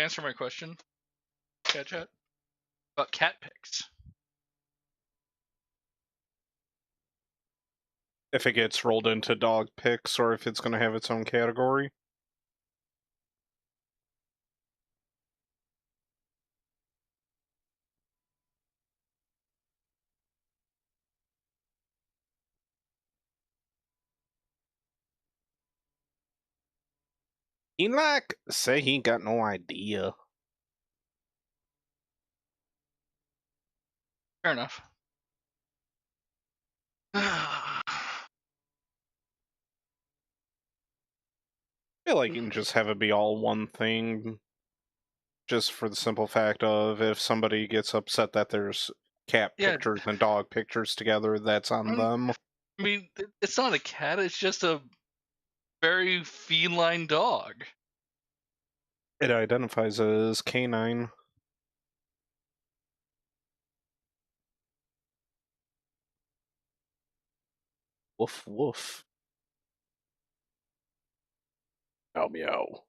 you answer my question, Cat Chat? About cat pics. If it gets rolled into dog picks or if it's going to have its own category. Enoch say he ain't got no idea. Fair enough. I feel like you can just have it be all one thing, just for the simple fact of if somebody gets upset that there's cat Yeah. pictures and dog pictures together, that's on them. I mean, it's not a cat. It's just a very feline dog. It identifies as canine. Woof woof. Meow meow.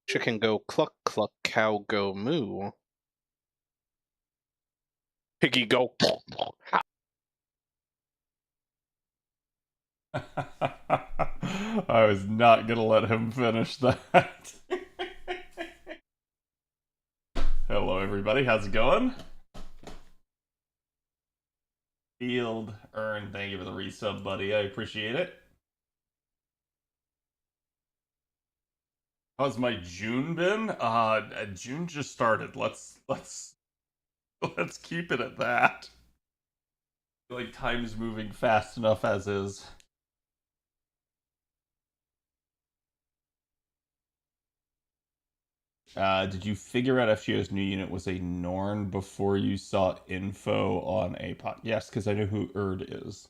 Chicken go cluck cluck, cow go moo. Piggy go cluck cluck. I was not gonna let him finish that. Hello everybody, how's it going? Field Earn, thank you for the resub, buddy. I appreciate it. How's my June been? June just started. Let's keep it at that. I feel like time's moving fast enough as is. Did you figure out FGO's new unit was a Norn before you saw info on APOT? Yes, because I know who Erd is.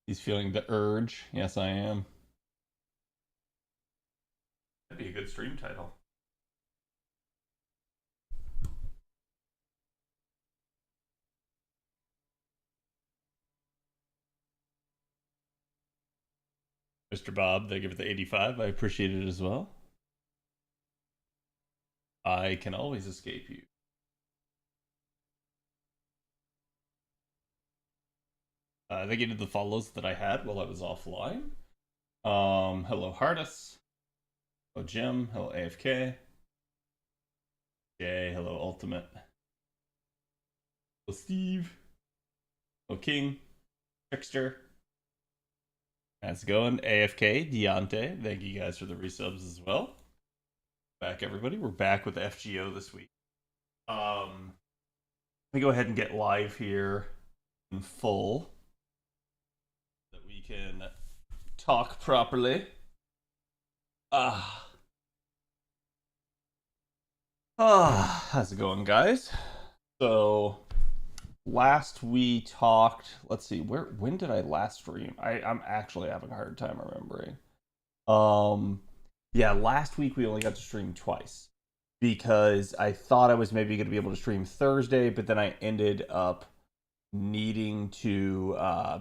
He's feeling the urge. Yes, I am. That'd be a good stream title. Mr. Bob, thank you for the 85. I appreciate it as well. I can always escape you. Thank you to the follows that I had while I was offline. Hello Hardus. Hello Jim. Hello AFK. Jay. Hello Ultimate. Hello Steve. Hello King. Trickster. How's it going? AFK, Deontay. Thank you guys for the resubs as well. Back everybody. We're back with FGO this week. Let me go ahead and get live here in full so that we can talk properly. How's it going, guys? So last we talked, let's see, when did I last stream? I'm actually having a hard time remembering. Yeah, last week we only got to stream twice because I thought I was maybe going to be able to stream Thursday, but then I ended up needing to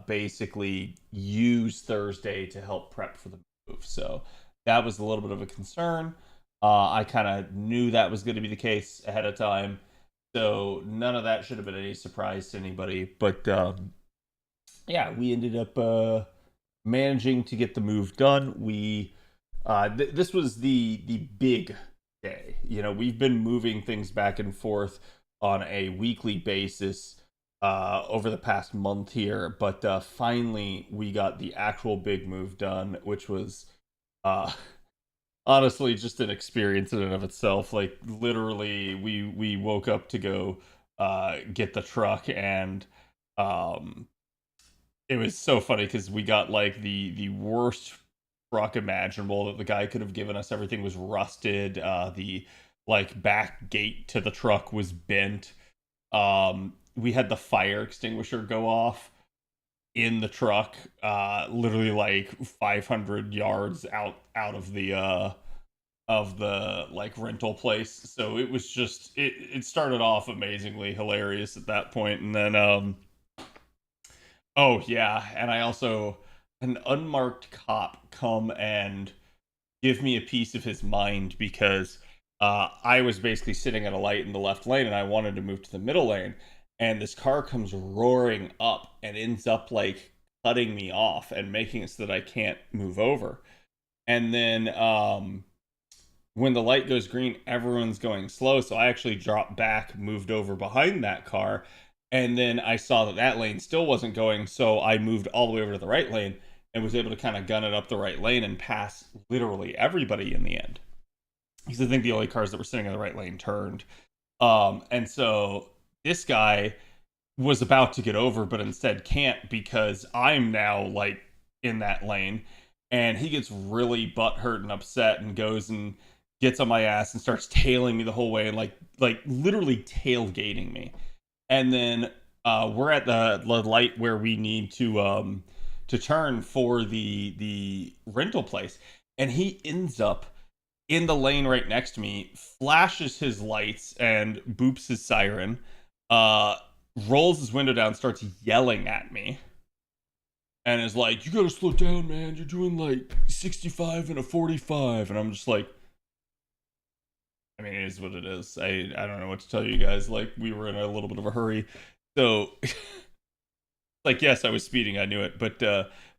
basically use Thursday to help prep for the move. So that was a little bit of a concern. I kind of knew that was going to be the case ahead of time. So none of that should have been any surprise to anybody. But yeah, we ended up managing to get the move done. We this was the big day. You know, we've been moving things back and forth on a weekly basis over the past month here, but finally we got the actual big move done, which was honestly just an experience in and of itself. Like literally we woke up to go get the truck, and it was so funny because we got like the worst truck imaginable that the guy could have given us. Everything was rusted. The like back gate to the truck was bent. We had the fire extinguisher go off. in the truck, literally like 500 yards out of the like rental place. So it was just it started off amazingly hilarious at that point, and then oh yeah, and I also an unmarked cop come and give me a piece of his mind because I was basically sitting at a light in the left lane and I wanted to move to the middle lane, and this car comes roaring up and ends up like cutting me off and making it so that I can't move over. And then when the light goes green, everyone's going slow, so I actually dropped back, moved over behind that car, and then I saw that that lane still wasn't going, so I moved all the way over to the right lane and was able to kind of gun it up the right lane and pass literally everybody in the end. Because I think the only cars that were sitting in the right lane turned. And so this guy was about to get over, but instead can't because I'm now like in that lane. And he gets really butthurt and upset and goes and gets on my ass and starts tailing me the whole way and like literally tailgating me. And then we're at the light where we need to turn for the rental place, and he ends up in the lane right next to me, flashes his lights and boops his siren, rolls his window down, starts yelling at me, and is like, "You gotta slow down, man. You're doing like 65 and a 45." And I'm just like, I mean, it is what it is. I don't know what to tell you guys. Like, we were in a little bit of a hurry. So, like, yes, I was speeding. I knew it. But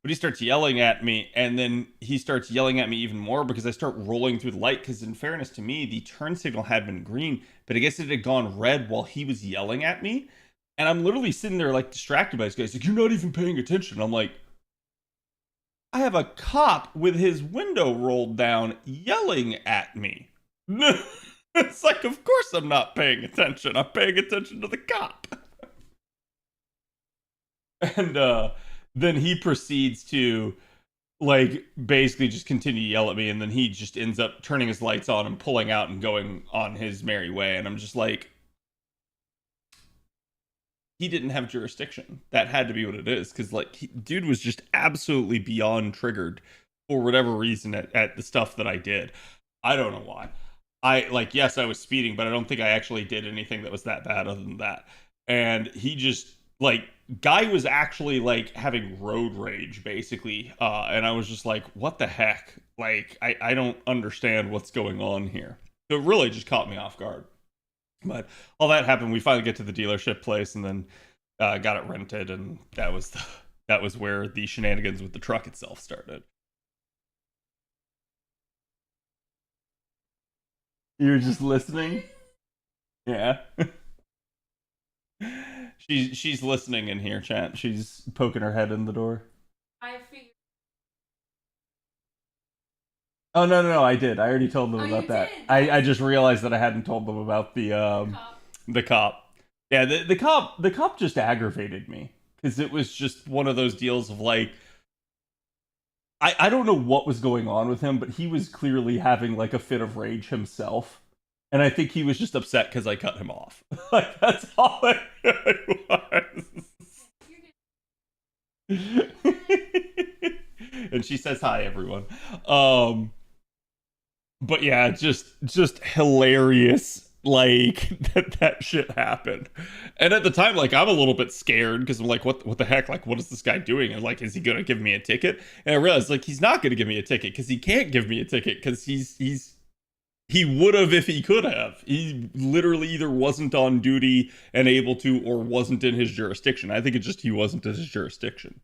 he starts yelling at me. And then he starts yelling at me even more because I start rolling through the light. Because in fairness to me, the turn signal had been green. But I guess it had gone red while he was yelling at me. And I'm literally sitting there, like, distracted by this guy. He's like, "You're not even paying attention." I'm like, I have a cop with his window rolled down yelling at me. It's like, of course I'm not paying attention. I'm paying attention to the cop. And then he proceeds to, like, basically just continue to yell at me. And then he just ends up turning his lights on and pulling out and going on his merry way. And I'm just like, he didn't have jurisdiction. That had to be what it is. Because, like, dude was just absolutely beyond triggered for whatever reason at the stuff that I did. I don't know why. Yes, I was speeding, but I don't think I actually did anything that was that bad other than that. And he just, like, guy was actually, like, having road rage, basically. And I was just like, what the heck? Like, I don't understand what's going on here. So it really just caught me off guard. But all that happened. We finally get to the dealership place and then got it rented. And that was where the shenanigans with the truck itself started. You're just listening? Yeah. She's listening in here, chat. She's poking her head in the door. I figured. Oh no, I did. I already told them Oh, about you that. did? I just realized that I hadn't told them about the cop. Yeah, the cop just aggravated me because it was just one of those deals of like, I don't know what was going on with him, but he was clearly having like a fit of rage himself. And I think he was just upset because I cut him off. Like, that's all it was. And she says hi, everyone. But yeah, just hilarious, like, that shit happened. And at the time, like, I'm a little bit scared because I'm like, what the heck? Like, what is this guy doing? And like, is he gonna give me a ticket? And I realized, like, he's not gonna give me a ticket because he can't give me a ticket because he would have if he could have. He literally either wasn't on duty and able to, or wasn't in his jurisdiction. I think it's just he wasn't in his jurisdiction.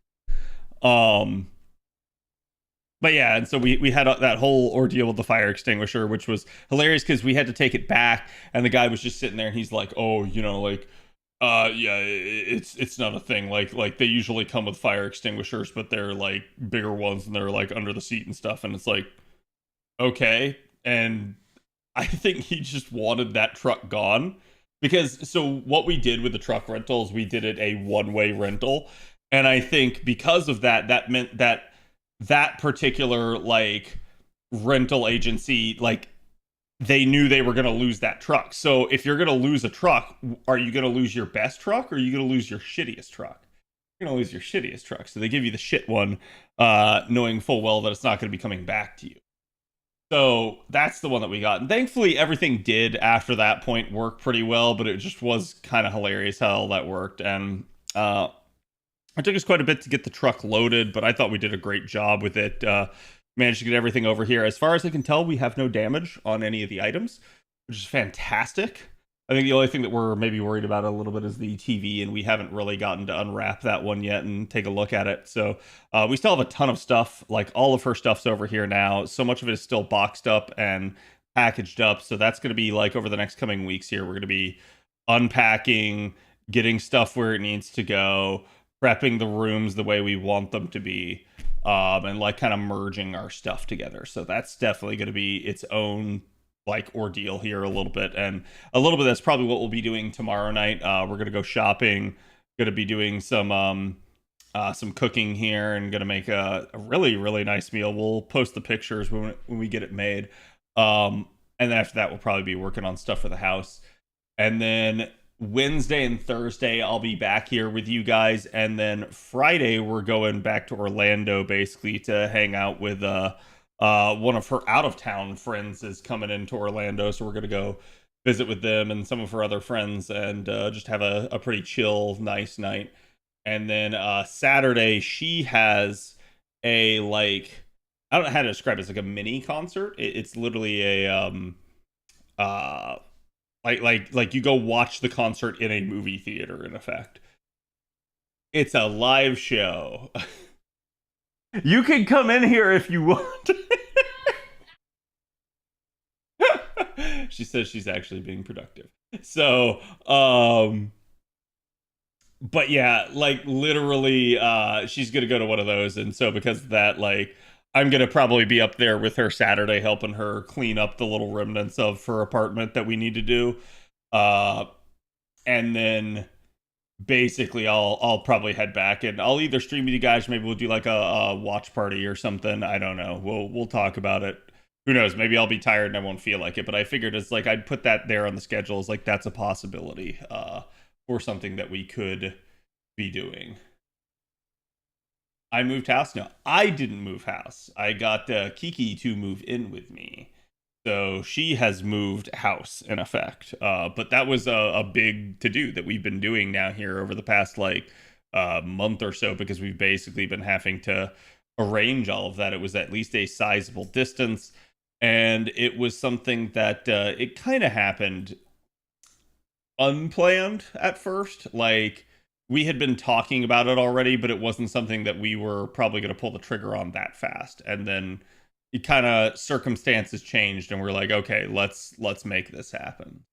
But yeah, and so we had that whole ordeal with the fire extinguisher, which was hilarious because we had to take it back, and the guy was just sitting there, and he's like, "Oh, you know, like, yeah, it's not a thing. Like they usually come with fire extinguishers, but they're like bigger ones, and they're like under the seat and stuff." And it's like, okay, and I think he just wanted that truck gone because so what we did with the truck rentals, we did it a one-way rental, and I think because of that, that meant that particular like rental agency, like, they knew they were going to lose that truck. So if you're going to lose a truck, are you going to lose your best truck or are you going to lose your shittiest truck? you're gonna lose your shittiest truck. So they give you the shit one, knowing full well that it's not going to be coming back to you. So that's the one that we got. And thankfully, everything did after that point work pretty well, but it just was kind of hilarious how all that worked. And it took us quite a bit to get the truck loaded, but I thought we did a great job with it. Managed to get everything over here. As far as I can tell, we have no damage on any of the items, which is fantastic. I think the only thing that we're maybe worried about a little bit is the TV, and we haven't really gotten to unwrap that one yet and take a look at it. So we still have a ton of stuff. Like, all of her stuff's over here now. So much of it is still boxed up and packaged up. So that's going to be like over the next coming weeks here. We're going to be unpacking, getting stuff where it needs to go, prepping the rooms the way we want them to be, and like kind of merging our stuff together. So that's definitely going to be its own like ordeal here a little bit. And a little bit that's probably what we'll be doing tomorrow night. We're gonna go shopping, gonna be doing some cooking here, and gonna make a really, really nice meal. We'll post the pictures when we get it made, and then after that we'll probably be working on stuff for the house. And then Wednesday and Thursday I'll be back here with you guys, and then Friday we're going back to Orlando basically to hang out with one of her out of town friends is coming into Orlando, so we're gonna go visit with them and some of her other friends, and just have a pretty chill, nice night. And then Saturday she has a, like, I don't know how to describe it. It's like a mini concert. It's literally a like you go watch the concert in a movie theater, in effect. It's a live show. You can come in here if you want. She says she's actually being productive. So, but yeah, like literally, she's gonna go to one of those, and so because of that, like, I'm gonna probably be up there with her Saturday, helping her clean up the little remnants of her apartment that we need to do, and then basically I'll probably head back, and I'll either stream with you guys, maybe we'll do like a watch party or something. I don't know. We'll talk about it. Who knows? Maybe I'll be tired and I won't feel like it, but I figured it's like I'd put that there on the schedule as like that's a possibility for something that we could be doing. I moved house? No, I didn't move house. I got Kiki to move in with me. So she has moved house in effect. But that was a big to-do that we've been doing now here over the past like month or so, because we've basically been having to arrange all of that. It was at least a sizable distance, and it was something that it kind of happened unplanned at first. Like, we had been talking about it already, but it wasn't something that we were probably going to pull the trigger on that fast. And then it kind of circumstances changed, and we're like, okay, let's make this happen.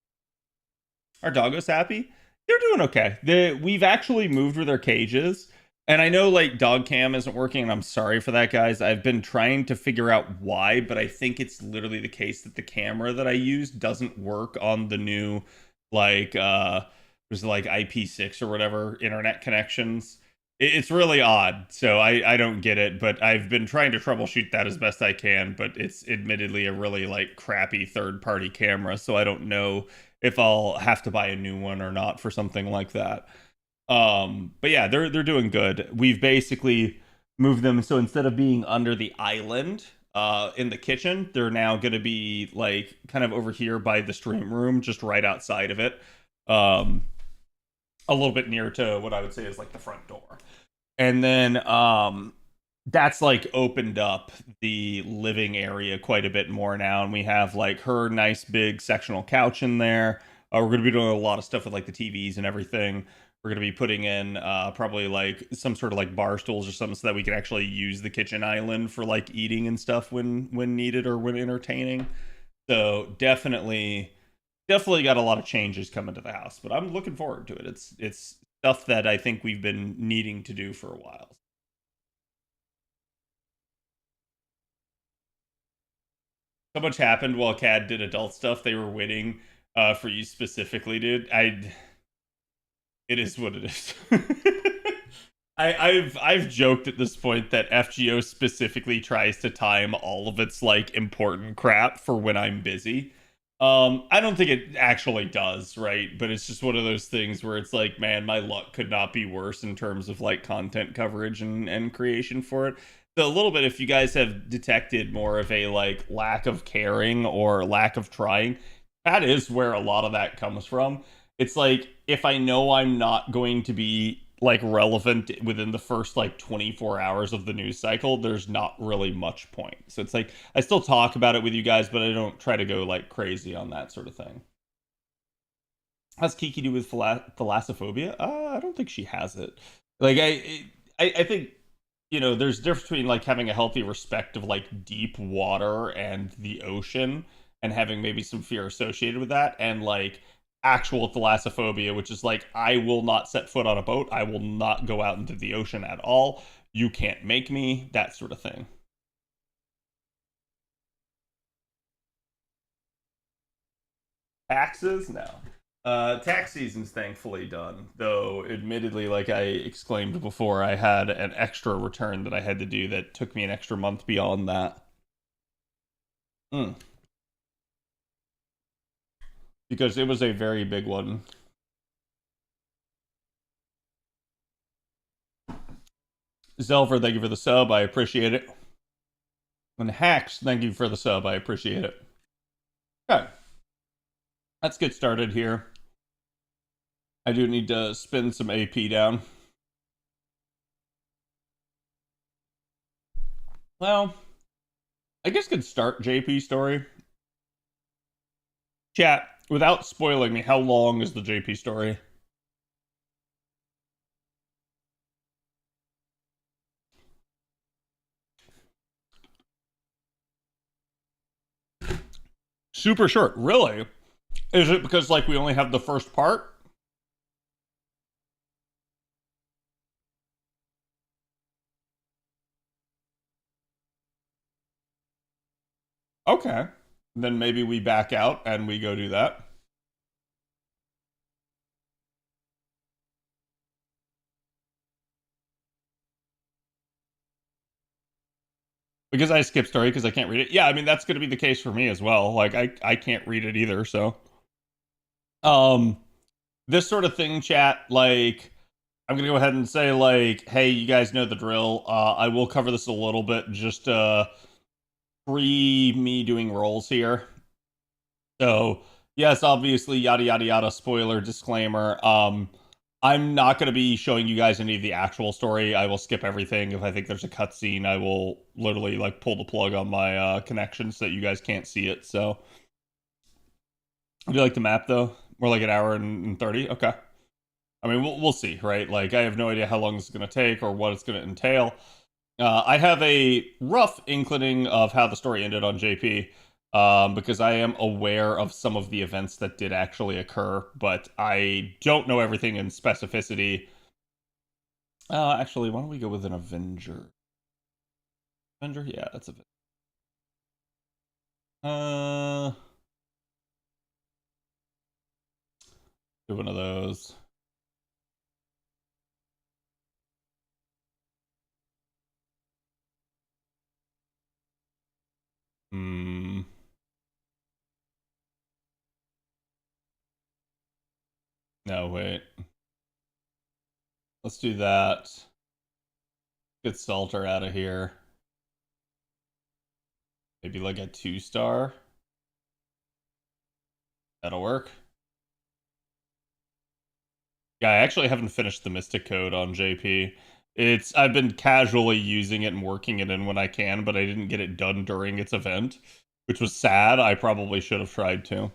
Our doggo's happy. They're doing okay. We've actually moved with their cages, and I know like dog cam isn't working, and I'm sorry for that, guys. I've been trying to figure out why, but I think it's literally the case that the camera that I use doesn't work on the new like was like IP6 or whatever internet connections. It's really odd, so I don't get it, but I've been trying to troubleshoot that as best I can, but it's admittedly a really like crappy third-party camera, so I don't know if I'll have to buy a new one or not for something like that. But yeah, they're doing good. We've basically moved them, so instead of being under the island in the kitchen, they're now going to be like kind of over here by the stream room, just right outside of it. A little bit near to what I would say is like the front door. And then that's like opened up the living area quite a bit more now, and we have like her nice big sectional couch in there. We're going to be doing a lot of stuff with like the TVs and everything. We're going to be putting in probably like some sort of like bar stools or something, so that we can actually use the kitchen island for like eating and stuff when needed or when entertaining. So definitely got a lot of changes coming to the house, but I'm looking forward to it. It's stuff that I think we've been needing to do for a while. So much happened while Cad did adult stuff. They were waiting for you specifically, dude. It is what it is. I've joked at this point that FGO specifically tries to time all of its like important crap for when I'm busy. I don't think it actually does, right? But it's just one of those things where it's like, man, my luck could not be worse in terms of like content coverage and creation for it. So a little bit, if you guys have detected more of a like lack of caring or lack of trying, that is where a lot of that comes from. It's like if I know I'm not going to be like relevant within the first like 24 hours of the news cycle, there's not really much point. So it's like I still talk about it with you guys, but I don't try to go like crazy on that sort of thing. How's Kiki do with thalassophobia? I don't think she has it. Like I think there's a difference between like having a healthy respect of like deep water and the ocean and having maybe some fear associated with that and like actual thalassophobia, which is like I will not set foot on a boat, I will not go out into the ocean at all. You can't make me, that sort of thing. Taxes? No. Tax season's thankfully done, though admittedly, like I exclaimed before, I had an extra return that I had to do that took me an extra month beyond that. Because it was a very big one. Zelver, thank you for the sub, I appreciate it. And Hacks, thank you for the sub, I appreciate it. Okay. Let's get started here. I do need to spin some AP down. Well, I guess could start JP story. Chat, without spoiling me, how long is the JP story? Super short. Really? Is it because like we only have the first part? Okay. Then maybe we back out and we go do that. Because I skip story because I can't read it. Yeah, I mean that's going to be the case for me as well. Like I can't read it either, so this sort of thing, chat, like I'm going to go ahead and say like, hey, you guys know the drill. I will cover this a little bit just pre me doing rolls here. So, yes, obviously yada yada yada spoiler disclaimer. I'm not going to be showing you guys any of the actual story. I will skip everything. If I think there's a cutscene, I will literally like pull the plug on my connection so that you guys can't see it. So, do you like the map though? More like an hour and 30? Okay. I mean, we'll see, right? Like, I have no idea how long this is going to take or what it's going to entail. I have a rough inkling of how the story ended on JP. Because I am aware of some of the events that did actually occur, but I don't know everything in specificity. Actually, why don't we go with an Avenger? Avenger? Yeah, that's a. Do one of those. Hmm. No, wait. Let's do that. Get Salter out of here. Maybe like a 2-star. That'll work. Yeah, I actually haven't finished the Mystic Code on JP. I've been casually using it and working it in when I can, but I didn't get it done during its event, which was sad. I probably should have tried to.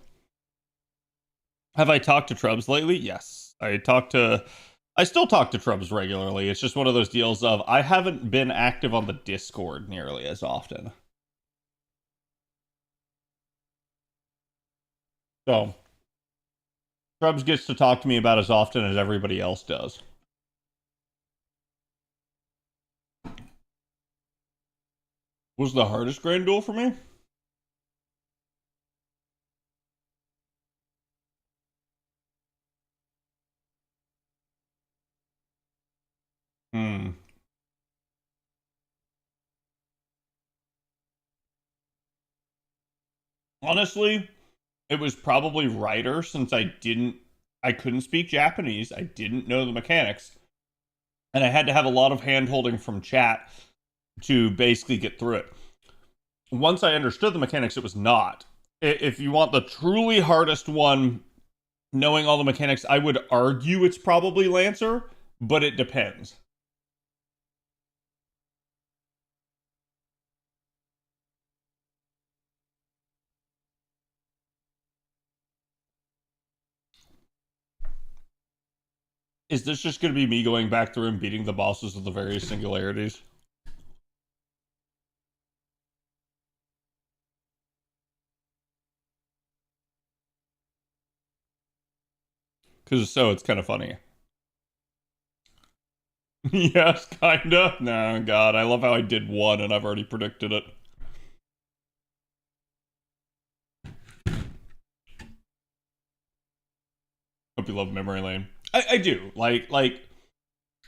Have I talked to Trubs lately? Yes. I still talk to Trubs regularly. It's just one of those deals of I haven't been active on the Discord nearly as often. So, Trubs gets to talk to me about as often as everybody else does. Was the hardest Grand Duel for me? Hmm. Honestly, it was probably Writer, since I couldn't speak Japanese, I didn't know the mechanics, and I had to have a lot of hand holding from chat to basically get through it. Once I understood the mechanics, it was not. If you want the truly hardest one, knowing all the mechanics, I would argue it's probably Lancer, but it depends. Is this just going to be me going back through and beating the bosses with the various singularities? Because so, it's kind of funny. Yes, kinda. No, God, I love how I did one and I've already predicted it. Hope you love Memory Lane. I do. Like,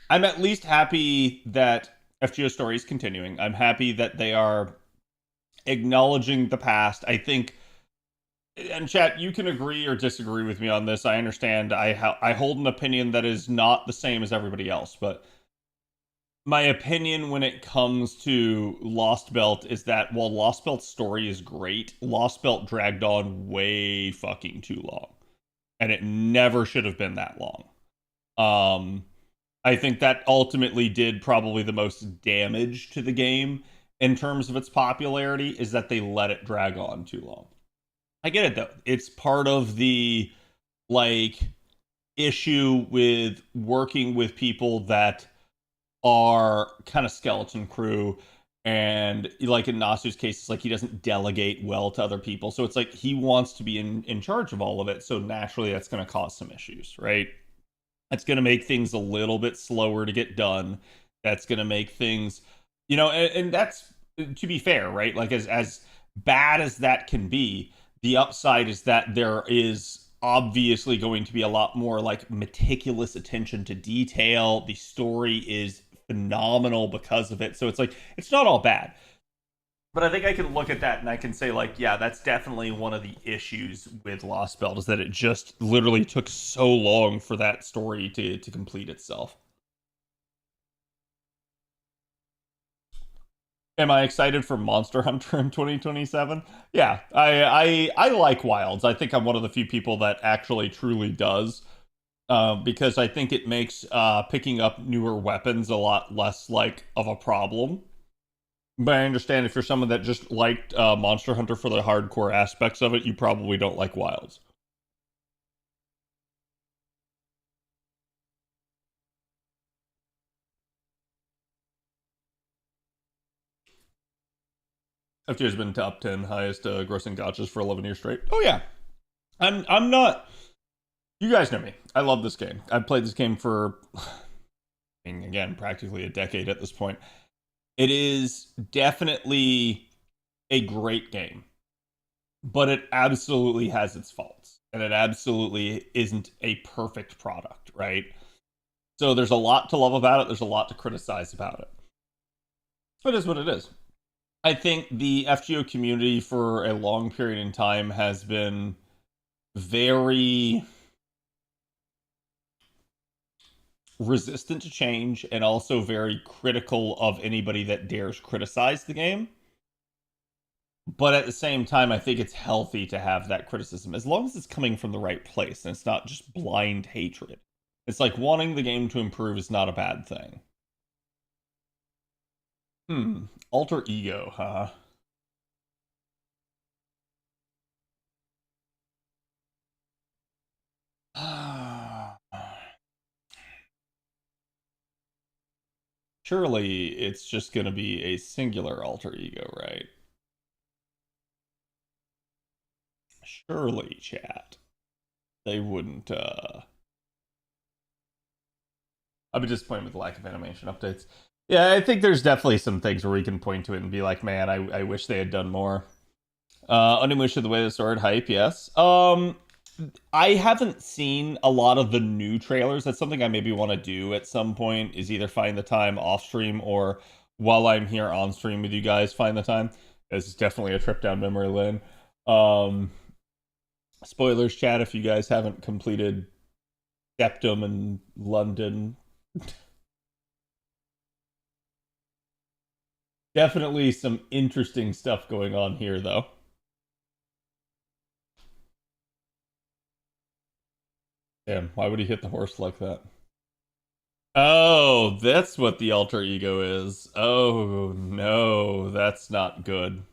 I'm at least happy that FGO Story is continuing. I'm happy that they are acknowledging the past. I think, and chat, you can agree or disagree with me on this. I understand I hold an opinion that is not the same as everybody else, but my opinion when it comes to Lost Belt is that while Lost Belt's story is great, Lost Belt dragged on way fucking too long. And it never should have been that long. I think that ultimately did probably the most damage to the game in terms of its popularity, is that they let it drag on too long. I get it though. It's part of the like issue with working with people that are kind of skeleton crew, and like in Nasu's case, it's like he doesn't delegate well to other people, so it's like he wants to be in charge of all of it, so naturally that's going to cause some issues, right? That's going to make things a little bit slower to get done. That's going to make things, you know, and that's, to be fair, right? Like as bad as that can be, the upside is that there is obviously going to be a lot more like meticulous attention to detail. The story is phenomenal because of it. So it's like, it's not all bad. But I think I can look at that and I can say, like, yeah, that's definitely one of the issues with Lost Belt, is that it just literally took so long for that story to complete itself. Am I excited for Monster Hunter in 2027? Yeah, I like Wilds. I think I'm one of the few people that actually truly does. Because I think it makes picking up newer weapons a lot less like of a problem. But I understand if you're someone that just liked Monster Hunter for the hardcore aspects of it, you probably don't like Wilds. FJ has been top 10 highest grossing gachas for 11 years straight. Oh yeah, I'm not. You guys know me. I love this game. I've played this game for, again, practically a decade at this point. It is definitely a great game, but it absolutely has its faults, and it absolutely isn't a perfect product, right? So there's a lot to love about it. There's a lot to criticize about it. It is what it is. I think the FGO community for a long period in time has been very resistant to change, and also very critical of anybody that dares criticize the game. But at the same time, I think it's healthy to have that criticism, as long as it's coming from the right place and it's not just blind hatred. It's like wanting the game to improve is not a bad thing. Alter ego, huh? Surely it's just going to be a singular alter ego, right? Surely, chat. They wouldn't, I'd be disappointed with the lack of animation updates. Yeah, I think there's definitely some things where we can point to it and be like, man, I wish they had done more. Onimusha, The Way of the Sword hype, yes. I haven't seen a lot of the new trailers. That's something I maybe want to do at some point, is either find the time off stream or while I'm here on stream with you guys, find the time. This is definitely a trip down memory lane. Spoilers, chat, if you guys haven't completed Septum in London. Definitely some interesting stuff going on here, though. Damn, why would he hit the horse like that? Oh, that's what the alter ego is. Oh, no, that's not good.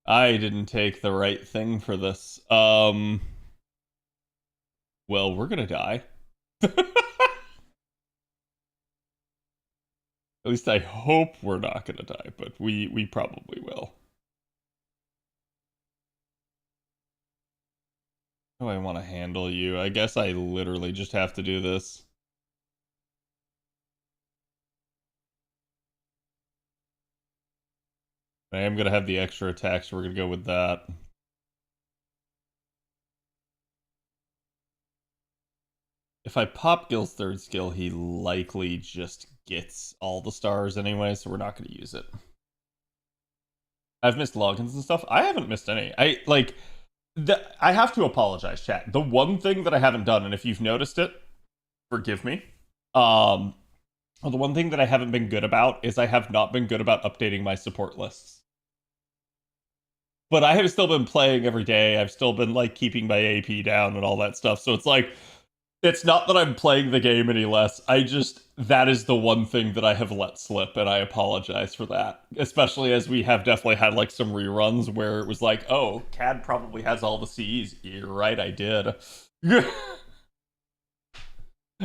I didn't take the right thing for this. Well, we're gonna die. At least I hope we're not gonna die, but we probably will. How do I want to handle you? I guess I literally just have to do this. I am gonna have the extra attack, so we're gonna go with that. If I pop Gil's third skill, he likely just gets all the stars anyway, so we're not going to use it. I've missed logins and stuff. I haven't missed any. I have to apologize, chat. The one thing that I haven't done, and if you've noticed it, forgive me. The one thing that I haven't been good about is I have not been good about updating my support lists. But I have still been playing every day. I've still been like keeping my AP down and all that stuff. So it's like, it's not that I'm playing the game any less. That is the one thing that I have let slip, and I apologize for that. Especially as we have definitely had like some reruns where it was like, oh, CAD probably has all the Cs. You're right, I did.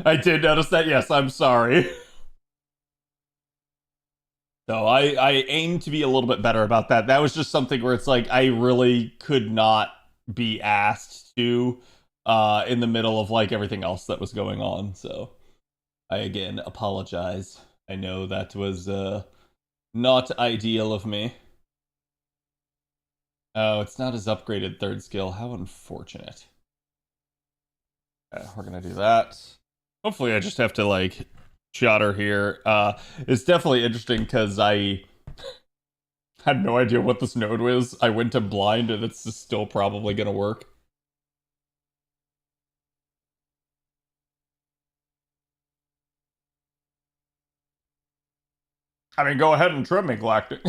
I did notice that, yes, I'm sorry. So I aim to be a little bit better about that. That was just something where it's like, I really could not be asked to in the middle of like everything else that was going on. So I again apologize. I know that was not ideal of me. Oh, it's not his upgraded third skill. How unfortunate. Okay, we're gonna do that. Hopefully I just have to like shotter here. It's definitely interesting because I had no idea what this node was. I went to blind and it's still probably gonna work. I mean, go ahead and trim me, Galactic.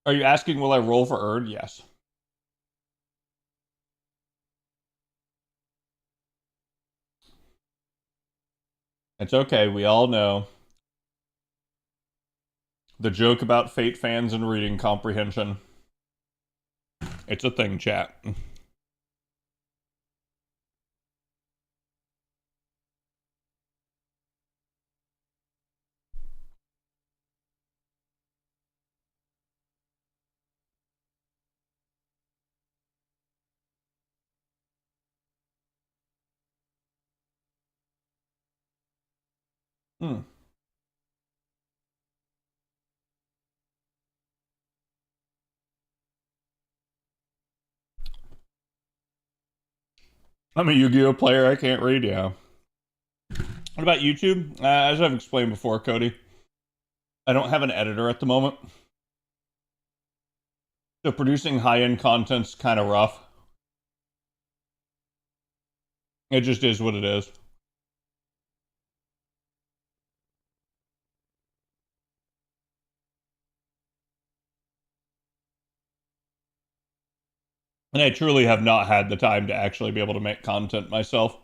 Are you asking, will I roll for Erd? Yes. It's okay, we all know. The joke about Fate fans and reading comprehension. It's a thing, chat. Hmm. I'm a Yu-Gi-Oh player. I can't read, yeah. What about YouTube? As I've explained before, Cody, I don't have an editor at the moment. So producing high-end content's kind of rough. It just is what it is. And I truly have not had the time to actually be able to make content myself.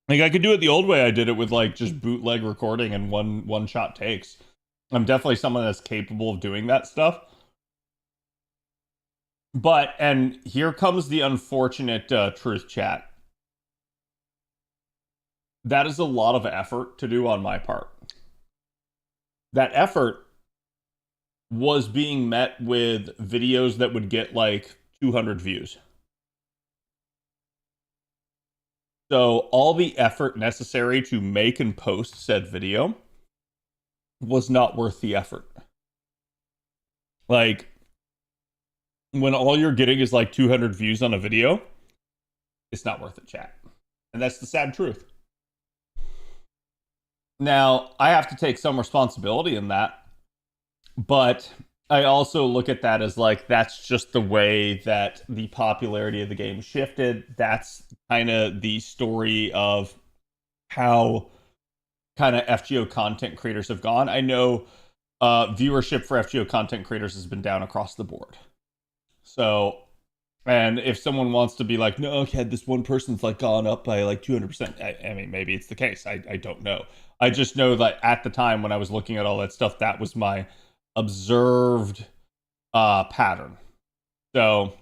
Like, I could do it the old way I did it with, like, just bootleg recording and one-shot takes. I'm definitely someone that's capable of doing that stuff. But, and here comes the unfortunate truth, chat. That is a lot of effort to do on my part. That effort was being met with videos that would get like 200 views. So all the effort necessary to make and post said video was not worth the effort. Like, when all you're getting is like 200 views on a video, it's not worth it, chat. And that's the sad truth. Now, I have to take some responsibility in that. But I also look at that as like that's just the way that the popularity of the game shifted. That's kind of the story of how kind of FGO content creators have gone. I know viewership for FGO content creators has been down across the board. So, and if someone wants to be like, no, okay, this one person's like gone up by like 200%, I mean, maybe it's the case. I don't know. I just know that at the time when I was looking at all that stuff, that was my observed pattern. So,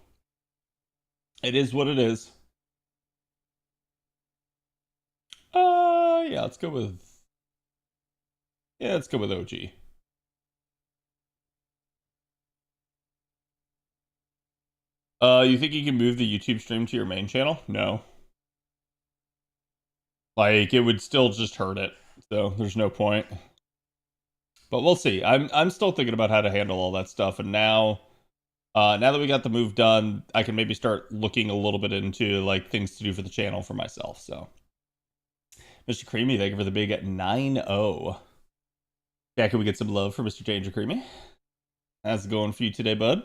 it is what it is. Yeah, let's go with. Yeah, let's go with OG. You think you can move the YouTube stream to your main channel? No. Like, it would still just hurt it. So, there's no point. But we'll see. I'm still thinking about how to handle all that stuff, and now that we got the move done, I can maybe start looking a little bit into like things to do for the channel for myself. So, Mr. Creamy, thank you for the big 9-0. Yeah, can we get some love for Mr. Danger Creamy? How's it going for you today, bud?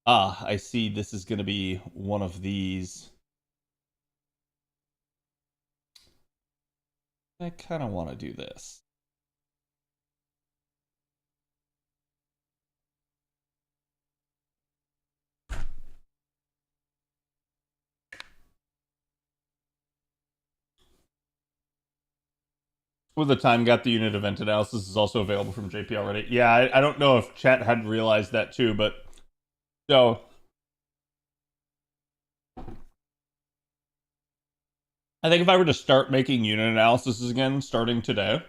Ah, I see this is going to be one of these. I kind of want to do this. With the time got the unit event analysis is also available from JP already. Yeah, I don't know if chat had realized that too, but so I think if I were to start making unit analysis again starting today,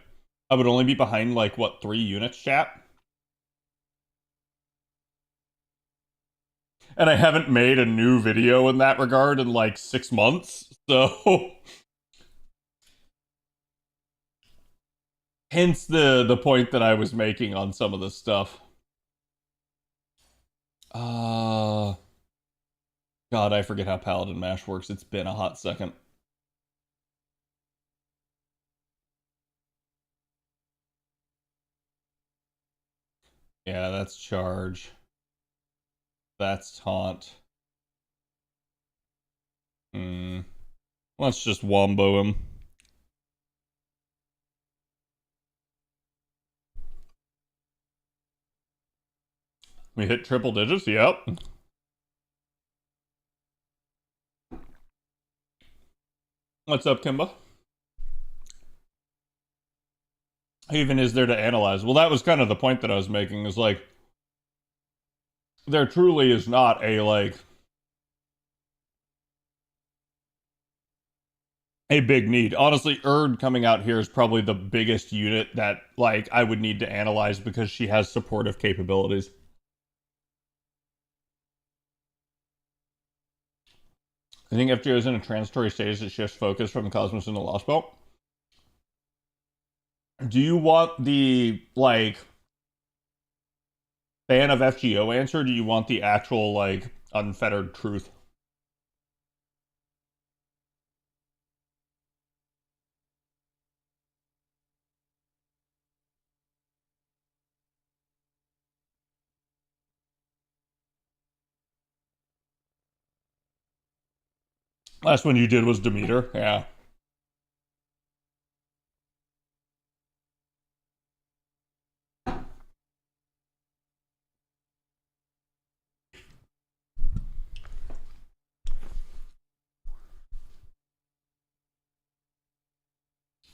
I would only be behind like what 3 units, chat. And I haven't made a new video in that regard in like 6 months. So hence the point that I was making on some of this stuff. God, I forget how Paladin Mash works. It's been a hot second. Yeah, that's charge. That's taunt. Let's just wombo him. We hit triple digits? Yep. What's up, Kimba? How even is there to analyze? Well, that was kind of the point that I was making, is like, there truly is not a, like, a big need. Honestly, Erd coming out here is probably the biggest unit that, like, I would need to analyze because she has supportive capabilities. I think FGO is in a transitory stage that shifts focus from Cosmos into Lost Belt. Do you want the, like, fan of FGO answer, or do you want the actual, like, unfettered truth? Last one you did was Demeter, yeah.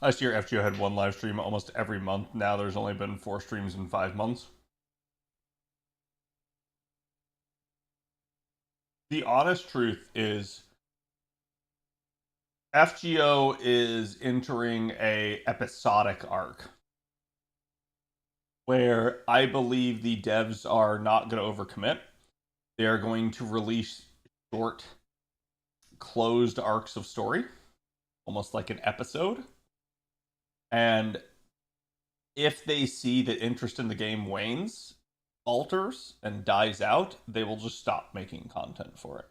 Last year, FGO had 1 live stream almost every month. Now there's only been 4 streams in 5 months. The honest truth is, FGO is entering a episodic arc where I believe the devs are not going to overcommit. They are going to release short, closed arcs of story, almost like an episode. And if they see that interest in the game wanes, alters, and dies out, they will just stop making content for it.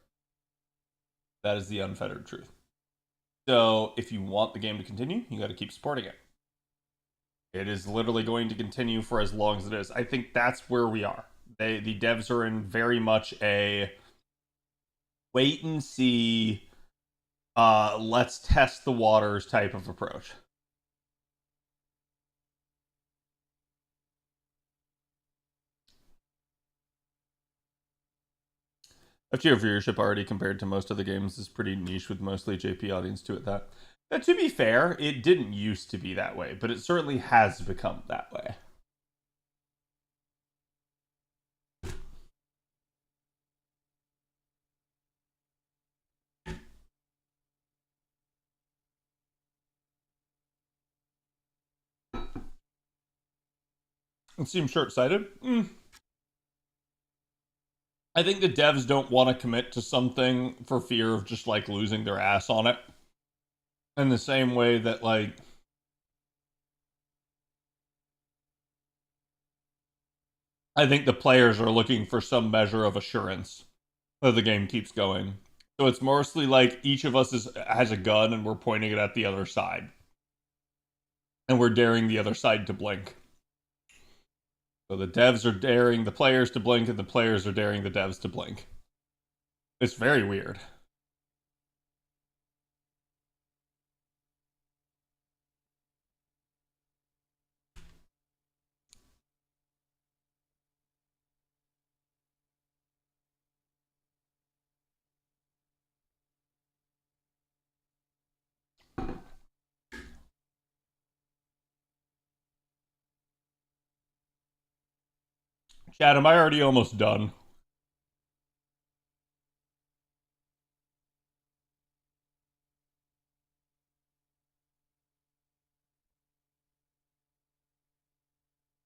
That is the unfettered truth. So if you want the game to continue, you got to keep supporting it. It is literally going to continue for as long as it is. I think that's where we are. The devs are in very much a wait and see, let's test the waters type of approach. FGO viewership already compared to most other games is pretty niche with mostly JP audience to it. That to be fair, it didn't used to be that way, but it certainly has become that way. It seems short-sighted. I think the devs don't want to commit to something for fear of just like losing their ass on it. In the same way that like I think the players are looking for some measure of assurance that the game keeps going. So it's mostly like each of us has a gun and we're pointing it at the other side. And we're daring the other side to blink. So the devs are daring the players to blink and the players are daring the devs to blink. It's very weird. Chad, am I already almost done?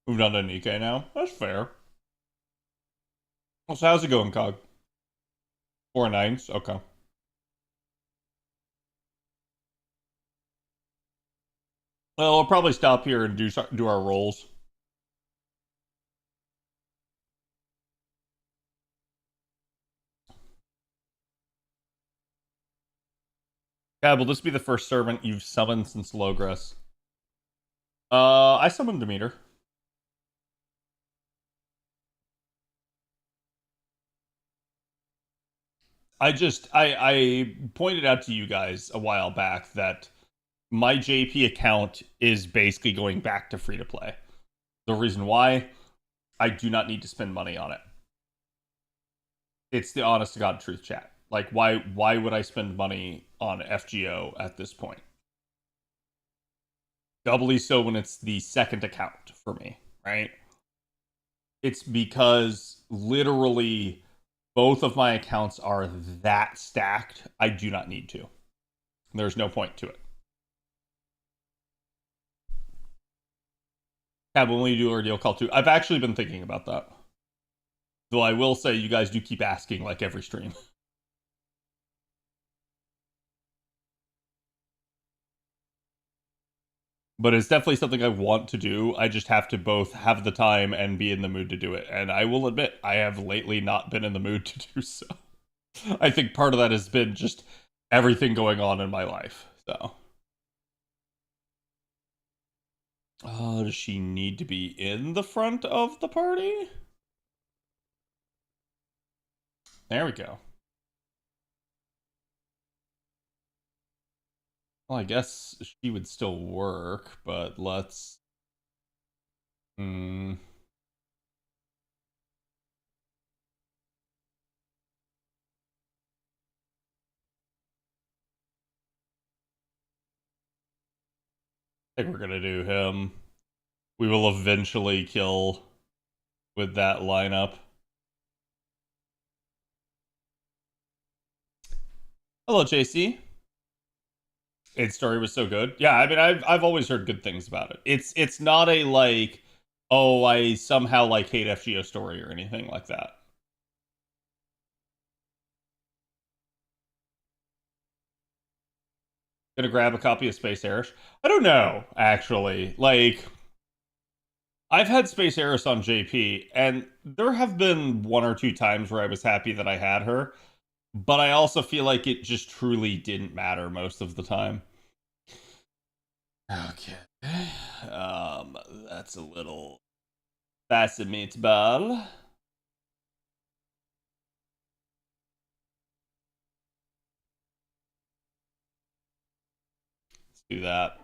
Moved on to Nikkei now. That's fair. So how's it going, Cog? 4 9s? Okay. Well, we'll probably stop here and do our rolls. Yeah, will this be the first servant you've summoned since Logres? I summoned Demeter. I pointed out to you guys a while back that my JP account is basically going back to free to play. The reason why, I do not need to spend money on it. It's the honest to God truth, chat. Like, why would I spend money on FGO at this point? Doubly so when it's the second account for me, right? It's because literally both of my accounts are that stacked, I do not need to. There's no point to it. Yeah, when we do our deal call too, I've actually been thinking about that. Though I will say you guys do keep asking like every stream. But it's definitely something I want to do. I just have to both have the time and be in the mood to do it. And I will admit, I have lately not been in the mood to do so. I think part of that has been just everything going on in my life. So. Does she need to be in the front of the party? There we go. Well, I guess she would still work, but let's... I think we're gonna do him. We will eventually kill with that lineup. Hello, JC. Its story was so good. Yeah, I mean, I've always heard good things about it. It's not a like, oh, I somehow like hate FGO story or anything like that. Gonna grab a copy of Space Erish. I don't know, actually. Like, I've had Space Erish on JP, and there have been 1 or 2 times where I was happy that I had her, but I also feel like it just truly didn't matter most of the time. Okay. That's a little fast meatball. Let's do that.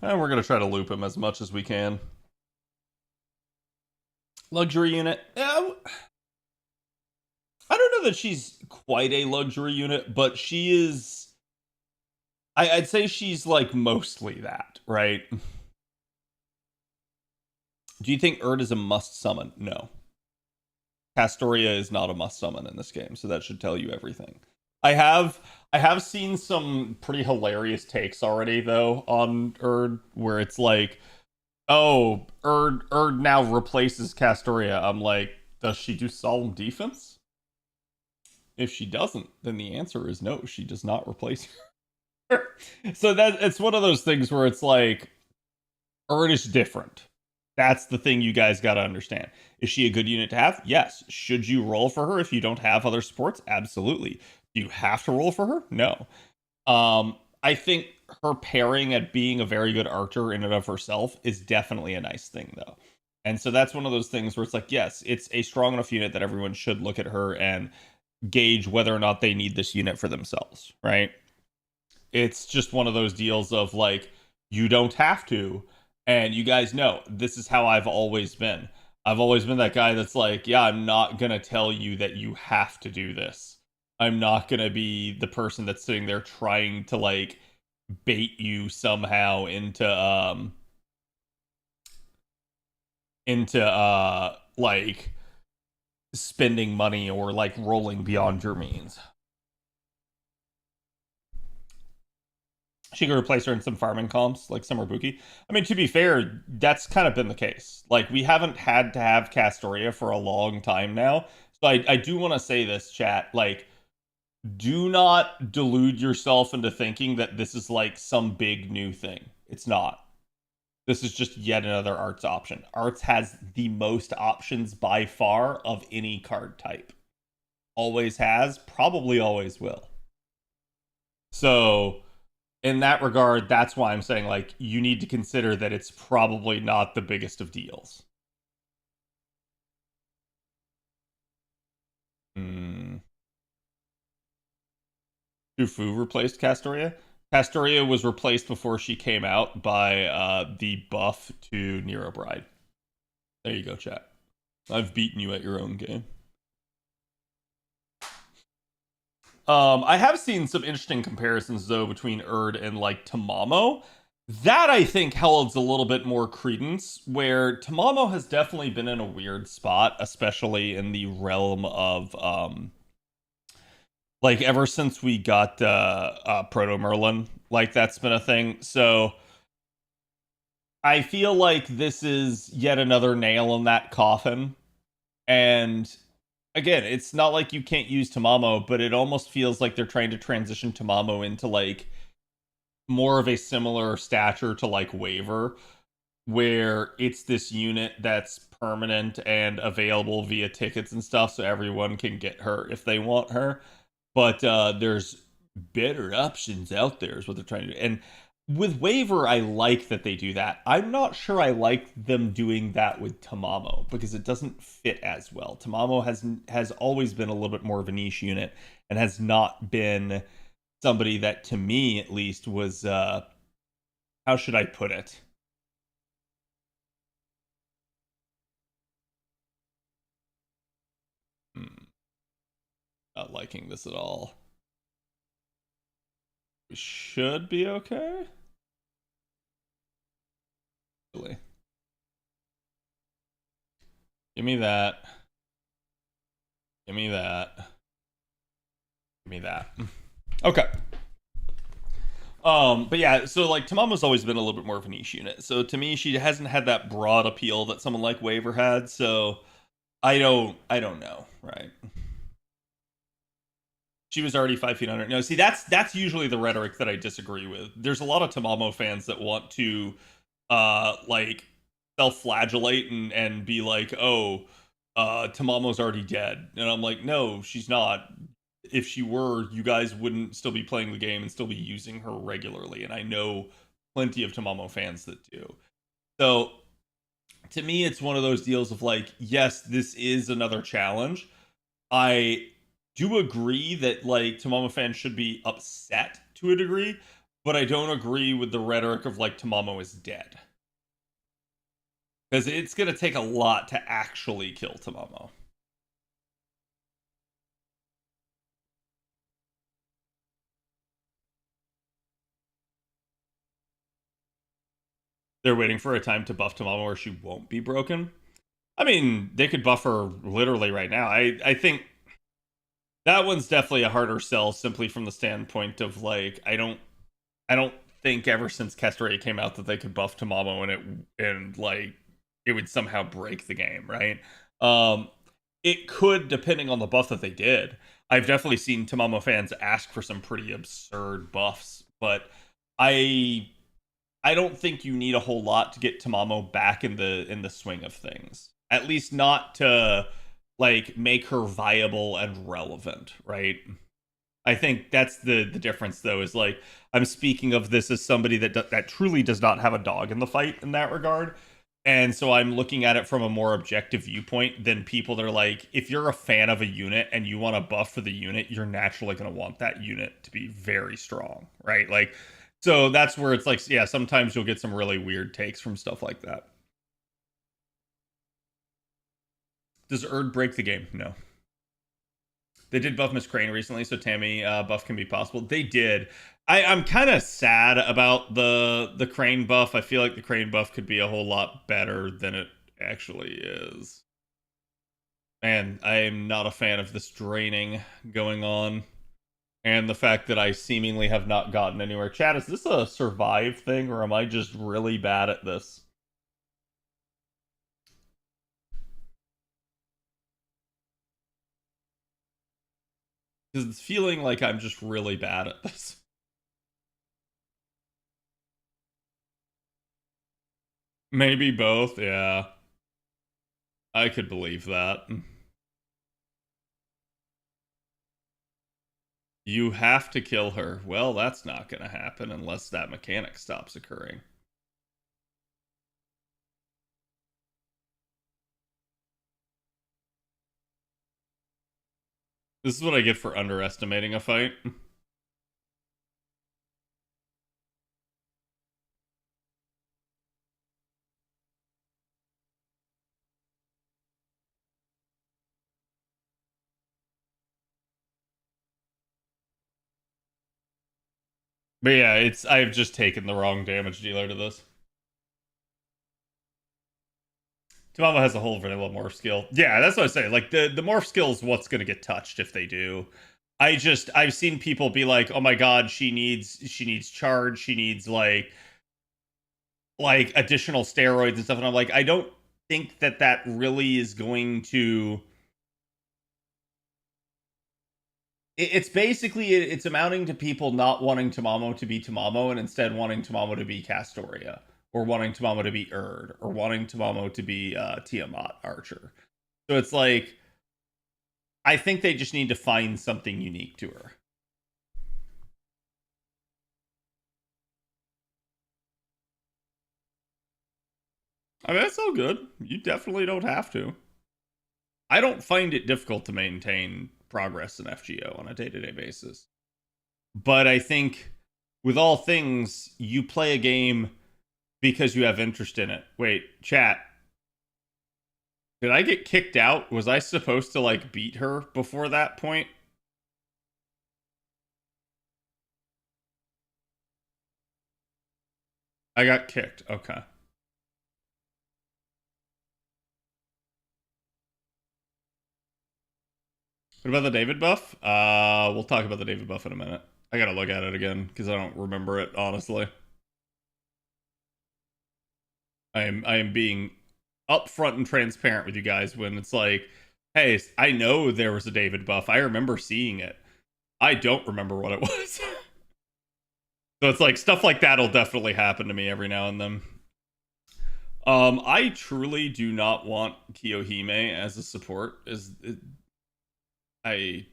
And we're gonna try to loop him as much as we can. Luxury unit. Yeah, I don't know that she's quite a luxury unit, but she is. I'd say she's like mostly that, right? Do you think Erd is a must summon? No. Castoria is not a must summon in this game, so that should tell you everything. I have seen some pretty hilarious takes already though on Erd where it's like, oh, Erd now replaces Castoria. I'm like, does she do solemn defense? If she doesn't, then the answer is no, she does not replace her. So that it's one of those things where it's like Erd is different. That's the thing you guys got to understand. Is she a good unit to have? Yes. Should you roll for her if you don't have other supports? Absolutely. Do you have to roll for her? No. I think her pairing at being a very good archer in and of herself is definitely a nice thing, though. And so that's one of those things where it's like, yes, it's a strong enough unit that everyone should look at her and gauge whether or not they need this unit for themselves, right? It's just one of those deals of like, you don't have to. And you guys know, this is how I've always been. I've always been that guy that's like, yeah, I'm not going to tell you that you have to do this. I'm not going to be the person that's sitting there trying to like bait you somehow into like spending money or like rolling beyond your means. She could replace her in some farming comps, like Summer Buki. I mean, to be fair, that's kind of been the case. Like, we haven't had to have Castoria for a long time now. So I do want to say this, chat. Like, do not delude yourself into thinking that this is like some big new thing. It's not. This is just yet another Arts option. Arts has the most options by far of any card type. Always has, probably always will. So in that regard, that's why I'm saying, like, you need to consider that it's probably not the biggest of deals. Shufu replaced Castoria? Castoria was replaced before she came out by the buff to Nero Bride. There you go, chat. I've beaten you at your own game. I have seen some interesting comparisons, though, between Erd and, like, Tamamo. That, I think, holds a little bit more credence, where Tamamo has definitely been in a weird spot, especially in the realm of, like, ever since we got Proto Merlin, like, that's been a thing. So I feel like this is yet another nail in that coffin. And again, it's not like you can't use Tamamo, but it almost feels like they're trying to transition Tamamo into like more of a similar stature to like Waver, where it's this unit that's permanent and available via tickets and stuff, so everyone can get her if they want her. But there's better options out there is what they're trying to do. And with Waver, I like that they do that. I'm not sure I like them doing that with Tamamo because it doesn't fit as well. Tamamo has always been a little bit more of a niche unit and has not been somebody that, to me at least, was how should I put it? Not liking this at all. We should be okay. Really. Give me that. Give me that. Give me that. Okay. But yeah, so like Tamamo's always been a little bit more of a niche unit. So to me, she hasn't had that broad appeal that someone like Waver had. So I don't know, right? She was already 5 feet under. No, see, that's usually the rhetoric that I disagree with. There's a lot of Tamamo fans that want to like self-flagellate and be like, oh, Tamamo's already dead. And I'm like, no, she's not. If she were, you guys wouldn't still be playing the game and still be using her regularly. And I know plenty of Tamamo fans that do. So to me, it's one of those deals of like, yes, this is another challenge. I do agree that like Tamamo fans should be upset to a degree, but I don't agree with the rhetoric of like Tamamo is dead. Because it's going to take a lot to actually kill Tamamo. They're waiting for a time to buff Tamamo where she won't be broken. I mean, they could buff her literally right now. I think that one's definitely a harder sell simply from the standpoint of like I don't think ever since Castoria came out that they could buff Tamamo and like it would somehow break the game, right? It could, depending on the buff that they did. I've definitely seen Tamamo fans ask for some pretty absurd buffs, but I don't think you need a whole lot to get Tamamo back in the swing of things. At least not to like make her viable and relevant, right? I think that's the difference though, is like I'm speaking of this as somebody that truly does not have a dog in the fight in that regard. And so I'm looking at it from a more objective viewpoint than people that are like, if you're a fan of a unit and you want a buff for the unit, you're naturally going to want that unit to be very strong, right? Like, so that's where it's like, yeah, sometimes you'll get some really weird takes from stuff like that. Does Erd break the game? No. They did buff Miss Crane recently, so Tammy buff can be possible. They did. I'm kind of sad about the Crane buff. I feel like the Crane buff could be a whole lot better than it actually is. Man, I am not a fan of this draining going on. And the fact that I seemingly have not gotten anywhere. Chat, is this a survive thing, or am I just really bad at this? Because it's feeling like I'm just really bad at this. Maybe both, yeah. I could believe that. You have to kill her. Well, that's not going to happen unless that mechanic stops occurring. This is what I get for underestimating a fight. But yeah, I've just taken the wrong damage dealer to this. Tamamo has a whole vanilla morph skill. Yeah, that's what I say. Like the morph skill is what's gonna get touched if they do. I've seen people be like, oh my god, she needs charge, she needs like additional steroids and stuff, and I'm like, I don't think that really is going to. It's basically it's amounting to people not wanting Tamamo to be Tamamo and instead wanting Tamamo to be Castoria, or wanting Tamamo to be Erd, or wanting Tamamo to be Tiamat Archer. So it's like, I think they just need to find something unique to her. I mean, that's all good. You definitely don't have to. I don't find it difficult to maintain progress in FGO on a day-to-day basis. But I think with all things, you play a game because you have interest in it. Wait, chat. Did I get kicked out? Was I supposed to like beat her before that point? I got kicked. Okay. What about the David buff? We'll talk about the David buff in a minute. I gotta look at it again because I don't remember it, honestly. I am being upfront and transparent with you guys when it's like, hey, I know there was a David buff. I remember seeing it. I don't remember what it was. So it's like stuff like that'll definitely happen to me every now and then. I truly do not want Kiyohime as a support. I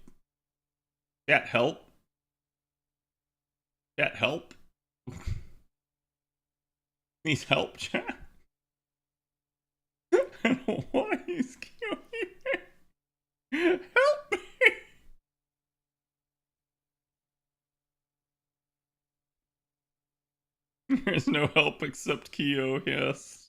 Chat help. Chat help. Needs help, chat. I don't want to use Kiyohime. Help me. There's no help except Kyo, yes.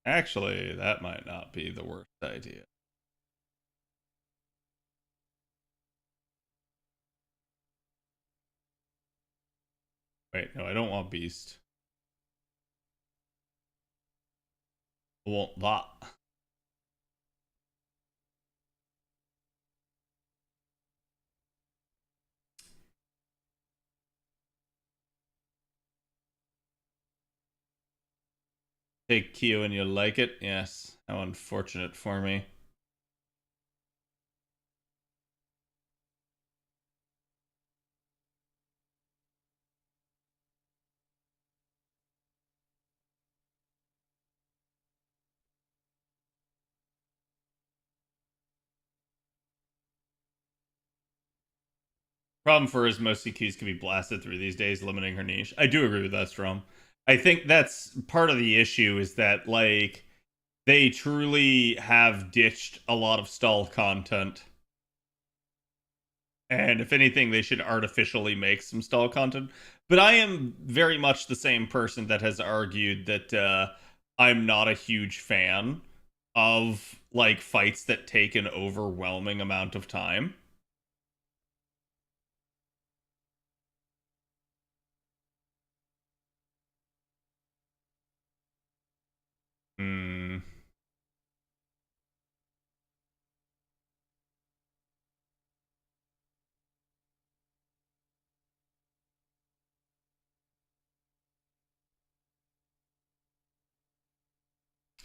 Actually, that might not be the worst idea. Wait, no, I don't want Beast. I want that. Take Kyo and you like it? Yes. How unfortunate for me. Problem for is most CQs can be blasted through these days, limiting her niche. I do agree with that, Strom. I think that's part of the issue is that, like, they truly have ditched a lot of stall content. And if anything, they should artificially make some stall content. But I am very much the same person that has argued that I'm not a huge fan of, like, fights that take an overwhelming amount of time. Hmm.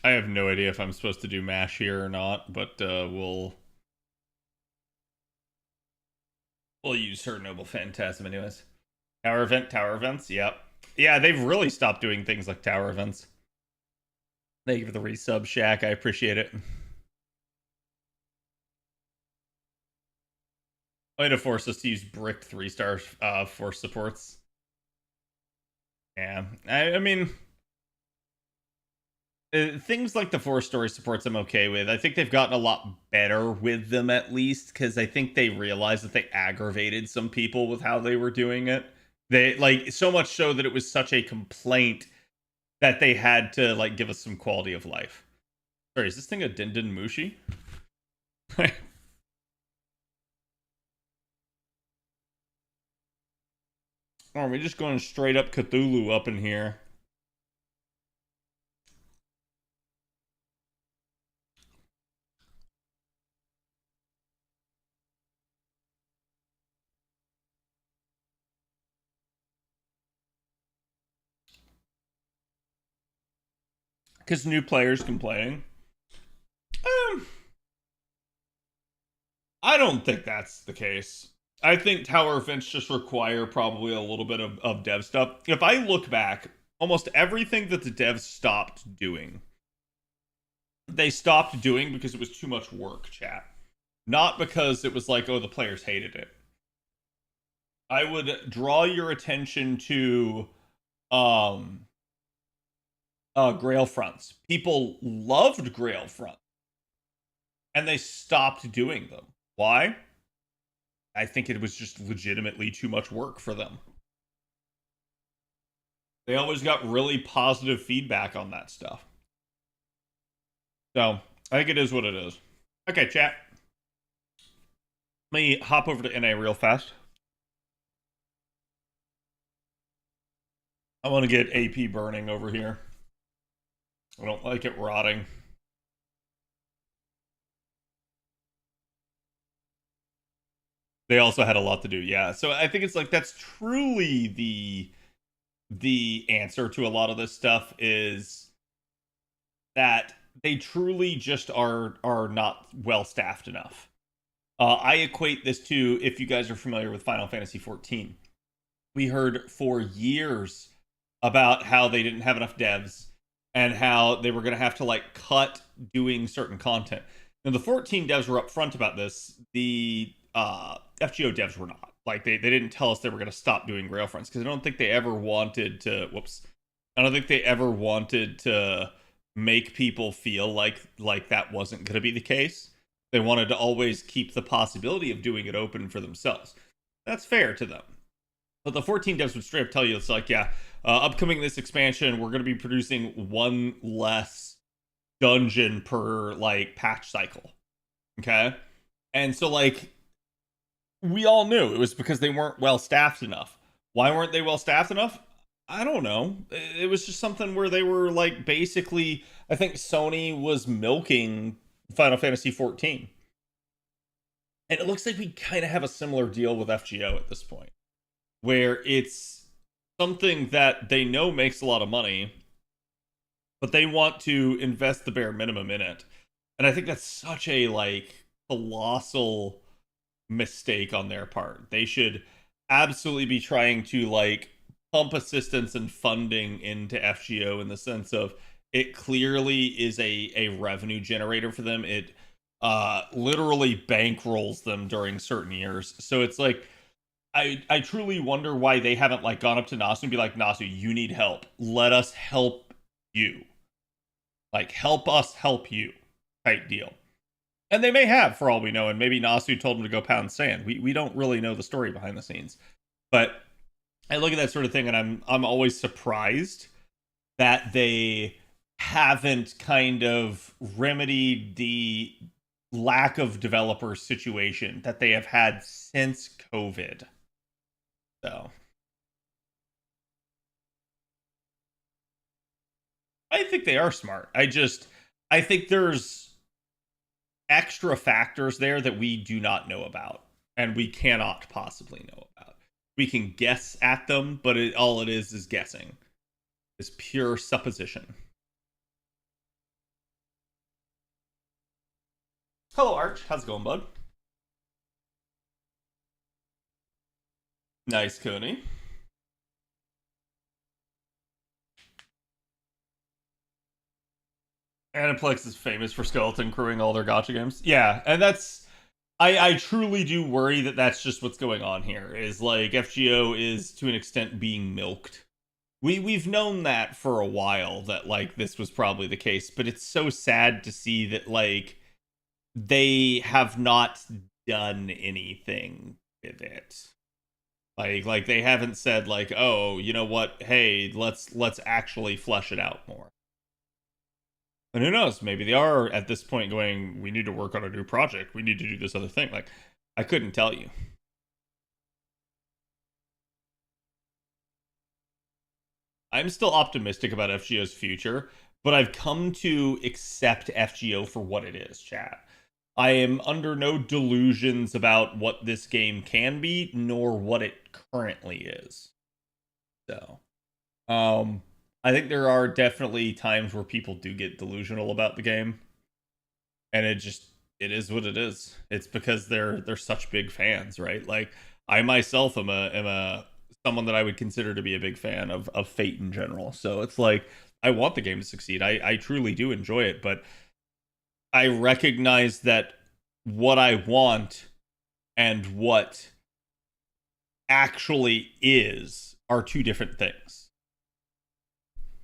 I have no idea if I'm supposed to do MASH here or not, but we'll use her Noble Phantasm anyways. Tower events, yep. Yeah, they've really stopped doing things like tower events. Thank you for the resub, Shaq. I appreciate it. Way to force us to use bricked 3-star force supports. Yeah, I mean, things like the 4-story supports I'm okay with. I think they've gotten a lot better with them, at least, because I think they realized that they aggravated some people with how they were doing it. They, like, so much so that it was such a complaint that they had to, like, give us some quality of life. Sorry, is this thing a Dindin Mushi? Or are we just going straight up Cthulhu up in here? Because new players complaining. I don't think that's the case. I think tower events just require probably a little bit of dev stuff. If I look back, almost everything that the devs stopped doing, they stopped doing because it was too much work, chat. Not because it was like, oh, the players hated it. I would draw your attention to Grail fronts. People loved Grail front, and they stopped doing them. Why? I think it was just legitimately too much work for them. They always got really positive feedback on that stuff. So, I think it is what it is. Okay, chat. Let me hop over to NA real fast. I want to get AP burning over here. I don't like it rotting. They also had a lot to do, yeah. So I think it's like that's truly the the answer to a lot of this stuff is that they truly just are not well staffed enough. I equate this to, if you guys are familiar with Final Fantasy XIV, we heard for years about how they didn't have enough devs and how they were going to have to like cut doing certain content. Now the 14 devs were upfront about this. The FGO devs were not. Like they didn't tell us they were going to stop doing Railfronts, because I don't think they ever wanted to. I don't think they ever wanted to make people feel like that wasn't going to be the case. They wanted to always keep the possibility of doing it open for themselves. That's fair to them. But the 14 devs would straight up tell you, it's like, yeah, upcoming this expansion, we're going to be producing one less dungeon per like patch cycle. Okay? And so like we all knew it was because they weren't well staffed enough. Why weren't they well staffed enough? I don't know. It was just something where they were like basically, I think Sony was milking Final Fantasy XIV. And it looks like we kind of have a similar deal with FGO at this point, where it's something that they know makes a lot of money, but they want to invest the bare minimum in it. And I think that's such a like colossal mistake on their part. They should absolutely be trying to like pump assistance and funding into FGO in the sense of it clearly is a revenue generator for them. It literally bankrolls them during certain years. So it's like I truly wonder why they haven't like gone up to Nasu and be like, Nasu, you need help. Let us help you. Like, help us help you type deal. And they may have, for all we know, and maybe Nasu told them to go pound sand. We don't really know the story behind the scenes. But I look at that sort of thing, and I'm always surprised that they haven't kind of remedied the lack of developer situation that they have had since COVID. So I think they are smart. I think there's extra factors there that we do not know about, and we cannot possibly know about. We can guess at them, but all it is guessing. It's pure supposition. Hello, Arch. How's it going, bud? Nice, Coney. Aniplex is famous for skeleton crewing all their gacha games. Yeah, and that's... I truly do worry that that's just what's going on here. Is like FGO is to an extent being milked. We've known that for a while, that like this was probably the case, but it's so sad to see that like they have not done anything with it. Like they haven't said like, oh, you know what? Hey, let's actually flesh it out more. And who knows? Maybe they are at this point going, we need to work on a new project. We need to do this other thing. Like, I couldn't tell you. I'm still optimistic about FGO's future, but I've come to accept FGO for what it is, chat. I am under no delusions about what this game can be, nor what it currently is. So, I think there are definitely times where people do get delusional about the game, and it is what it is. It's because they're such big fans, right? Like I myself am a someone that I would consider to be a big fan of Fate in general. So it's like I want the game to succeed. I truly do enjoy it, but I recognize that what I want and what actually is are two different things.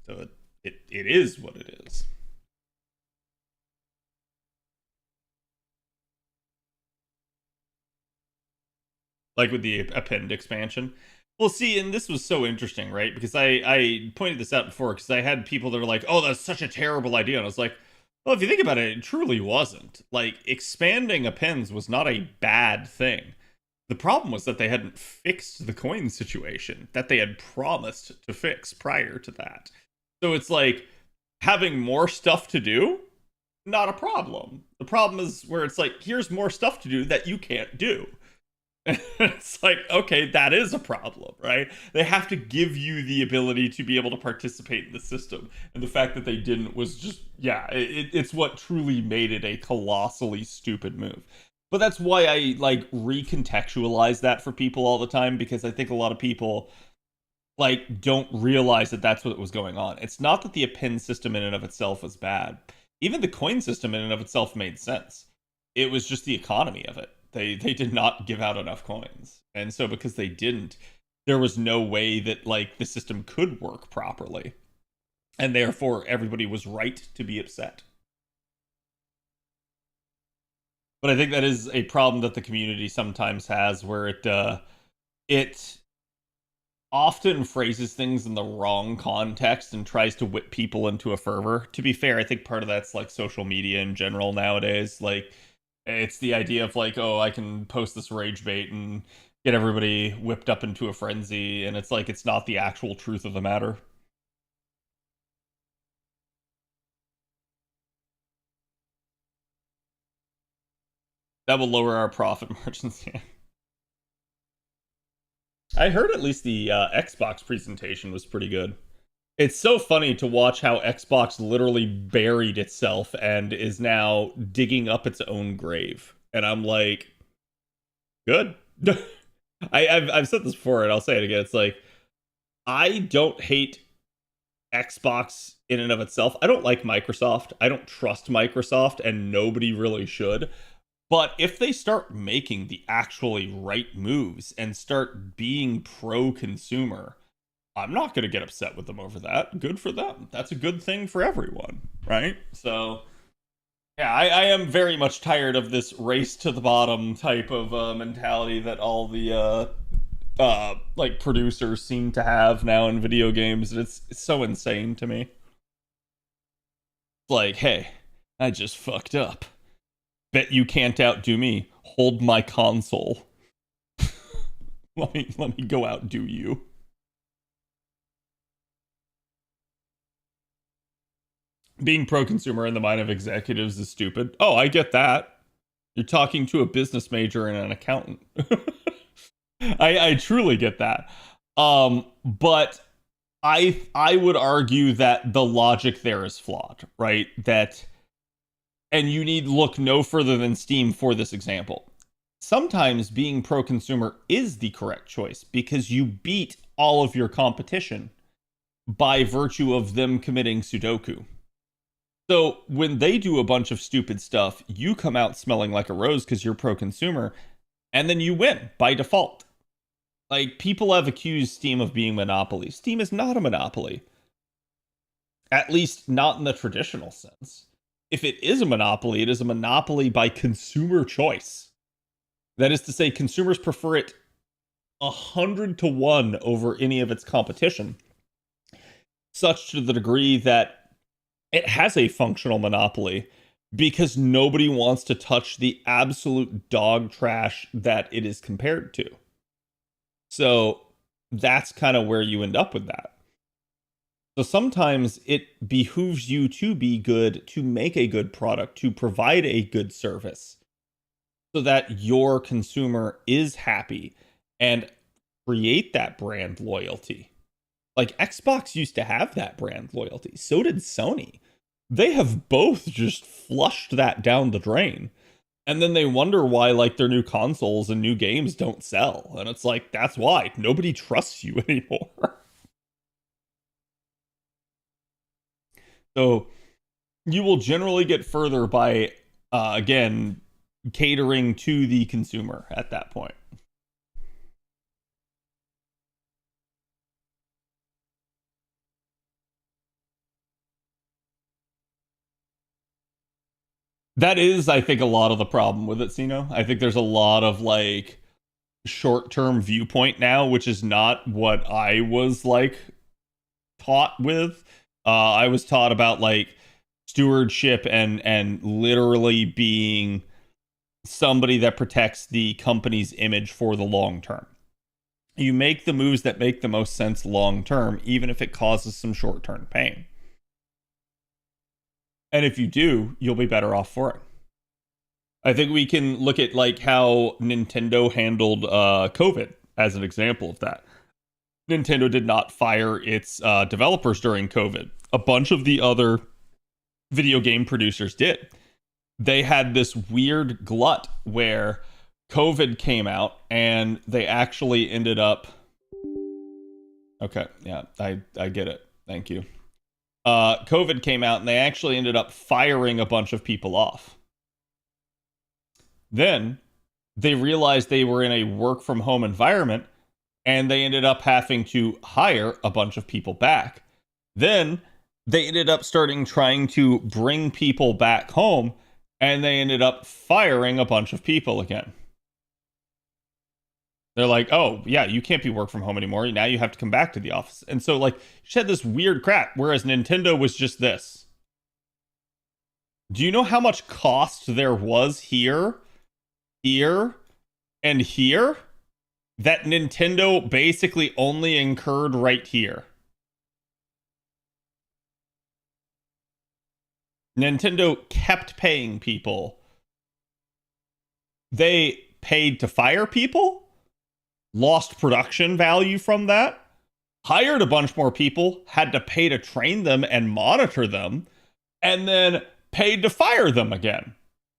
So it is what it is. Like with the append expansion. Well, see, and this was so interesting, right? Because I pointed this out before, because I had people that were like, oh, that's such a terrible idea. And I was like, well, if you think about it, it truly wasn't. Like, expanding appends was not a bad thing. The problem was that they hadn't fixed the coin situation that they had promised to fix prior to that. So it's like, having more stuff to do, not a problem. The problem is where it's like, here's more stuff to do that you can't do. It's like, okay, that is a problem, right? They have to give you the ability to be able to participate in the system. And the fact that they didn't was just, yeah, it's what truly made it a colossally stupid move. But that's why I like recontextualize that for people all the time, because I think a lot of people like don't realize that that's what was going on. It's not that the append system in and of itself was bad. Even the coin system in and of itself made sense. It was just the economy of it. They did not give out enough coins. And so because they didn't, there was no way that like the system could work properly. And therefore everybody was right to be upset. But I think that is a problem that the community sometimes has, where it often phrases things in the wrong context and tries to whip people into a fervor. To be fair, I think part of that's like social media in general nowadays. Like, it's the idea of like, oh, I can post this rage bait and get everybody whipped up into a frenzy, and it's like it's not the actual truth of the matter. That will lower our profit margins. Yeah. I heard at least the Xbox presentation was pretty good. It's so funny to watch how Xbox literally buried itself and is now digging up its own grave. And I'm like, good. I've said this before and I'll say it again. It's like, I don't hate Xbox in and of itself. I don't like Microsoft. I don't trust Microsoft, and nobody really should. But if they start making the actually right moves and start being pro-consumer, I'm not going to get upset with them over that. Good for them. That's a good thing for everyone, right? So, yeah, I am very much tired of this race to the bottom type of mentality that all the like producers seem to have now in video games. It's so insane to me. It's like, hey, I just fucked up. Bet you can't outdo me. Hold my console. let me go outdo you. Being pro-consumer in the mind of executives is stupid. Oh, I get that. You're talking to a business major and an accountant. I truly get that. But I would argue that the logic there is flawed, right? And you need look no further than Steam for this example. Sometimes being pro-consumer is the correct choice because you beat all of your competition by virtue of them committing Sudoku. So when they do a bunch of stupid stuff, you come out smelling like a rose because you're pro-consumer, and then you win by default. Like, people have accused Steam of being monopoly. Steam is not a monopoly. At least not in the traditional sense. If it is a monopoly, it is a monopoly by consumer choice. That is to say, consumers prefer it 100-1 over any of its competition, such to the degree that it has a functional monopoly because nobody wants to touch the absolute dog trash that it is compared to. So that's kind of where you end up with that. So sometimes it behooves you to be good, to make a good product, to provide a good service so that your consumer is happy and create that brand loyalty. Like, Xbox used to have that brand loyalty. So did Sony. They have both just flushed that down the drain. And then they wonder why, like, their new consoles and new games don't sell. And it's like, that's why. Nobody trusts you anymore. So you will generally get further by, again, catering to the consumer at that point. That is, I think, a lot of the problem with it, Sino. I think there's a lot of, like, short-term viewpoint now, which is not what I was, like, taught with. I was taught about, like, stewardship and literally being somebody that protects the company's image for the long term. You make the moves that make the most sense long term, even if it causes some short-term pain. And if you do, you'll be better off for it. I think we can look at like how Nintendo handled COVID as an example of that. Nintendo did not fire its developers during COVID. A bunch of the other video game producers did. They had this weird glut where COVID came out and they actually ended up. Okay, yeah, I get it. Thank you. COVID came out and they actually ended up firing a bunch of people off. Then they realized they were in a work from home environment and they ended up having to hire a bunch of people back. Then they ended up trying to bring people back home, and they ended up firing a bunch of people again. They're like, oh, yeah, you can't be work from home anymore. Now you have to come back to the office. And so, like, you just had this weird crap, whereas Nintendo was just this. Do you know how much cost there was here, and here? That Nintendo basically only incurred right here. Nintendo kept paying people. They paid to fire people, lost production value from that, hired a bunch more people, had to pay to train them and monitor them, and then paid to fire them again.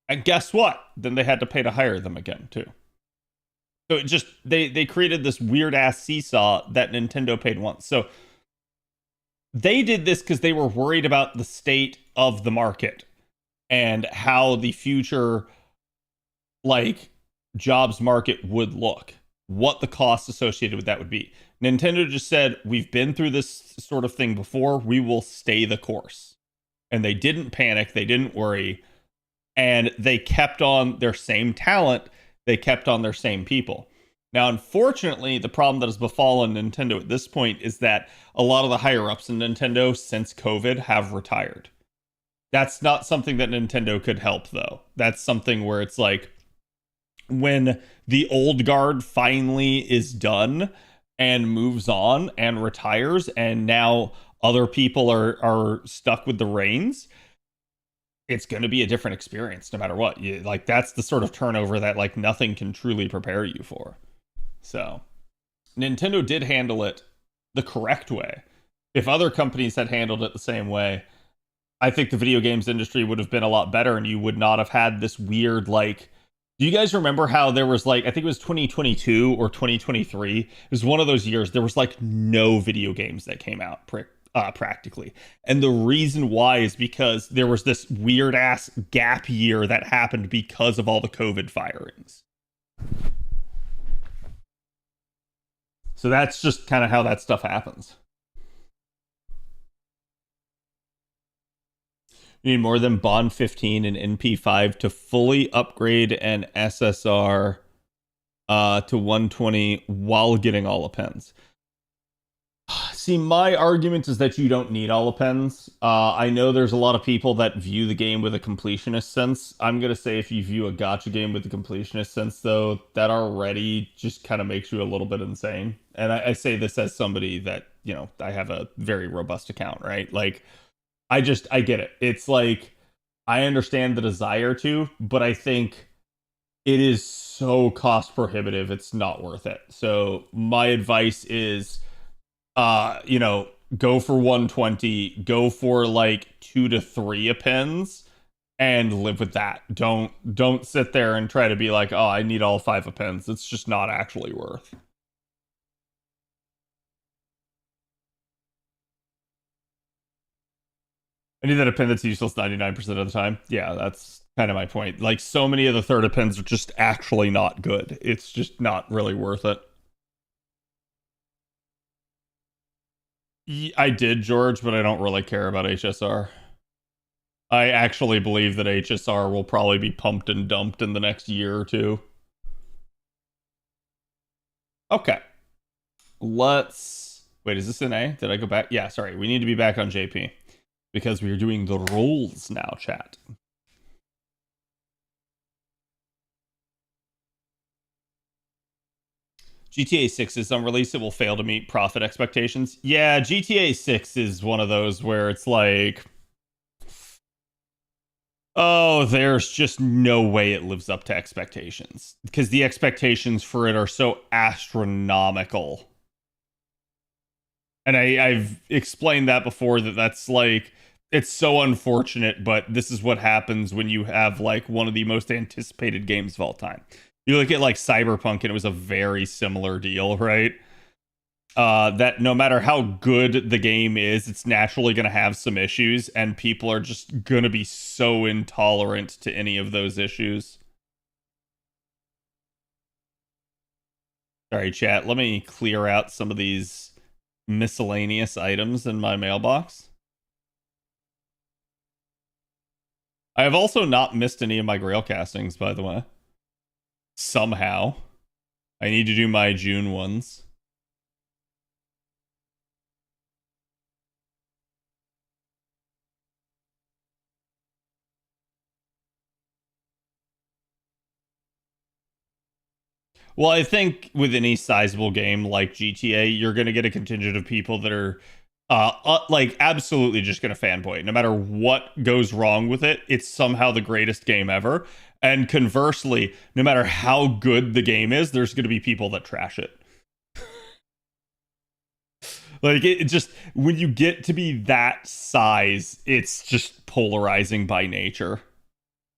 And guess what? Then they had to pay to hire them again, too. So it just, they created this weird ass seesaw that Nintendo paid once. So they did this because they were worried about the state of the market and how the future, like, jobs market would look, what the costs associated with that would be. Nintendo just said, we've been through this sort of thing before, we will stay the course. And they didn't panic, they didn't worry, and they kept on their same talent. They kept on their same people. Now, unfortunately, the problem that has befallen Nintendo at this point is that a lot of the higher-ups in Nintendo since COVID have retired. That's not something that Nintendo could help, though. That's something where it's like, when the old guard finally is done and moves on and retires, and now other people are stuck with the reins, it's going to be a different experience no matter what. Like, that's the sort of turnover that, like, nothing can truly prepare you for. So Nintendo did handle it the correct way. If other companies had handled it the same way, I think the video games industry would have been a lot better, and you would not have had this weird, like, do you guys remember how there was, like, I think it was 2022 or 2023, it was one of those years, there was, like, no video games that came out practically. And the reason why is because there was this weird ass gap year that happened because of all the COVID firings. So that's just kind of how that stuff happens. You need more than Bond 15 and NP5 to fully upgrade an SSR to 120 while getting all the pens. See, my argument is that you don't need all the pens. I know there's a lot of people that view the game with a completionist sense. I'm going to say if you view a gacha game with a completionist sense, though, that already just kind of makes you a little bit insane. And I say this as somebody that, you know, I have a very robust account, right? Like, I get it. It's like, I understand the desire to, but I think it is so cost prohibitive, it's not worth it. So my advice is, you know, go for 120, go for like 2 to 3 appends, and live with that. Don't sit there and try to be like, oh, I need all 5 appends. It's just not actually worth. I need that append that's useless 99% of the time. Yeah, that's kind of my point. Like, so many of the third appends are just actually not good. It's just not really worth it. I did, George, but I don't really care about HSR. I actually believe that HSR will probably be pumped and dumped in the next year or two. Okay. Let's... Wait, is this an A? Did I go back? Yeah, sorry. We need to be back on JP. Because we are doing the rules now, chat. GTA 6 is on release, it will fail to meet profit expectations. Yeah, GTA 6 is one of those where it's like, Oh, there's just no way it lives up to expectations because the expectations for it are so astronomical. And I've explained that before, that's like, it's so unfortunate, but this is what happens when you have like one of the most anticipated games of all time. You look at like Cyberpunk, and it was a very similar deal, right? That no matter how good the game is, it's naturally going to have some issues, and people are just going to be so intolerant to any of those issues. Sorry, chat. Let me clear out some of these miscellaneous items in my mailbox. I have also not missed any of my Grail castings, by the way. Somehow. I need to do my June ones. Well, I think with any sizable game like GTA, you're going to get a contingent of people that are like absolutely just going to fanboy. No matter what goes wrong with it, it's somehow the greatest game ever. And conversely, no matter how good the game is, there's going to be people that trash it. Like, it just, when you get to be that size, it's just polarizing by nature.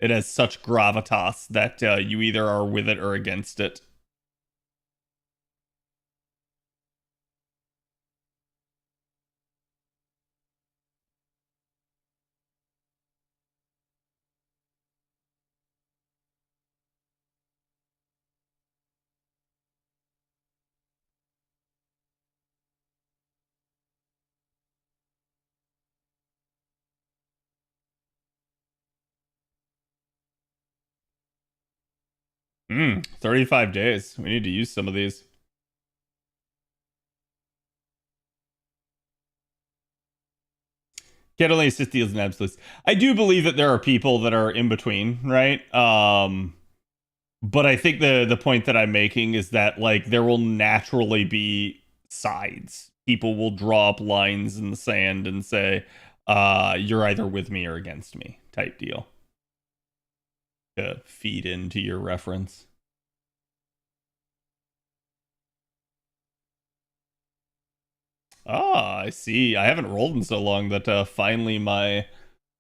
It has such gravitas that you either are with it or against it. Hmm, 35 days. We need to use some of these. Can't only assist deals and absolutes. I do believe that there are people that are in between, right? But I think the point that I'm making is that like there will naturally be sides. People will draw up lines in the sand and say, you're either with me or against me, type deal. To feed into your reference. Ah, I see. I haven't rolled in so long that finally my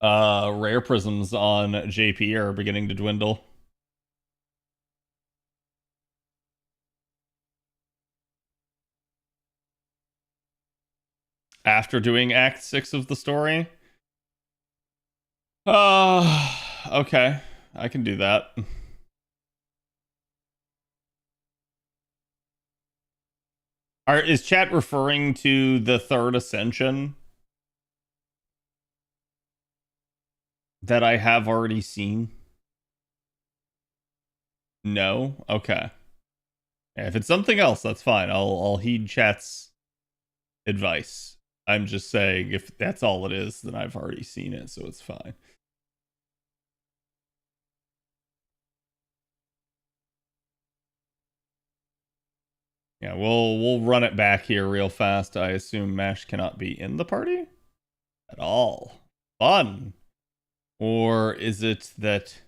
rare prisms on JP are beginning to dwindle. After doing Act 6 of the story? Okay. I can do that. Is chat referring to the third ascension that I have already seen? No? Okay. If it's something else, that's fine. I'll heed chat's advice. I'm just saying if that's all it is, then I've already seen it, so it's fine. Yeah, we'll run it back here real fast. I assume Mash cannot be in the party at all. Fun. Or is it that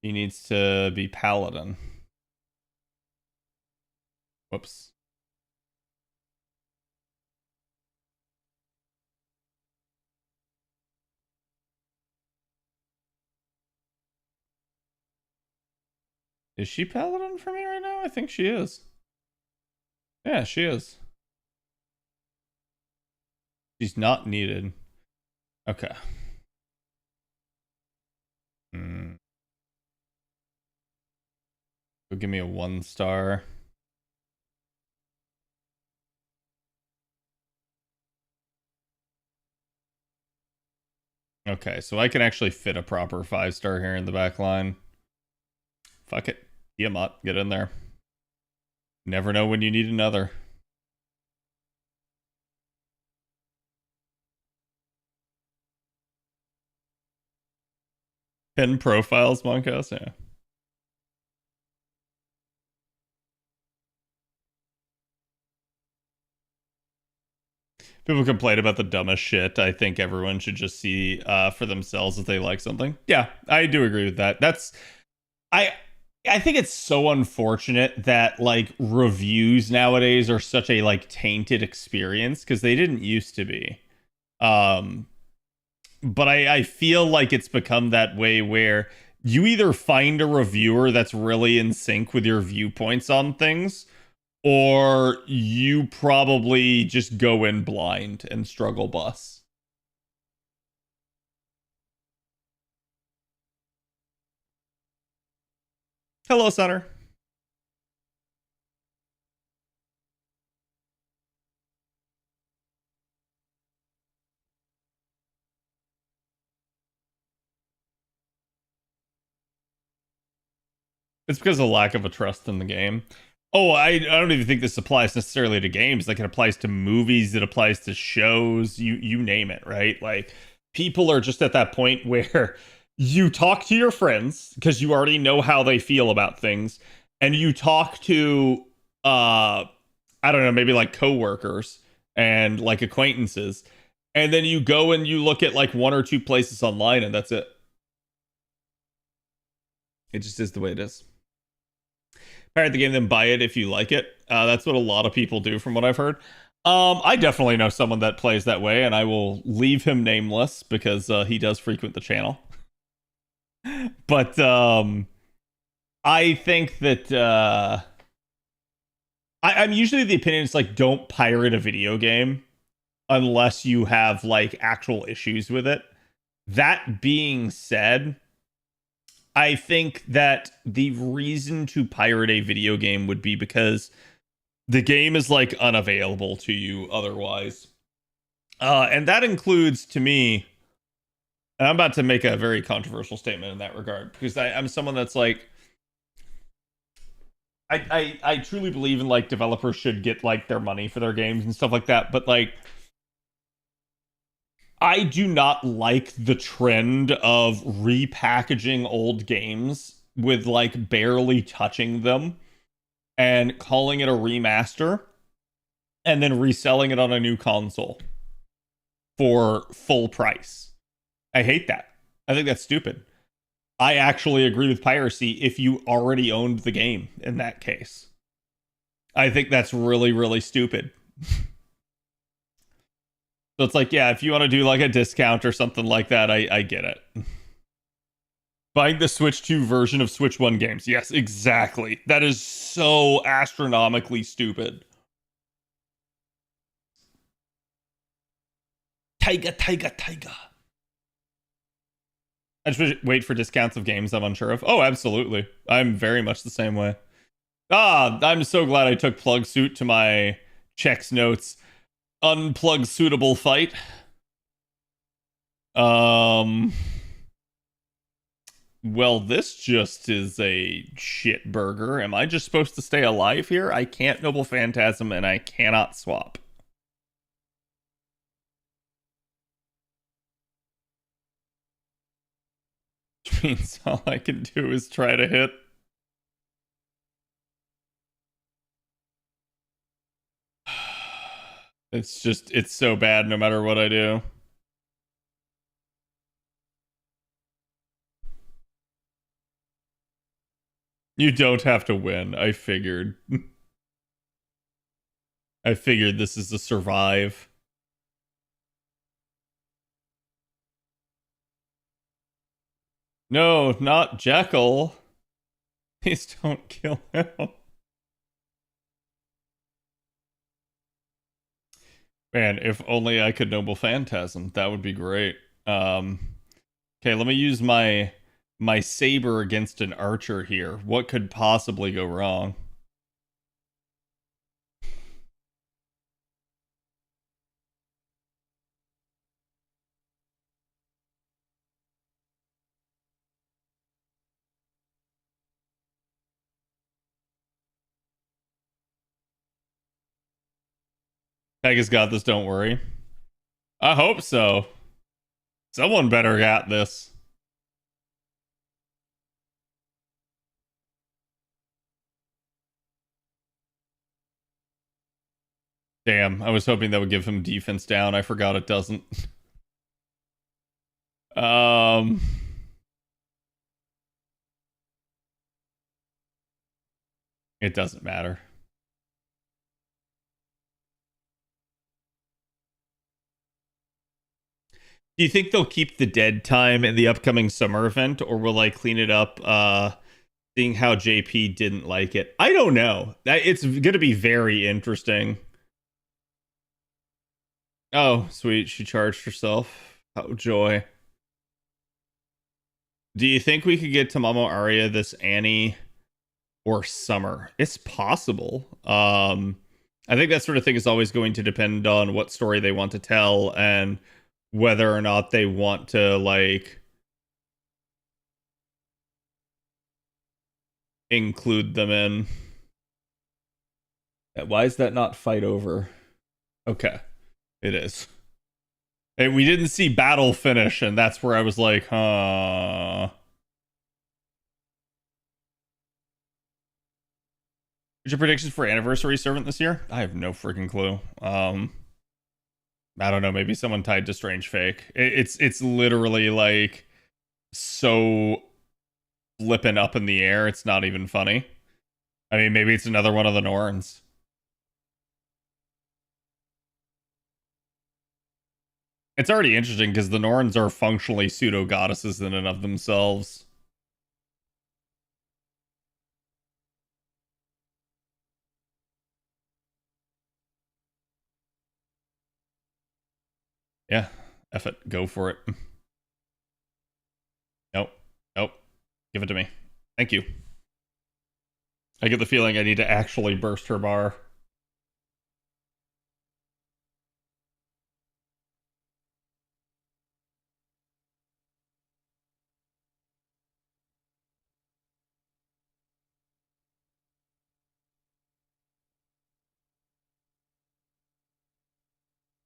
he needs to be Paladin? Whoops. Is she Paladin for me right now? I think she is. Yeah, she is. She's not needed. Okay. Go give me a 1-star. Okay, so I can actually fit a proper 5-star here in the back line. Fuck it. Tiamat, get in there. Never know when you need another. Pin profiles, Moncos? Yeah. People complain about the dumbest shit. I think everyone should just see for themselves if they like something. Yeah, I do agree with that. I I think it's so unfortunate that like reviews nowadays are such a like tainted experience because they didn't used to be. Um, but I feel like it's become that way where you either find a reviewer that's really in sync with your viewpoints on things, or you probably just go in blind and struggle bus. Hello, Sutter. It's because of lack of a trust in the game. Oh, I don't even think this applies necessarily to games. Like it applies to movies, it applies to shows, you name it, right? Like people are just at that point where you talk to your friends because you already know how they feel about things, and you talk to I don't know, maybe like coworkers and like acquaintances, and then you go and you look at like one or two places online and that's it. It just is the way it is. Pirate the game, then buy it if you like it. That's what a lot of people do, from what I've heard. I definitely know someone that plays that way, and I will leave him nameless because he does frequent the channel. But I think that I'm usually the opinion it's like don't pirate a video game unless you have like actual issues with it. That being said, I think that the reason to pirate a video game would be because the game is like unavailable to you otherwise. And that includes to me, and I'm about to make a very controversial statement in that regard because I'm someone that's like, I truly believe in like developers should get like their money for their games and stuff like that. But like, I do not like the trend of repackaging old games with like barely touching them and calling it a remaster and then reselling it on a new console for full price. I hate that. I think that's stupid. I actually agree with piracy if you already owned the game in that case. I think that's really, really stupid. So it's like, yeah, if you want to do like a discount or something like that, I get it. Buying the Switch 2 version of Switch 1 games. Yes, exactly. That is so astronomically stupid. Tiger. I just wait for discounts of games I'm unsure of. Oh, absolutely. I'm very much the same way. I'm so glad I took Plug Suit to my checks notes. Unplug suitable fight. Well, this just is a shit burger. Am I just supposed to stay alive here? I can't Noble Phantasm and I cannot swap. Which means all I can do is try to hit. It's so bad no matter what I do. You don't have to win. I figured. I figured this is a survive. No, not Jekyll. Please don't kill him. Man, if only I could Noble Phantasm. That would be great. Okay, let me use my saber against an archer here. What could possibly go wrong? Pega's got this, don't worry. I hope so. Someone better got this. Damn, I was hoping that would give him defense down. I forgot it doesn't. It doesn't matter. Do you think they'll keep the dead time in the upcoming summer event, or will I clean it up? Seeing how JP didn't like it, I don't know. It's going to be very interesting. Oh, sweet, she charged herself. Oh, joy. Do you think we could get Tamamo Aria this Annie or summer? It's possible. I think that sort of thing is always going to depend on what story they want to tell and whether or not they want to like include them in. Why is that not fight over? Okay, it is. And we didn't see battle finish, and that's where I was like, huh. What's your predictions for Anniversary Servant this year? I have no freaking clue. I don't know. Maybe someone tied to Strange Fake. It's literally like so flipping up in the air. It's not even funny. I mean, maybe it's another one of the Norns. It's already interesting because the Norns are functionally pseudo goddesses in and of themselves. Yeah, F it. Go for it. Nope. Nope. Give it to me. Thank you. I get the feeling I need to actually burst her bar.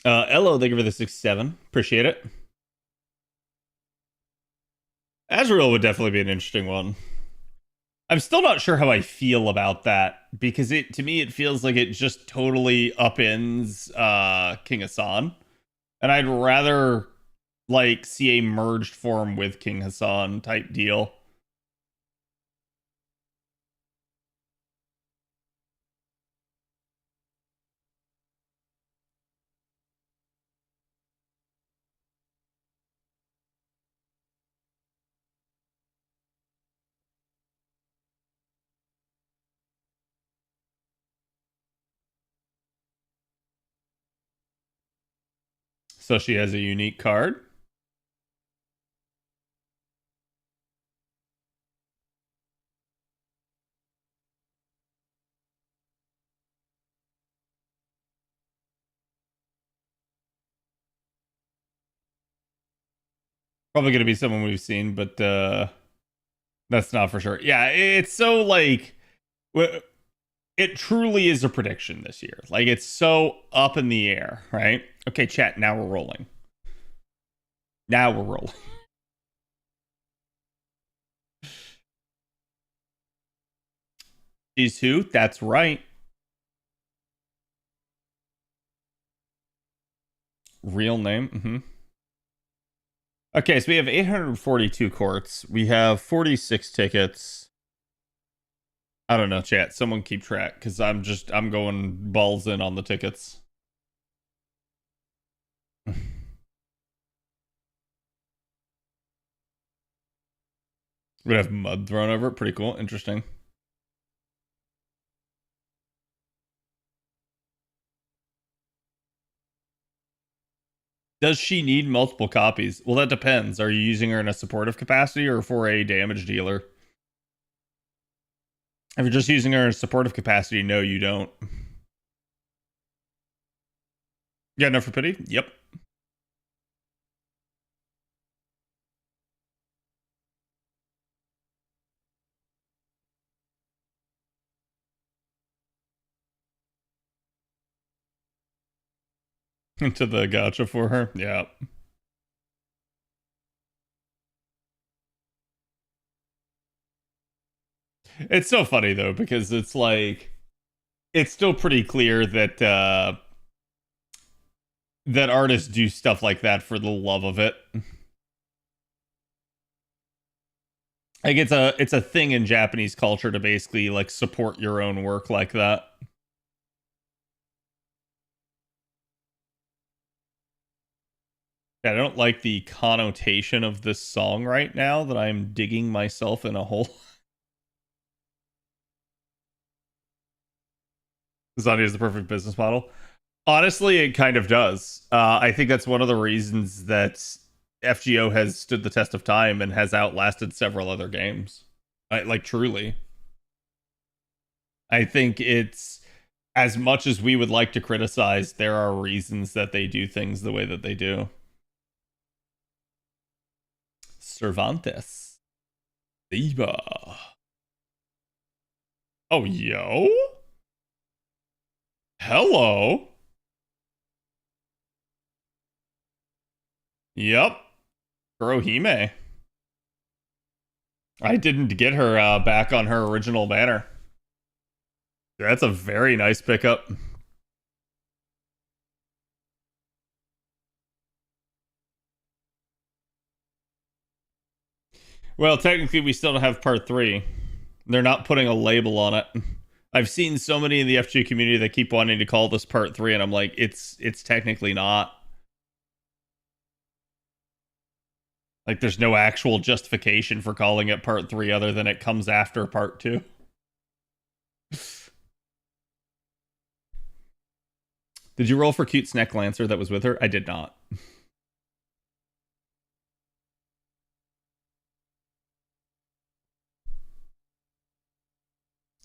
Elo, thank you for the 6-7. Appreciate it. Azrael would definitely be an interesting one. I'm still not sure how I feel about that because to me it feels like it just totally upends King Hassan, and I'd rather like see a merged form with King Hassan type deal. So she has a unique card. Probably going to be someone we've seen, but that's not for sure. Yeah, it's so like it truly is a prediction this year. Like it's so up in the air, right? Okay, chat, now we're rolling. Now we're rolling. She's who? That's right. Real name. Mm-hmm. Okay, so we have 842 courts. We have 46 tickets. I don't know, chat. Someone keep track because I'm going balls in on the tickets. We'd have mud thrown over it. Pretty cool. Interesting. Does she need multiple copies? Well, that depends. Are you using her in a supportive capacity or for a damage dealer? If you're just using her in a supportive capacity, no, you don't. Yeah, no for pity? Yep. Into the gacha for her? Yeah. It's so funny though, because it's like it's still pretty clear that that artists do stuff like that for the love of it. Like it's a thing in Japanese culture to basically like support your own work like that. I don't like the connotation of this song right now that I'm digging myself in a hole. Zania is the perfect business model. Honestly, it kind of does. I think that's one of the reasons that FGO has stood the test of time and has outlasted several other games. Like, truly. I think it's, as much as we would like to criticize, there are reasons that they do things the way that they do. Cervantes. Diva. Oh, yo? Hello? Yep. Kurohime. I didn't get her back on her original banner. That's a very nice pickup. Well, technically, we still don't have part 3. They're not putting a label on it. I've seen so many in the FG community that keep wanting to call this part 3, and I'm like, it's technically not. Like, there's no actual justification for calling it part 3 other than it comes after part 2. Did you roll for cute Snack Lancer that was with her? I did not.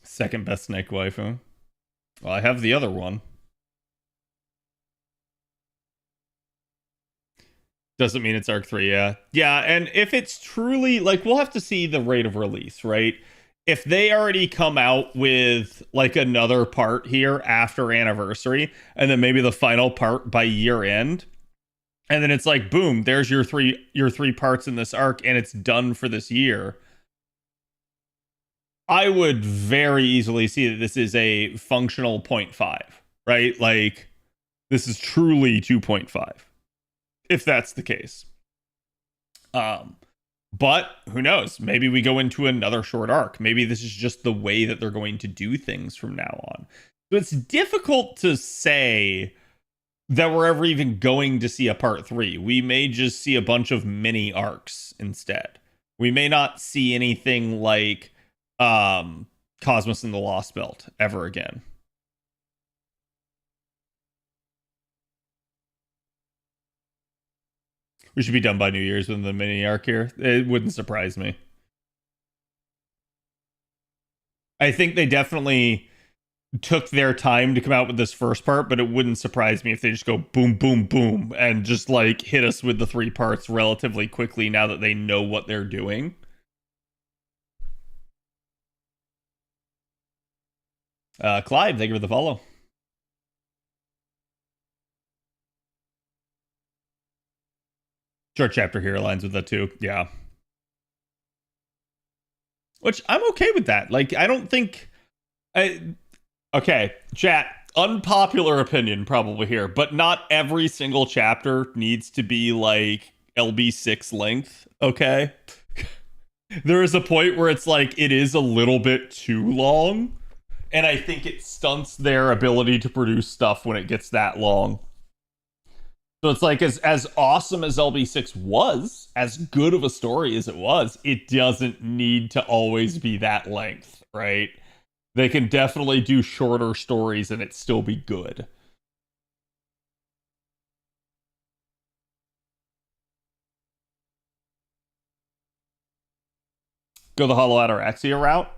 Second best Snake waifu. Well, I have the other one. Doesn't mean it's Arc 3, yeah. Yeah, and if it's truly, like, we'll have to see the rate of release, right? If they already come out with, like, another part here after Anniversary, and then maybe the final part by year end, and then it's like, boom, there's your three parts in this arc, and it's done for this year. I would very easily see that this is a functional 0.5, right? Like, this is truly 2.5, if that's the case. But who knows? Maybe we go into another short arc. Maybe this is just the way that they're going to do things from now on. So it's difficult to say that we're ever even going to see a part 3. We may just see a bunch of mini arcs instead. We may not see anything like Cosmos and the Lost Belt ever again. We should be done by New Year's with the mini arc here. It wouldn't surprise me. I think they definitely took their time to come out with this first part, but it wouldn't surprise me if they just go boom, boom, boom, and just like hit us with the 3 parts relatively quickly now that they know what they're doing. Clyde, thank you for the follow. Short chapter here aligns with that too. Yeah. Which I'm okay with that. Like, I don't think... Okay, chat. Unpopular opinion probably here, but not every single chapter needs to be like LB6 length, okay? There is a point where it's like, it is a little bit too long, and I think it stunts their ability to produce stuff when it gets that long. So it's like, as awesome as LB6 was, as good of a story as it was, it doesn't need to always be that length, right? They can definitely do shorter stories and it still be good. Go the Hollow Ataraxia route?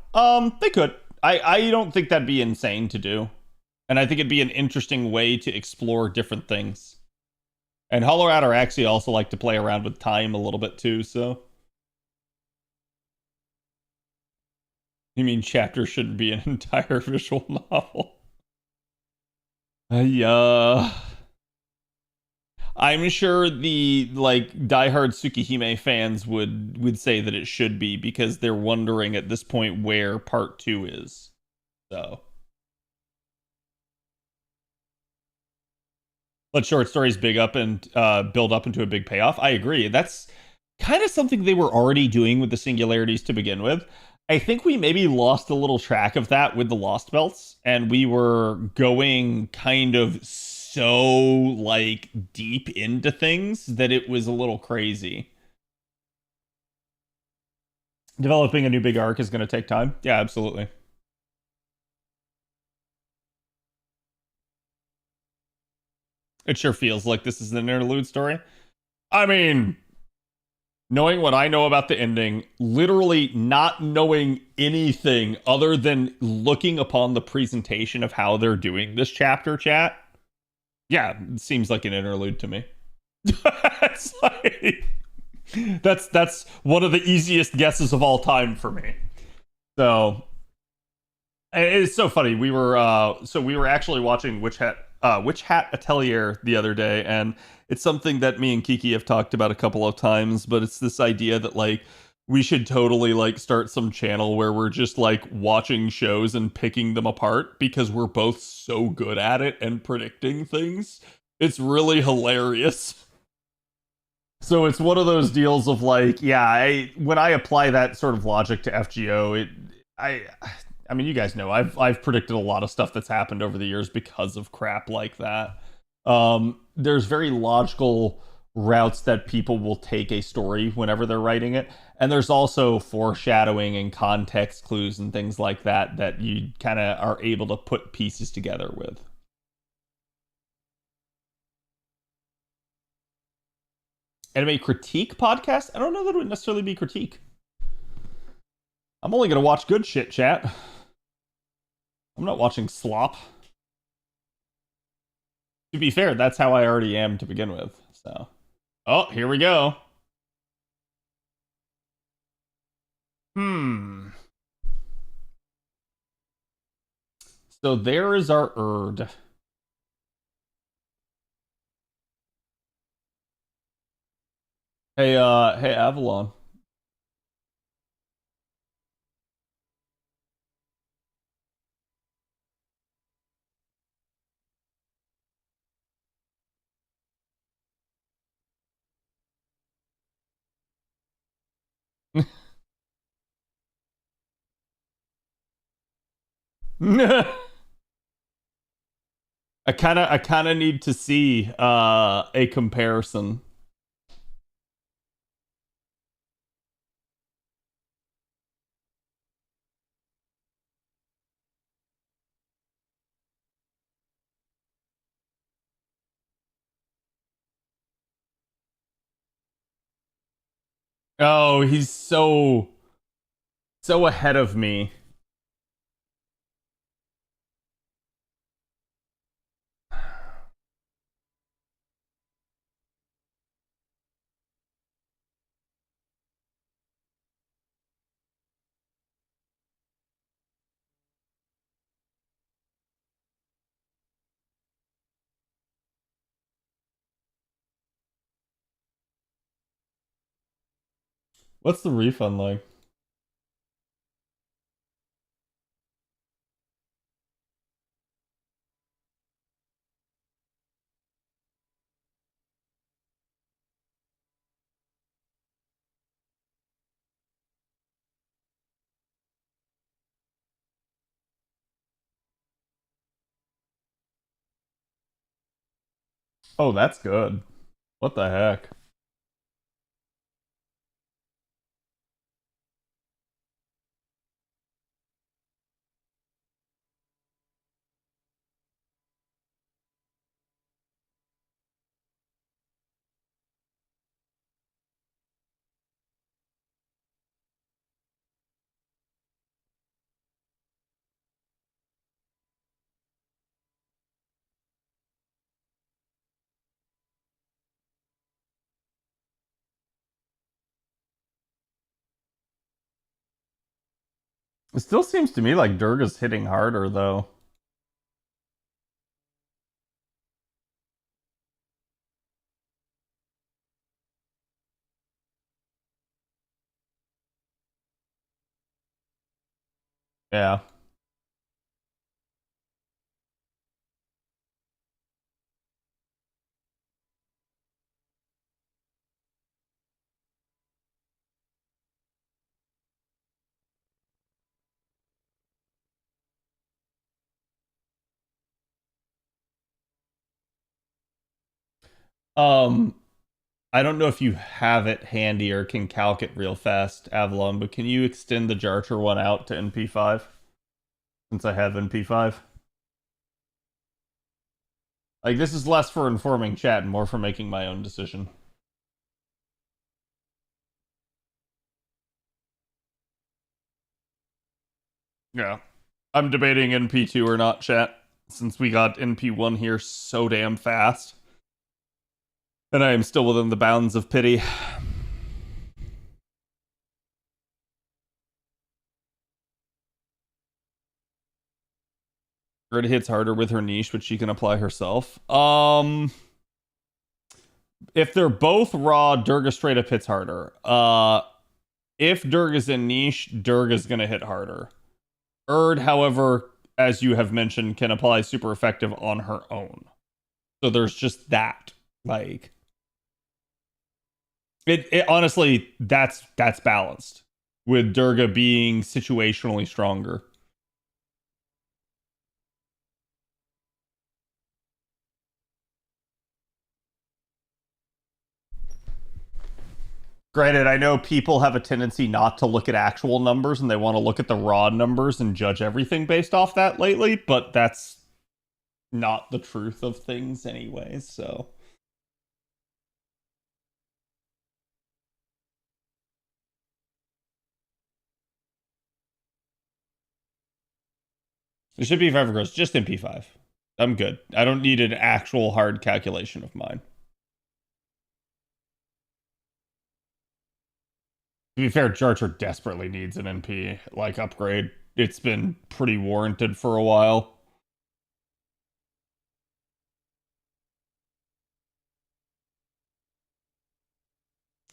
They could. I don't think that'd be insane to do. And I think it'd be an interesting way to explore different things. And Hollow Ataraxia also like to play around with time a little bit too, so... You mean chapter shouldn't be an entire visual novel? I'm sure the like diehard Tsukihime fans would say that it should be because they're wondering at this point where part 2 is. So let short stories big up and build up into a big payoff. I agree. That's kind of something they were already doing with the singularities to begin with. I think we maybe lost a little track of that with the Lost Belts, and we were going kind of so like deep into things that it was a little crazy. Developing a new big arc is going to take time. Yeah, absolutely. It sure feels like this is an interlude story. I mean, knowing what I know about the ending, literally not knowing anything other than looking upon the presentation of how they're doing this chapter, chat. Yeah, it seems like an interlude to me. It's like, that's one of the easiest guesses of all time for me. So it's so funny. We were actually watching Witch Hat Atelier the other day, and it's something that me and Kiki have talked about a couple of times, but it's this idea that like we should totally like start some channel where we're just like watching shows and picking them apart because we're both so good at it and predicting things. It's really hilarious. So it's one of those deals of like, yeah, when I apply that sort of logic to FGO, I mean, you guys know I've predicted a lot of stuff that's happened over the years because of crap like that. There's very logical routes that people will take a story whenever they're writing it, and there's also foreshadowing and context clues and things like that that you kind of are able to put pieces together with. Anime critique podcast? I don't know that it would necessarily be critique. I'm only gonna watch good shit, chat. I'm not watching slop. To be fair, that's how I already am to begin with. So, oh, here we go. So there is our Erd. Hey, Avalon. I kind of need to see a comparison. Oh, he's so ahead of me. What's the refund like? Oh, that's good. What the heck? It still seems to me like Durga's hitting harder though. Yeah. I don't know if you have it handy or can calc it real fast, Avalon, but can you extend the Jarcher one out to NP5? Since I have NP5. Like, this is less for informing chat and more for making my own decision. Yeah. I'm debating NP2 or not, chat, since we got NP1 here so damn fast. And I am still within the bounds of pity. Gerda hits harder with her niche, which she can apply herself. If they're both raw, Durga straight up hits harder. If Durga's in niche, Durga's gonna hit harder. Erd, however, as you have mentioned, can apply super effective on her own. So there's just that. Like, it honestly, that's balanced with Durga being situationally stronger. Granted, I know people have a tendency not to look at actual numbers and they want to look at the raw numbers and judge everything based off that lately, but that's not the truth of things anyway, so. It should be 5 gross, just NP5. I'm good. I don't need an actual hard calculation of mine. To be fair, Jarcher desperately needs an NP like upgrade. It's been pretty warranted for a while.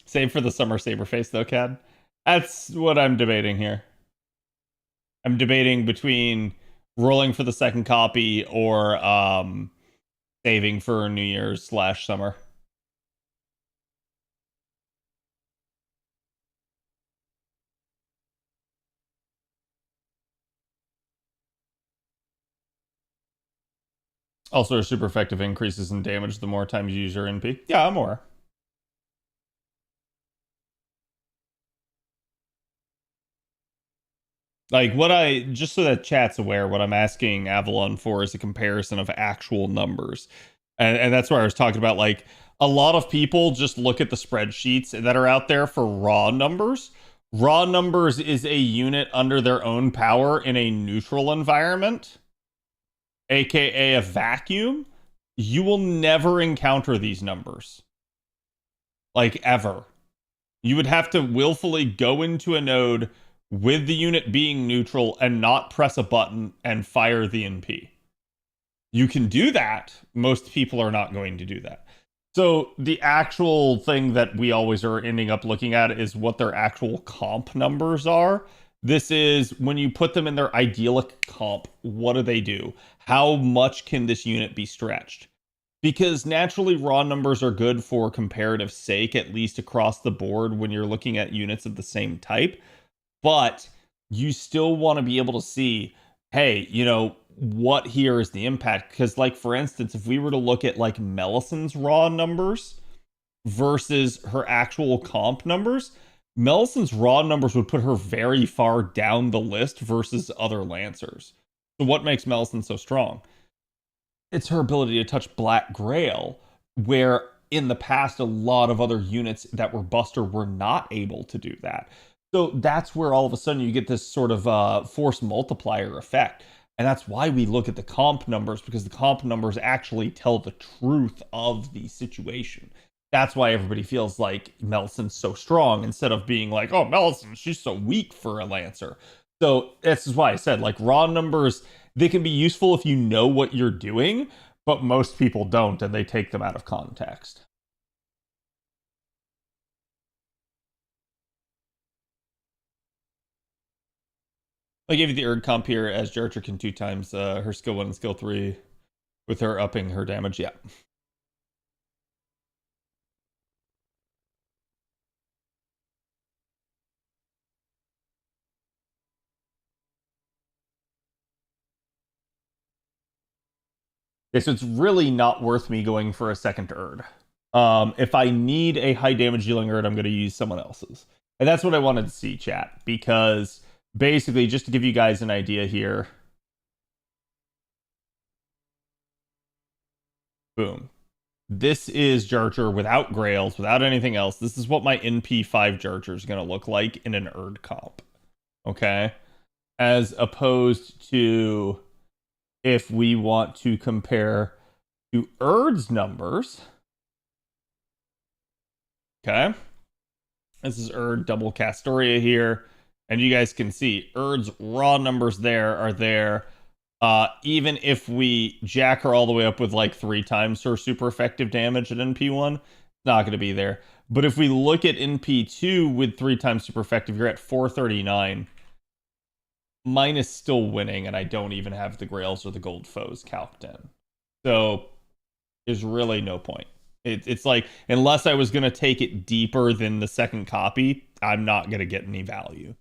Same for the Summer Saberface though, Cad. That's what I'm debating here. I'm debating between rolling for the second copy or saving for New Year's / summer. Also, a super effective increases in damage the more times you use your NP. Yeah, I'm aware. Like, what I, just so that chat's aware, what I'm asking Avalon for is a comparison of actual numbers. And that's where I was talking about, like, a lot of people just look at the spreadsheets that are out there for raw numbers. Raw numbers is a unit under their own power in a neutral environment, aka a vacuum. You will never encounter these numbers. Like, ever. You would have to willfully go into a node with the unit being neutral and not press a button and fire the NP. You can do that. Most people are not going to do that. So the actual thing that we always are ending up looking at is what their actual comp numbers are. This is when you put them in their idyllic comp, what do they do? How much can this unit be stretched? Because naturally raw numbers are good for comparative sake, at least across the board when you're looking at units of the same type. But you still want to be able to see, hey, you know, what here is the impact? Because, like, for instance, if we were to look at like Melisand's raw numbers versus her actual comp numbers, Melisand's raw numbers would put her very far down the list versus other Lancers. So what makes Melisand so strong? It's her ability to touch Black Grail, where in the past a lot of other units that were Buster were not able to do that. So that's where all of a sudden you get this sort of force multiplier effect. And that's why we look at the comp numbers, because the comp numbers actually tell the truth of the situation. That's why everybody feels like Melisand's so strong instead of being like, oh, Melisand, she's so weak for a Lancer. So this is why I said, like, raw numbers, they can be useful if you know what you're doing, but most people don't, and they take them out of context. I gave you the Erd comp here as Jarcher can 2 times her skill 1 and skill 3 with her upping her damage. Yeah. Okay, so it's really not worth me going for a second Erd. If I need a high damage dealing Erd, I'm going to use someone else's. And that's what I wanted to see, chat, because basically, just to give you guys an idea here. Boom. This is Jar Jar without Grails, without anything else. This is what my NP5 Jar Jar is going to look like in an Erd comp. Okay? As opposed to if we want to compare to Erd's numbers. Okay? This is Erd double Castoria here. And you guys can see Erd's raw numbers there are there. Even if we jack her all the way up with like 3 times her super effective damage at NP1, it's not going to be there. But if we look at NP2 with 3 times super effective, you're at 439. Mine is still winning, and I don't even have the Grails or the Gold Foes calced in. So there's really no point. It's like, unless I was going to take it deeper than the second copy, I'm not going to get any value.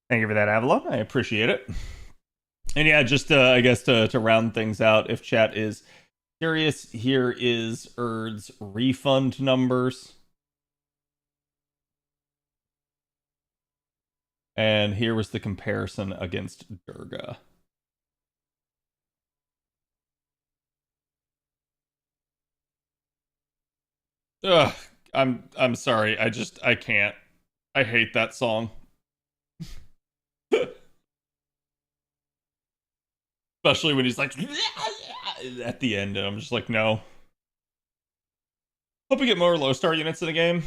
Thank you for that, Avalon. I appreciate it. And yeah, just I guess to round things out, if chat is curious, here is Erd's refund numbers. And here was the comparison against Durga. Ugh, I'm sorry. I can't. I hate that song. Especially when he's like at the end, and I'm just like, no. Hope we get more low star units in the game.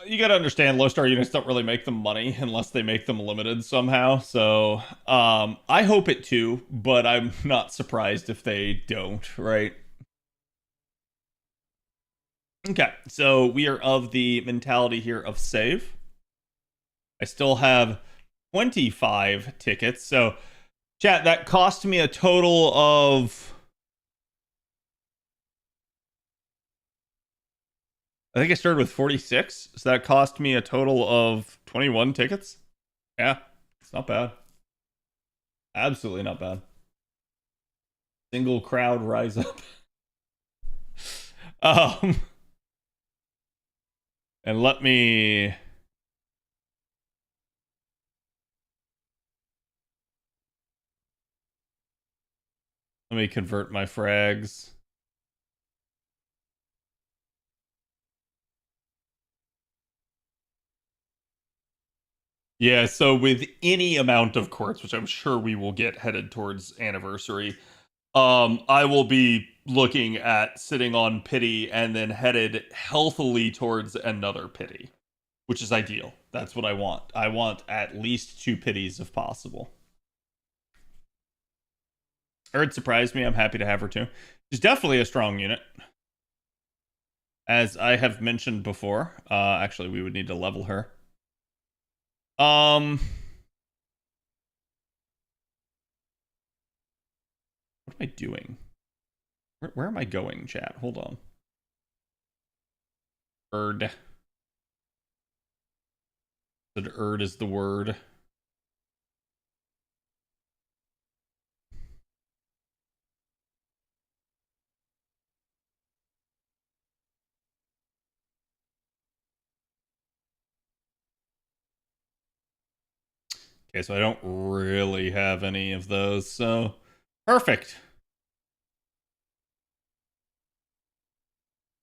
You gotta understand, low star units don't really make them money unless they make them limited somehow. So I hope it too, but I'm not surprised if they don't, right? Okay, so we are of the mentality here of save. I still have 25 tickets, so chat, that cost me a total of, I think I started with 46, so that cost me a total of 21 tickets. Yeah, it's not bad. Absolutely not bad. Single crowd rise up. And let me... Let me convert my frags. Yeah, so with any amount of courts, which I'm sure we will get headed towards anniversary, I will be looking at sitting on pity and then headed healthily towards another pity, which is ideal. That's what I want. I want at least 2 pities if possible. Erd surprised me. I'm happy to have her too. She's definitely a strong unit. As I have mentioned before, actually we would need to level her. What am I doing? Where am I going, chat? Hold on. Erd. Said Erd is the word. Okay, so I don't really have any of those, so perfect.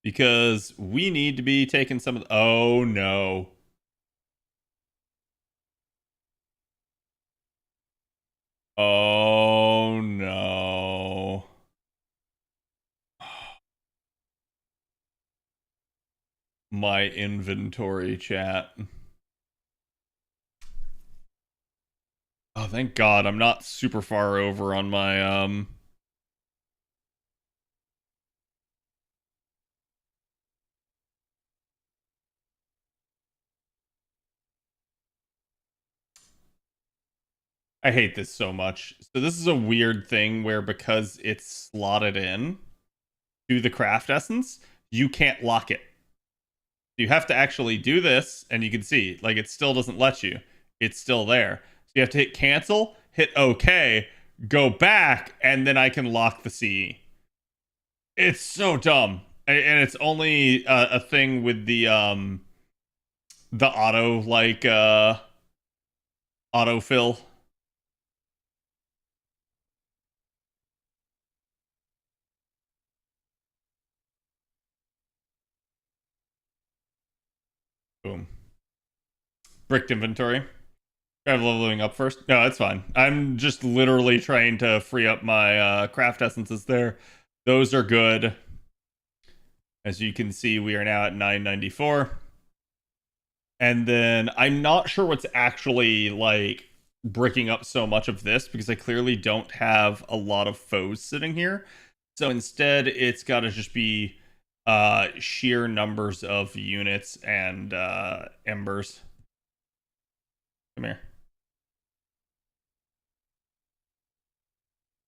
Because we need to be taking some of the... Oh, no. Oh, no. My inventory, chat. Oh, thank God. I'm not super far over on my, I hate this so much. So this is a weird thing where because it's slotted in to the craft essence, you can't lock it. You have to actually do this, and you can see, like, it still doesn't let you. It's still there. So you have to hit cancel, hit OK, go back, and then I can lock the CE. It's so dumb, and it's only a thing with the auto autofill. Boom. Bricked inventory. Try leveling up first. No, that's fine. I'm just literally trying to free up my craft essences there. Those are good. As you can see, we are now at 994. And then I'm not sure what's actually like bricking up so much of this because I clearly don't have a lot of foes sitting here. So instead, it's got to just be sheer numbers of units and embers. Come here.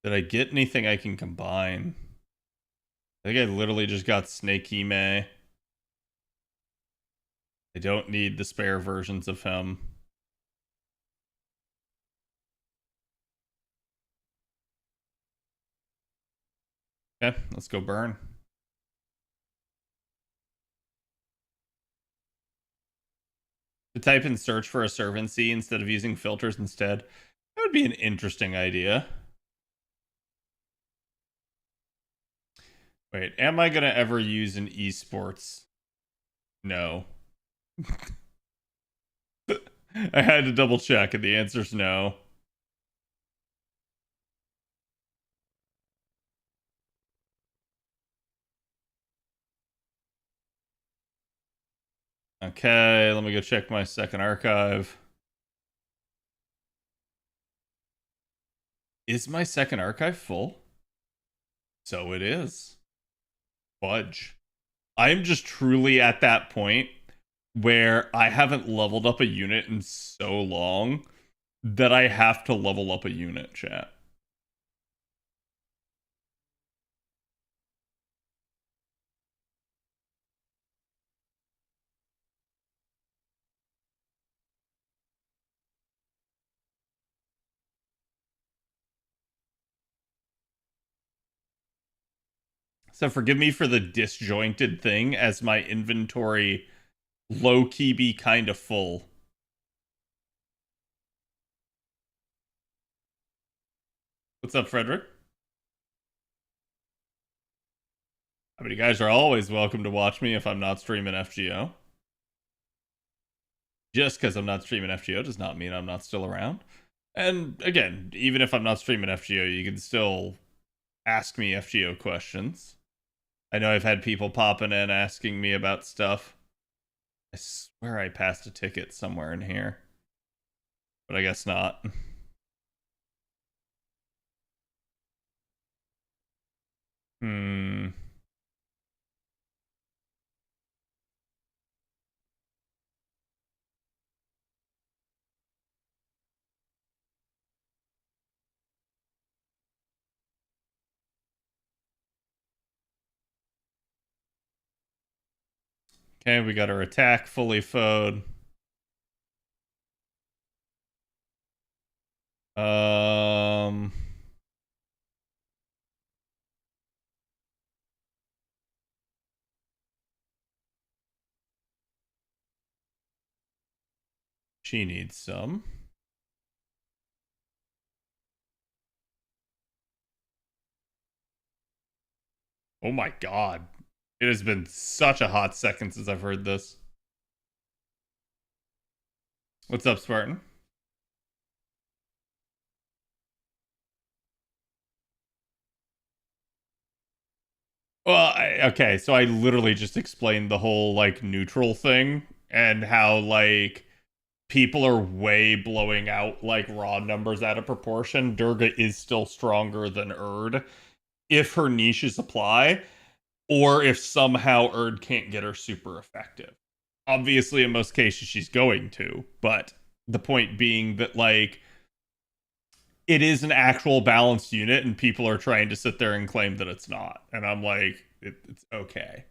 Did I get anything I can combine? I think I literally just got Snake Hime. I don't need the spare versions of him. Okay, let's go burn. To type in search for a servancy instead of using filters instead. That would be an interesting idea. Wait, am I going to ever use an esports? No. I had to double check, and the answer's no. Okay, let me go check my second archive. Is my second archive full? So it is. Fudge. I'm just truly at that point where I haven't leveled up a unit in so long that I have to level up a unit, chat. So forgive me for the disjointed thing as my inventory low-key be kind of full. What's up, Frederick? I mean, you guys are always welcome to watch me if I'm not streaming FGO. Just because I'm not streaming FGO does not mean I'm not still around. And again, even if I'm not streaming FGO, you can still ask me FGO questions. I know I've had people popping in asking me about stuff. I swear I passed a ticket somewhere in here. But I guess not. Hmm. Okay, we got our attack fully fode. She needs some. Oh my god. It has been such a hot second since I've heard this. What's up, Spartan? Well, okay, so I literally just explained the whole, like, neutral thing and how, like, people are way blowing out, like, raw numbers out of proportion. Durga is still stronger than Erd if her niches apply, or if somehow Erd can't get her super effective. Obviously, in most cases, she's going to, but the point being that, like, it is an actual balanced unit, and people are trying to sit there and claim that it's not. And I'm like, it's okay.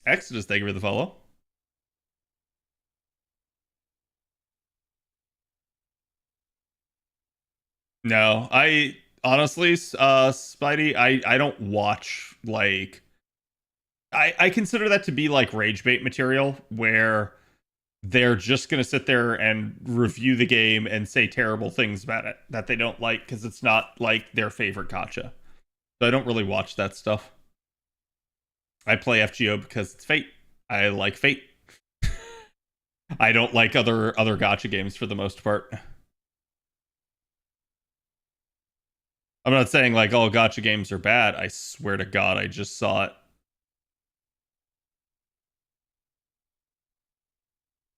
Exodus, thank you for the follow. No, I honestly, Spidey, I don't watch like I consider that to be like rage bait material where they're just going to sit there and review the game and say terrible things about it that they don't like because it's not like their favorite gacha. So I don't really watch that stuff. I play FGO because it's Fate. I like Fate. I don't like other gacha games for the most part. I'm not saying like all gacha games are bad. I swear to God, I just saw it.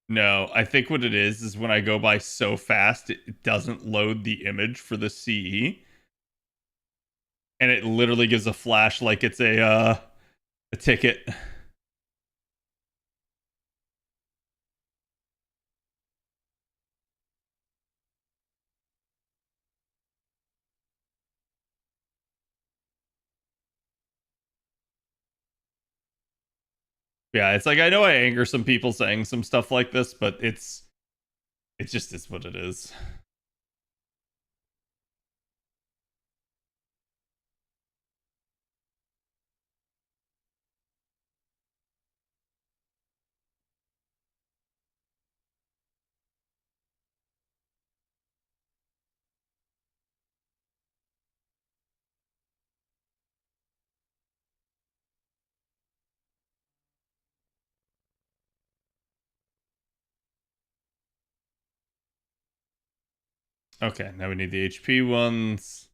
No, I think what it is when I go by so fast, it doesn't load the image for the CE. And it literally gives a flash like it's a ticket. Yeah, it's like I know I anger some people saying some stuff like this, but it's just is what it is. Okay, now we need the HP ones.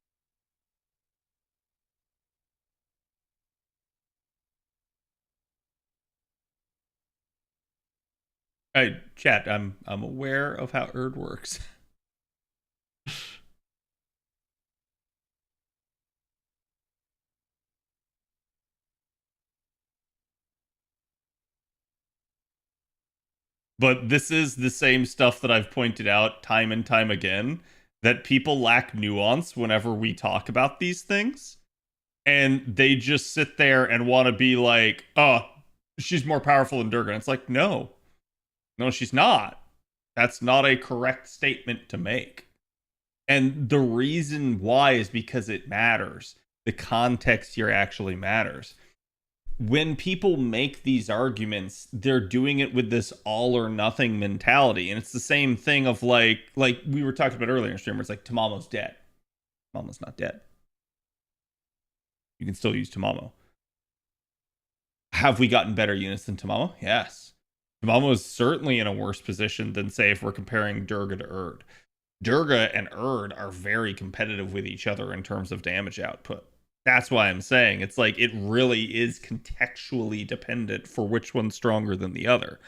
Hey, chat, I'm aware of how Erd works. But this is the same stuff that I've pointed out time and time again, that people lack nuance whenever we talk about these things. And they just sit there and want to be like, oh, she's more powerful than Durgan. It's like, no, she's not. That's not a correct statement to make. And the reason why is because it matters. The context here actually matters. When people make these arguments, they're doing it with this all or nothing mentality. And it's the same thing of like we were talking about earlier in stream, where it's like Tamamo's dead. Tamamo's not dead. You can still use Tamamo. Have we gotten better units than Tamamo? Yes. Tamamo is certainly in a worse position than, say, if we're comparing Durga to Erd. Durga and Erd are very competitive with each other in terms of damage output. That's why I'm saying it's like it really is contextually dependent for which one's stronger than the other.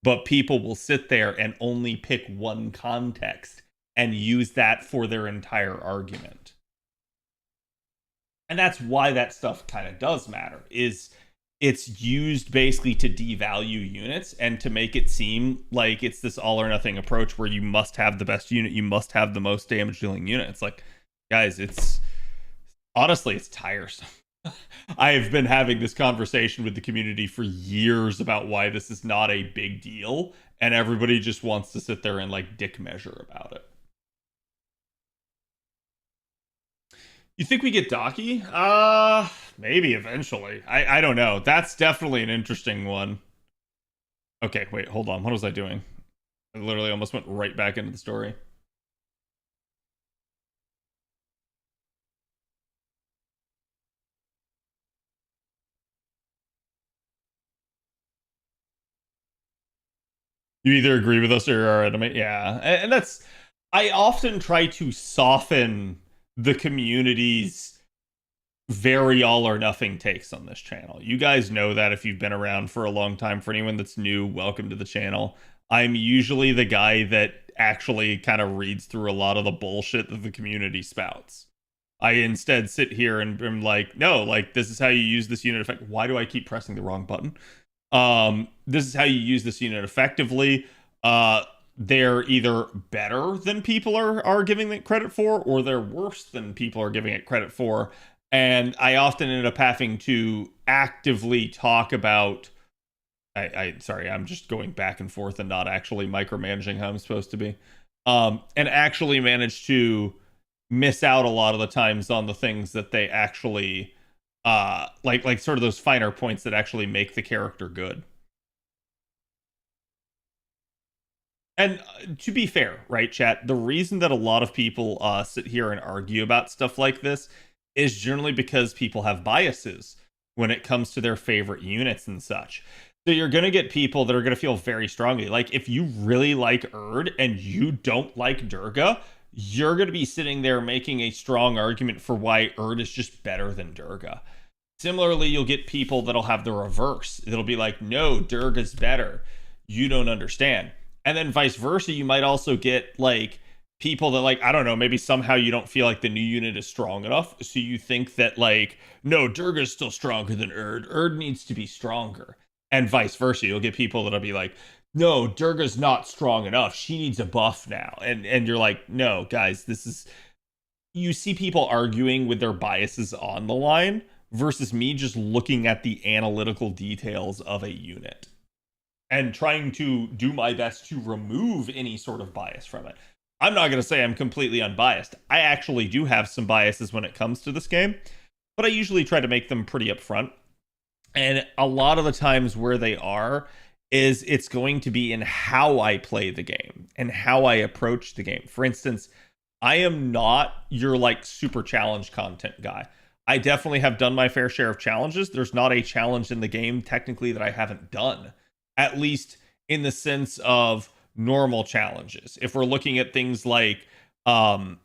But people will sit there and only pick one context and use that for their entire argument. And that's why that stuff kind of does matter, is it's used basically to devalue units and to make it seem like it's this all or nothing approach where you must have the best unit, you must have the most damage dealing unit. It's like, guys, it's honestly, it's tiresome. I've been having this conversation with the community for years about why this is not a big deal, and everybody just wants to sit there and like dick measure about it. You think we get Daki? Maybe eventually. I don't know. That's definitely an interesting one. Okay, wait, hold on. What was I doing? I literally almost went right back into the story. You either agree with us or are enemy. Yeah, and that's. I often try to soften the community's very all or nothing takes on this channel. You guys know that if you've been around for a long time. For anyone that's new, welcome to the channel. I'm usually the guy that actually kind of reads through a lot of the bullshit that the community spouts. I instead sit here and I'm like, no, like this is how you use this unit effect. Why do I keep pressing the wrong button? This is how you use this unit effectively. They're either better than people are giving it credit for, or they're worse than people are giving it credit for. And I often end up having to actively talk about. Sorry, I'm just going back and forth and not actually micromanaging how I'm supposed to be. And actually manage to miss out a lot of the times on the things that they actually like sort of those finer points that actually make the character good. And to be fair, right, chat, the reason that a lot of people sit here and argue about stuff like this is generally because people have biases when it comes to their favorite units and such. So you're going to get people that are going to feel very strongly. Like, if you really like Erd and you don't like Durga, you're going to be sitting there making a strong argument for why Erd is just better than Durga. Similarly, you'll get people that'll have the reverse. It'll be like, no, Durga's better. You don't understand. And then vice versa, you might also get like people that, like, I don't know, maybe somehow you don't feel like the new unit is strong enough. So you think that, like, no, Durga's still stronger than Erd. Erd needs to be stronger. And vice versa. You'll get people that'll be like, no, Durga's not strong enough. She needs a buff now. And you're like, no, guys, this is... You see people arguing with their biases on the line versus me just looking at the analytical details of a unit and trying to do my best to remove any sort of bias from it. I'm not going to say I'm completely unbiased. I actually do have some biases when it comes to this game, but I usually try to make them pretty upfront. And a lot of the times where they are is it's going to be in how I play the game and how I approach the game. For instance, I am not your like super challenge content guy. I definitely have done my fair share of challenges. There's not a challenge in the game technically that I haven't done, at least in the sense of normal challenges. If we're looking at things like min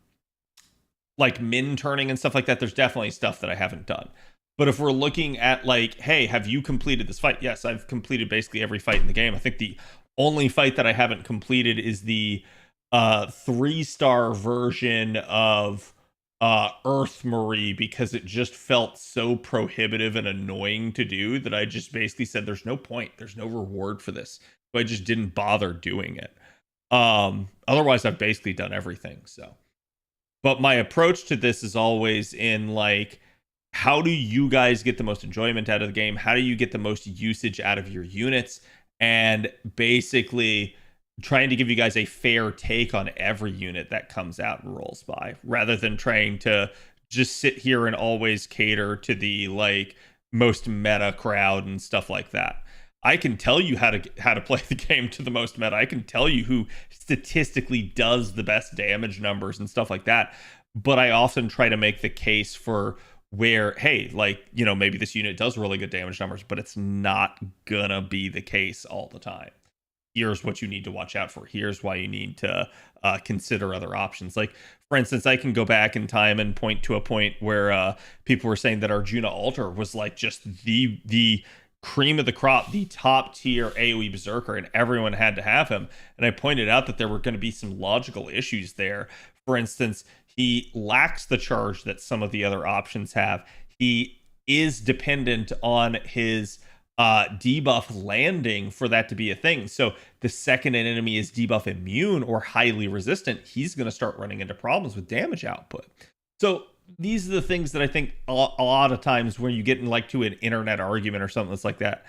turning and stuff like that, there's definitely stuff that I haven't done. But if we're looking at like, hey, have you completed this fight? Yes, I've completed basically every fight in the game. I think the only fight that I haven't completed is the 3-star version of Earth Marie, because it just felt so prohibitive and annoying to do that I just basically said there's no point, there's no reward for this, so I just didn't bother doing it. Otherwise I've basically done everything. So, but my approach to this is always in like, how do you guys get the most enjoyment out of the game? How do you get the most usage out of your units? And basically trying to give you guys a fair take on every unit that comes out and rolls by, rather than trying to just sit here and always cater to the like most meta crowd and stuff like that. I can tell you how to play the game to the most meta. I can tell you who statistically does the best damage numbers and stuff like that. But I often try to make the case for where, hey, like, you know, maybe this unit does really good damage numbers, but it's not gonna be the case all the time. Here's what you need to watch out for. Here's why you need to consider other options. Like, for instance, I can go back in time and point to a point where people were saying that Arjuna Alter was like just the cream of the crop, the top tier AoE berserker, and everyone had to have him. And I pointed out that there were going to be some logical issues there. For instance, he lacks the charge that some of the other options have. He is dependent on his debuff landing for that to be a thing. So the second an enemy is debuff immune or highly resistant, he's going to start running into problems with damage output. So these are the things that I think a lot of times when you get in like to an internet argument or something that's like that,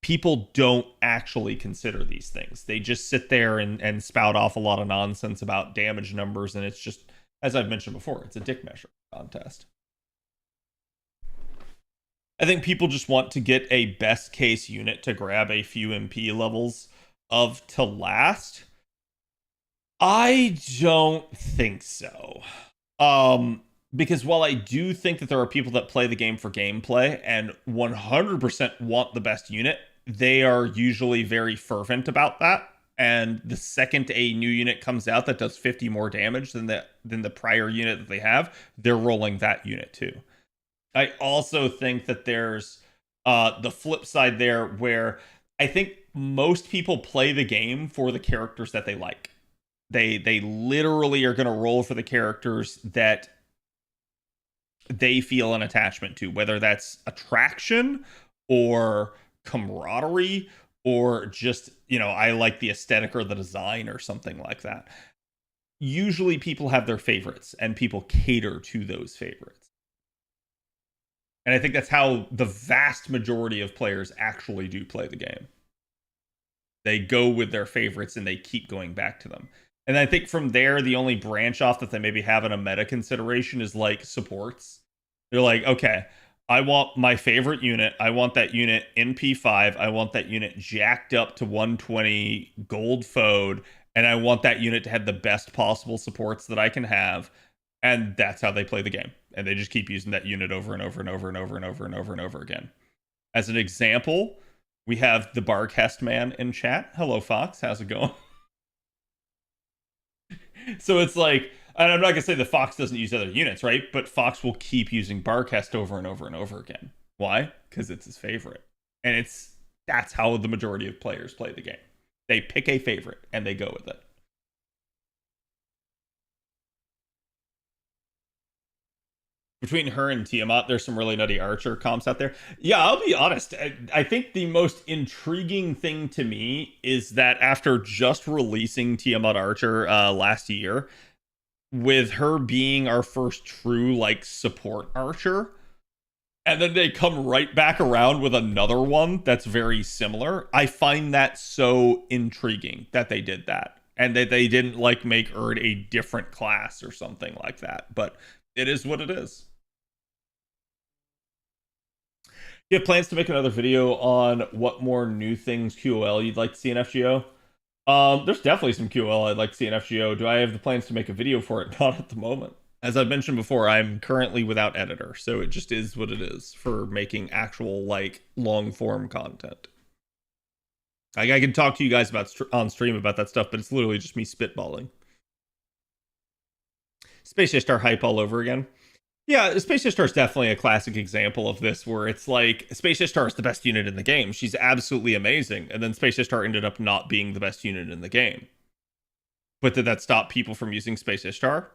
people don't actually consider these things. They just sit there and spout off a lot of nonsense about damage numbers, and it's just, as I've mentioned before, it's a dick measure contest. I think people just want to get a best case unit to grab a few MP levels of to last. I don't think so. Because while I do think that there are people that play the game for gameplay and 100% want the best unit, they are usually very fervent about that. And the second a new unit comes out that does 50 more damage than the prior unit that they have, they're rolling that unit too. I also think that there's the flip side there, where I think most people play the game for the characters that they like. They literally are going to roll for the characters that they feel an attachment to, whether that's attraction or camaraderie or just, you know, I like the aesthetic or the design or something like that. Usually people have their favorites and people cater to those favorites. And I think that's how the vast majority of players actually do play the game. They go with their favorites and they keep going back to them. And I think from there, the only branch off that they maybe have in a meta consideration is like supports. They're like, okay, I want my favorite unit. I want that unit in P5. I want that unit jacked up to 120 gold FOD. And I want that unit to have the best possible supports that I can have. And that's how they play the game. And they just keep using that unit over and over and over and over and over and over and over again. As an example, we have the Barcast man in chat. Hello, Fox. How's it going? So it's like, and I'm not going to say that Fox doesn't use other units, right? But Fox will keep using Barcast over and over and over again. Why? Because it's his favorite. And that's how the majority of players play the game. They pick a favorite and they go with it. Between her and Tiamat, there's some really nutty Archer comps out there. Yeah, I'll be honest. I think the most intriguing thing to me is that after just releasing Tiamat Archer last year, with her being our first true like support Archer, and then they come right back around with another one that's very similar. I find that so intriguing that they did that, and that they didn't like make Erd a different class or something like that. But it is what it is. You have plans to make another video on what more new things QOL you'd like to see in FGO? There's definitely some QOL I'd like to see in FGO. Do I have the plans to make a video for it? Not at the moment. As I've mentioned before, I'm currently without editor, so it just is what it is for making actual, like, long-form content. I can talk to you guys about on stream about that stuff, but it's literally just me spitballing. Space Star hype all over again. Yeah, Space Star is definitely a classic example of this, where it's like, Space Star is the best unit in the game. She's absolutely amazing. And then Space Star ended up not being the best unit in the game. But did that stop people from using Space Star?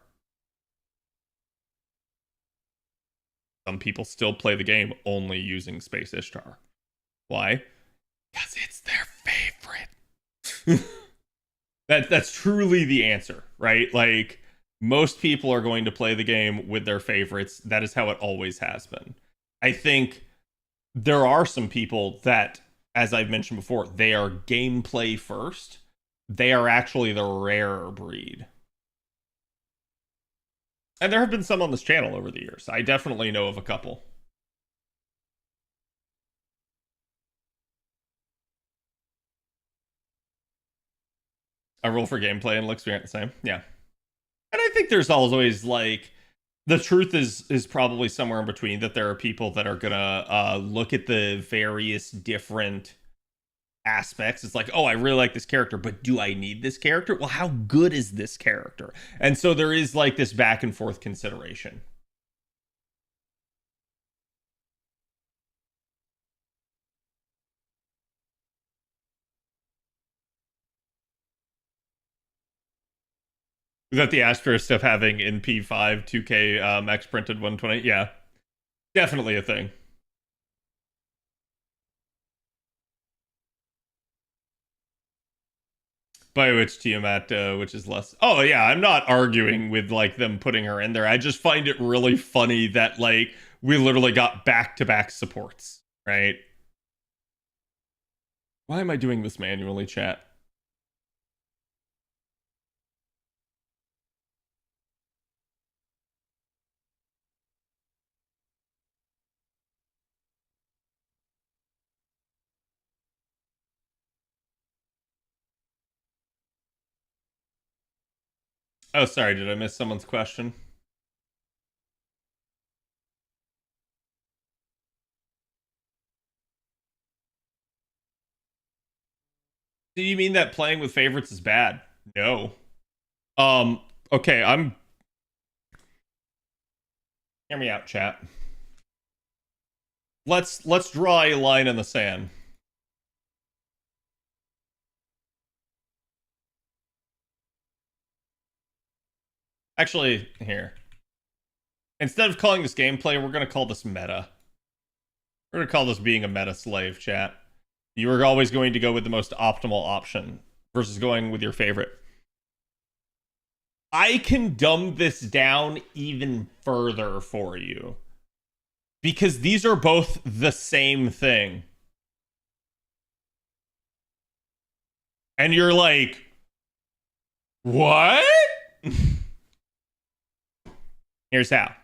Some people still play the game only using Space Ishtar. Why? Because it's their favorite. That's truly the answer, right? Like, most people are going to play the game with their favorites. That is how it always has been. I think there are some people that, as I've mentioned before, they are gameplay first. They are actually the rarer breed. And there have been some on this channel over the years. I definitely know of a couple. A rule for gameplay and looks aren't the same. Yeah. And I think there's always, like, the truth is probably somewhere in between, that there are people that are gonna look at the various different aspects. It's like, oh, I really like this character, but do I need this character? Well, how good is this character? And so there is, like, this back and forth consideration. Is that the asterisk of having in P5 2K max printed 120? Yeah, definitely a thing. By which Tiamat, which is less. Oh yeah, I'm not arguing with like them putting her in there. I just find it really funny that like we literally got back-to-back supports, right? Why am I doing this manually, chat? Oh, sorry, did I miss someone's question? Do you mean that playing with favorites is bad? No. Okay, hear me out, chat. Let's draw a line in the sand. Actually, here. Instead of calling this gameplay, we're going to call this meta. We're going to call this being a meta slave, chat. You are always going to go with the most optimal option versus going with your favorite. I can dumb this down even further for you, because these are both the same thing. And you're like, What? Here's how.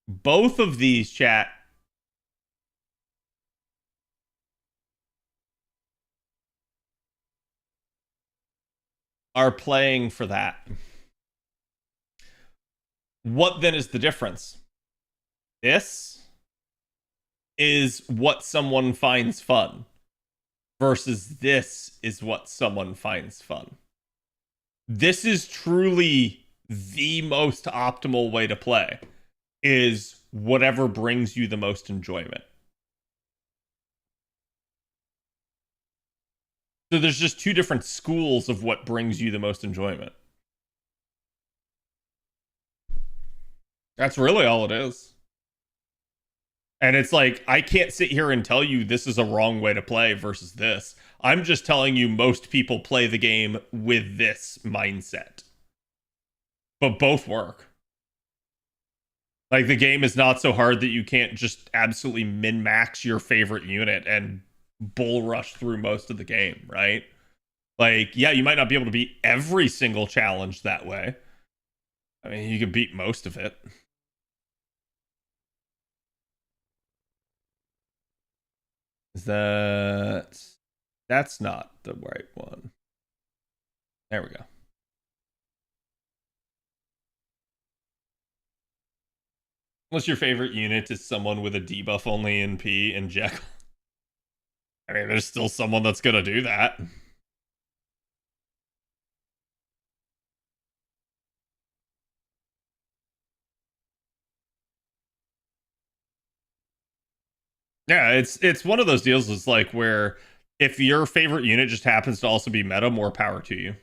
Both of these, chat, are playing for that. What then is the difference? This is what someone finds fun versus this is what someone finds fun. This is truly the most optimal way to play, is whatever brings you the most enjoyment. So there's just two different schools of what brings you the most enjoyment. That's really all it is. And it's like, I can't sit here and tell you this is a wrong way to play versus this. I'm just telling you most people play the game with this mindset. But both work. Like, the game is not so hard that you can't just absolutely min-max your favorite unit and bull rush through most of the game, right? Like, yeah, you might not be able to beat every single challenge that way. I mean, you can beat most of it. Is that's not the right one. There we go. Unless your favorite unit is someone with a debuff only in P and Jekyll. I mean, there's still someone that's gonna do that. Yeah, it's one of those deals. It's like where if your favorite unit just happens to also be meta, more power to you.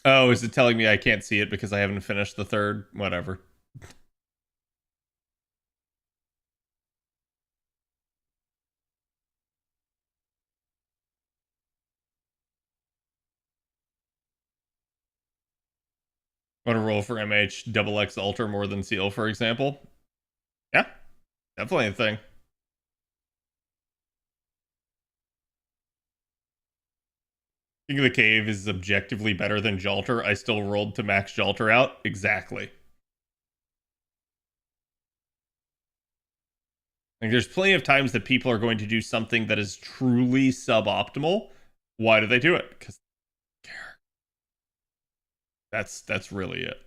Oh, is it telling me I can't see it because I haven't finished the third? Whatever. Want to roll for MH double X alter more than seal, for example? Yeah, definitely a thing. King of the Cave is objectively better than Jalter. I still rolled to max Jalter out. Exactly. Like, there's plenty of times that people are going to do something that is truly suboptimal. Why do they do it? Because that's really it.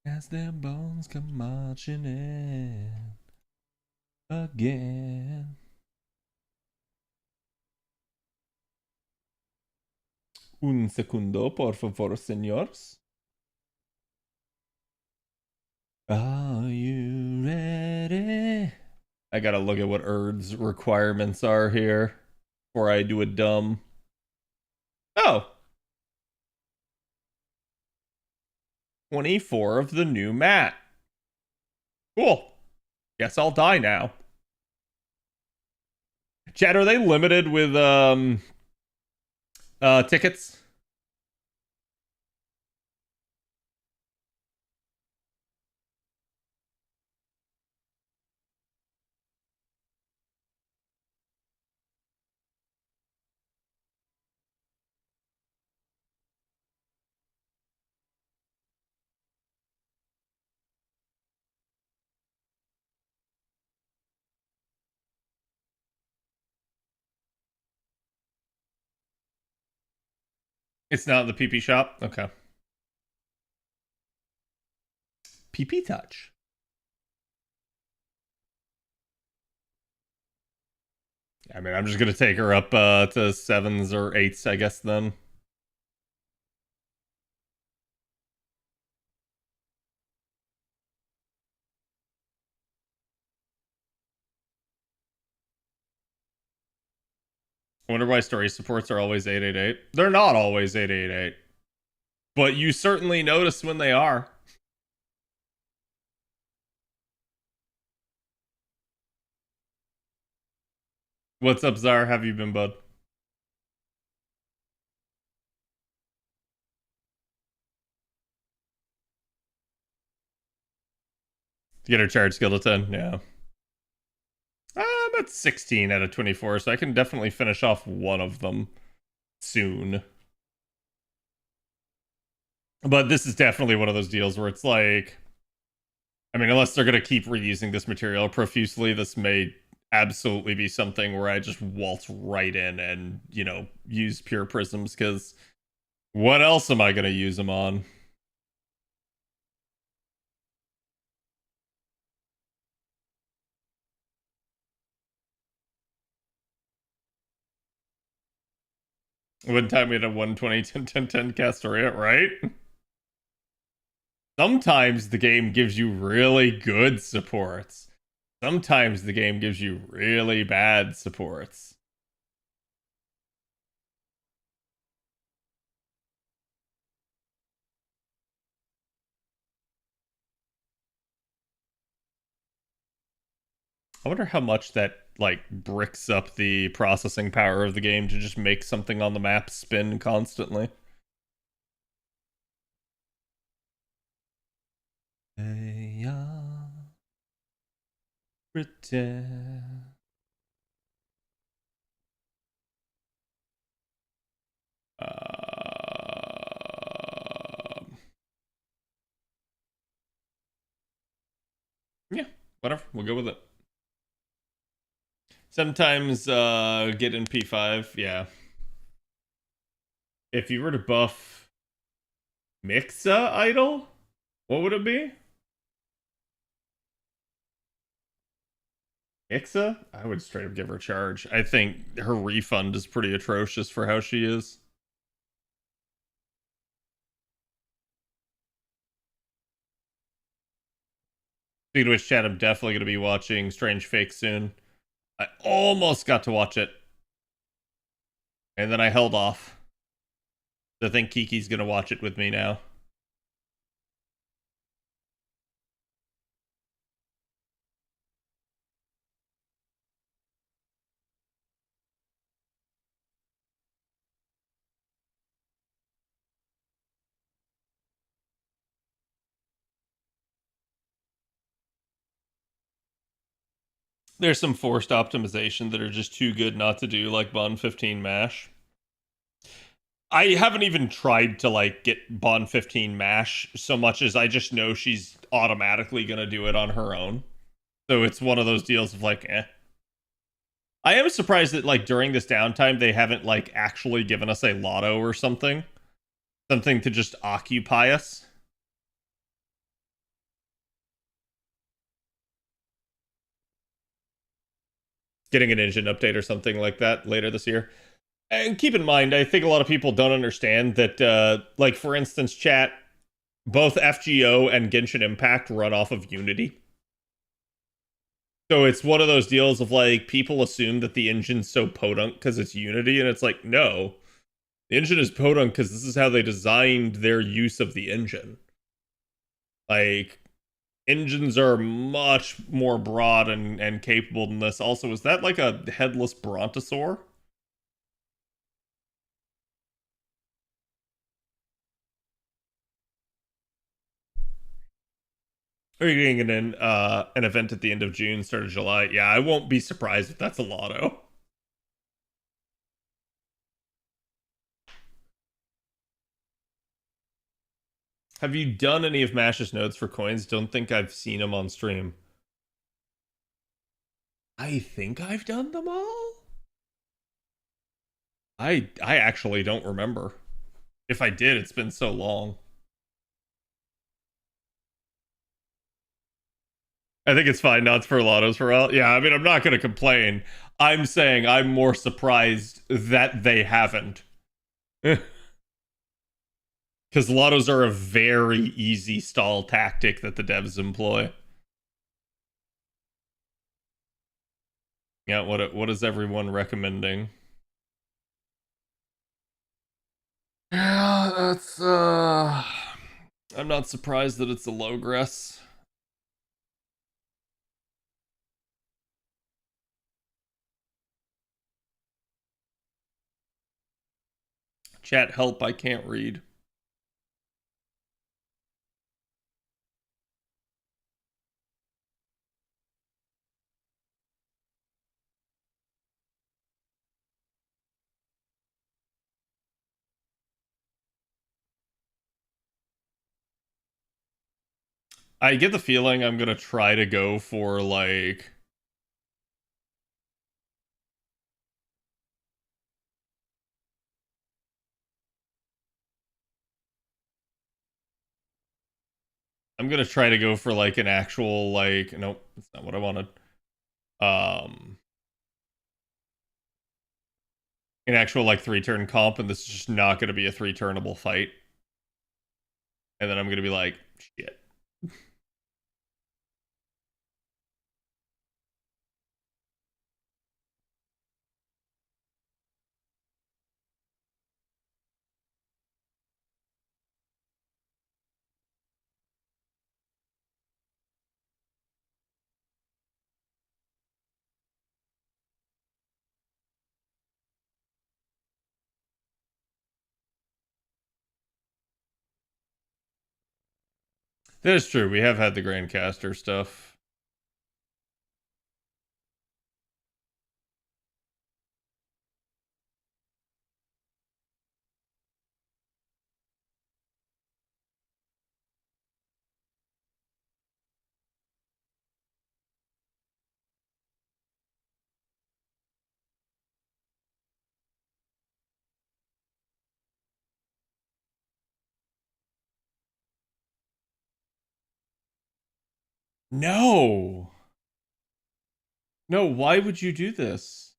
As their bones come marching in again. Un segundo, por favor, señores. Are you ready? I gotta look at what Erd's requirements are here before I do a dumb. Oh. 24 of the new mat. Cool. Guess I'll die now. Chad, are they limited with tickets? It's not the PP shop? Okay. PP touch. I mean, I'm just gonna take her up to 7s or 8s, I guess, then. I wonder why story supports are always 888. They're not always 888. But you certainly notice when they are. What's up, Zar? Have you been, bud? get her charge skill to 10, yeah. I'm at 16 out of 24, so I can definitely finish off one of them soon. But this is definitely one of those deals where it's like, I mean, unless they're going to keep reusing this material profusely, this may absolutely be something where I just waltz right in and, you know, use pure prisms, because what else am I going to use them on? One time we had a 120 10 10 10 Castoria, right? Sometimes the game gives you really good supports. Sometimes the game gives you really bad supports. I wonder how much that like bricks up the processing power of the game to just make something on the map spin constantly. Hey, yeah. Pretend. Yeah, whatever. We'll go with it. Sometimes get in P5, yeah. If you were to buff Mixa Idol, what would it be? Mixa? I would straight up give her charge. I think her refund is pretty atrocious for how she is. Speaking of which, chat, I'm definitely going to be watching Strange Fake soon. I almost got to watch it. And then I held off. I think Kiki's going to watch it with me now. There's some forced optimization that are just too good not to do, like Bond 15 MASH. I haven't even tried to like get Bond 15 MASH so much as I just know she's automatically gonna do it on her own. So it's one of those deals of like, eh. I am surprised that like during this downtime they haven't like actually given us a lotto or something. Something to just occupy us. Getting an engine update or something like that later this year. And keep in mind, I think a lot of people don't understand that, like, for instance, chat, both FGO and Genshin Impact run off of Unity. So it's one of those deals of, like, people assume that the engine's so podunk because it's Unity, and it's like, no. The engine is podunk because this is how they designed their use of the engine. Like, engines are much more broad and capable than this. Also, is that like a headless brontosaur? Are you getting an event at the end of June, start of July? Yeah, I won't be surprised if that's a lotto. Have you done any of Mash's notes for coins? Don't think I've seen them on stream. I think I've done them all. I actually don't remember. If I did, it's been so long. I think it's fine. Not for lottos for all. Yeah, I mean, I'm not going to complain. I'm saying I'm more surprised that they haven't. Because lottos are a very easy stall tactic that the devs employ. Yeah, what is everyone recommending? Yeah, that's I'm not surprised that it's a Logress. Chat, help, I can't read. I get the feeling I'm gonna try to go for like an actual like nope, that's not what I wanted. Um an actual like 3-turn comp, and this is just not gonna be a 3-turnable fight. And then I'm gonna be like, shit. That is true. We have had the Grandcaster stuff. No. No, why would you do this?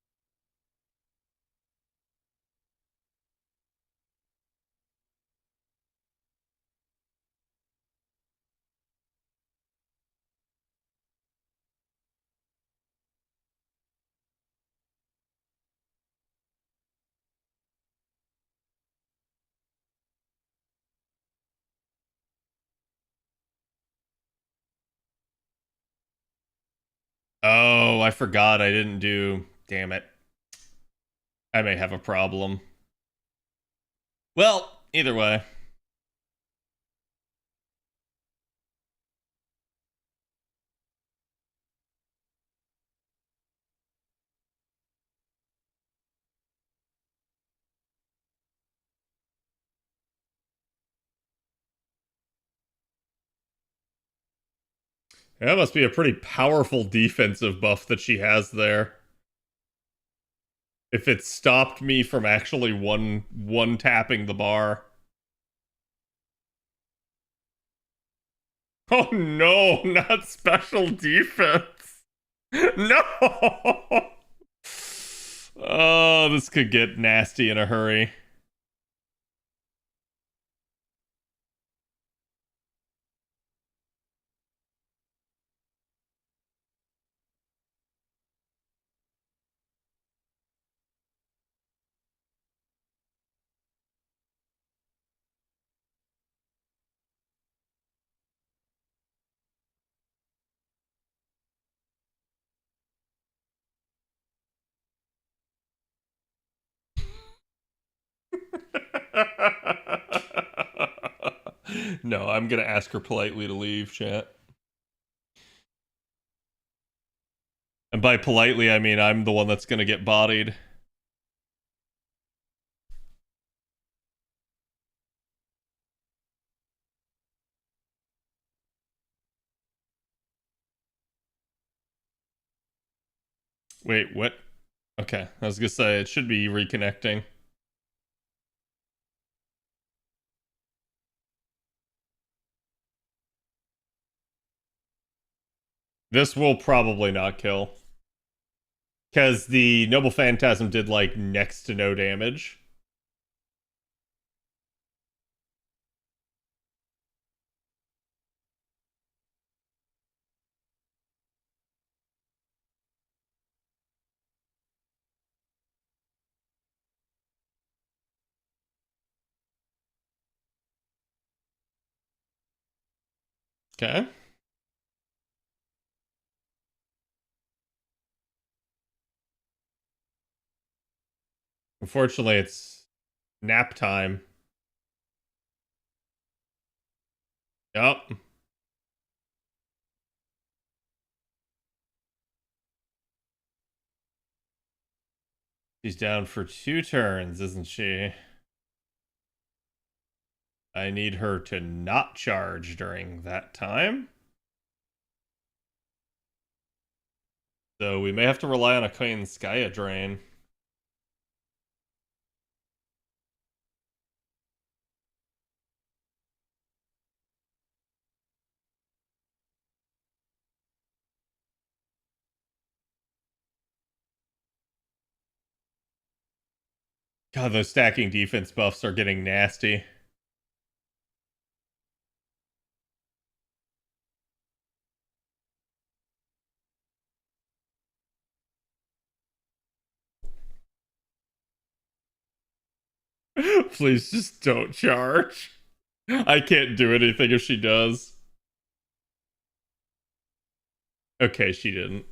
Oh, I forgot I didn't do. Damn it. I may have a problem. Well, either way. That must be a pretty powerful defensive buff that she has there. If it stopped me from actually one tapping the bar. Oh no, not special defense. No. Oh, this could get nasty in a hurry. No, I'm gonna ask her politely to leave, chat. And by politely, I mean I'm the one that's gonna get bodied. Wait, what? Okay, I was gonna say it should be reconnecting. This will probably not kill. Because the Noble Phantasm did, like, next to no damage. Okay. Unfortunately, it's nap time. Yup. She's down for 2 turns, isn't she? I need her to not charge during that time. So we may have to rely on a Koinskaya drain. God, those stacking defense buffs are getting nasty. Please just don't charge. I can't do anything if she does. Okay, she didn't.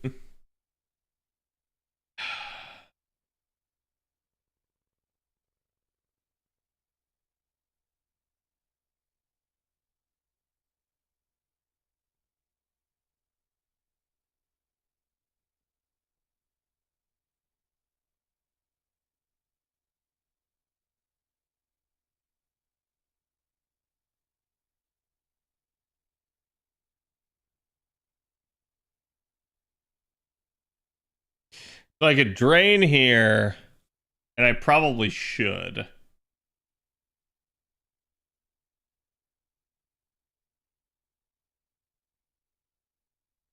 So I could drain here, and I probably should.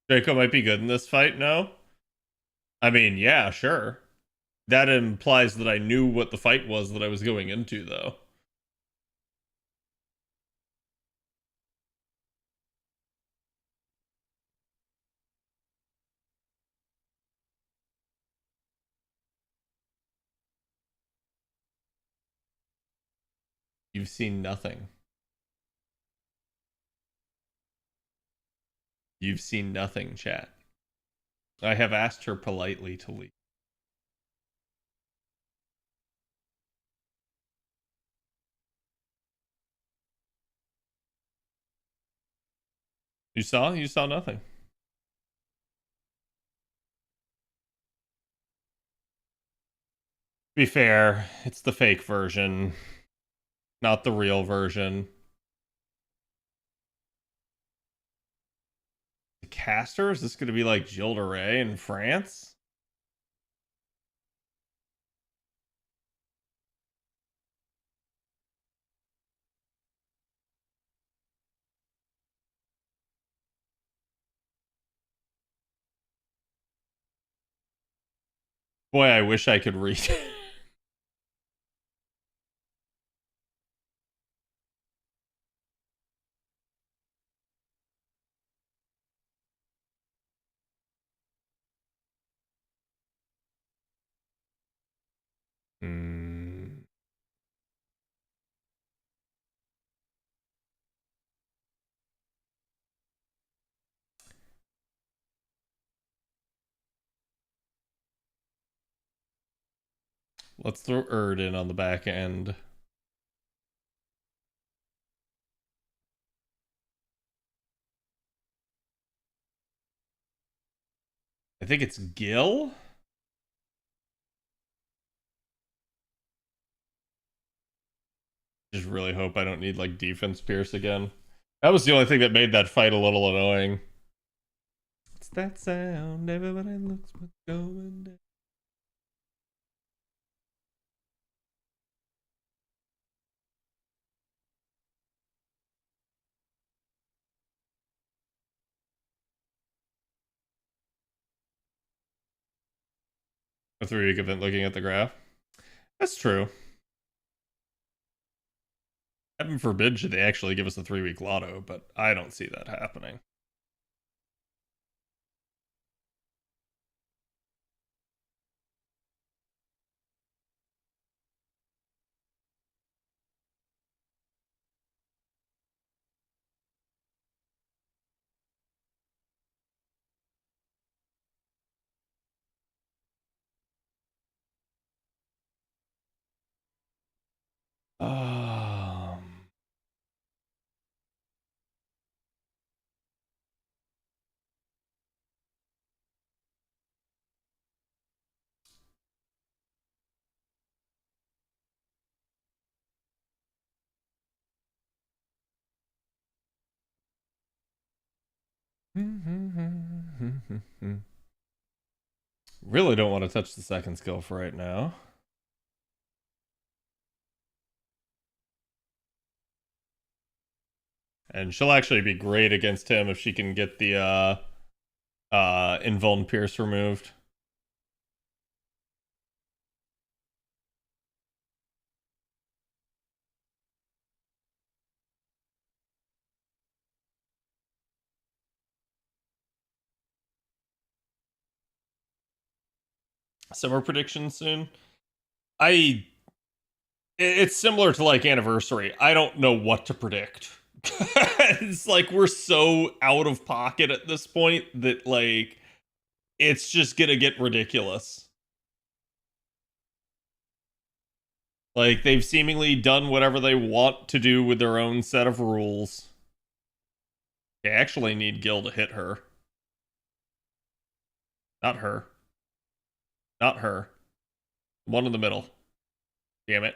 Draco might be good in this fight, no? I mean, yeah, sure. That implies that I knew what the fight was that I was going into, though. You've seen nothing. You've seen nothing, chat. I have asked her politely to leave. You saw? You saw nothing. To be fair, it's the fake version, not the real version. The caster? Is this going to be like Gilles de Rais in France? Boy, I wish I could read. Hmm. Let's throw Erd in on the back end. I think it's Gil. Just really hope I don't need like defense pierce again. That was the only thing that made that fight a little annoying. It's that sound. Everybody looks what's going down. A 3-week event looking at the graph. That's true. Heaven forbid should they actually give us a 3-week lotto, but I don't see that happening. Um, Really don't want to touch the second skill for right now. And she'll actually be great against him if she can get the Invuln Pierce removed. Summer predictions soon. It's similar to like Anniversary. I don't know what to predict. It's like we're so out of pocket at this point that like it's just gonna get ridiculous. Like they've seemingly done whatever they want to do with their own set of rules. They actually need Gil to hit her. Not her. Not her. One in the middle. Damn it.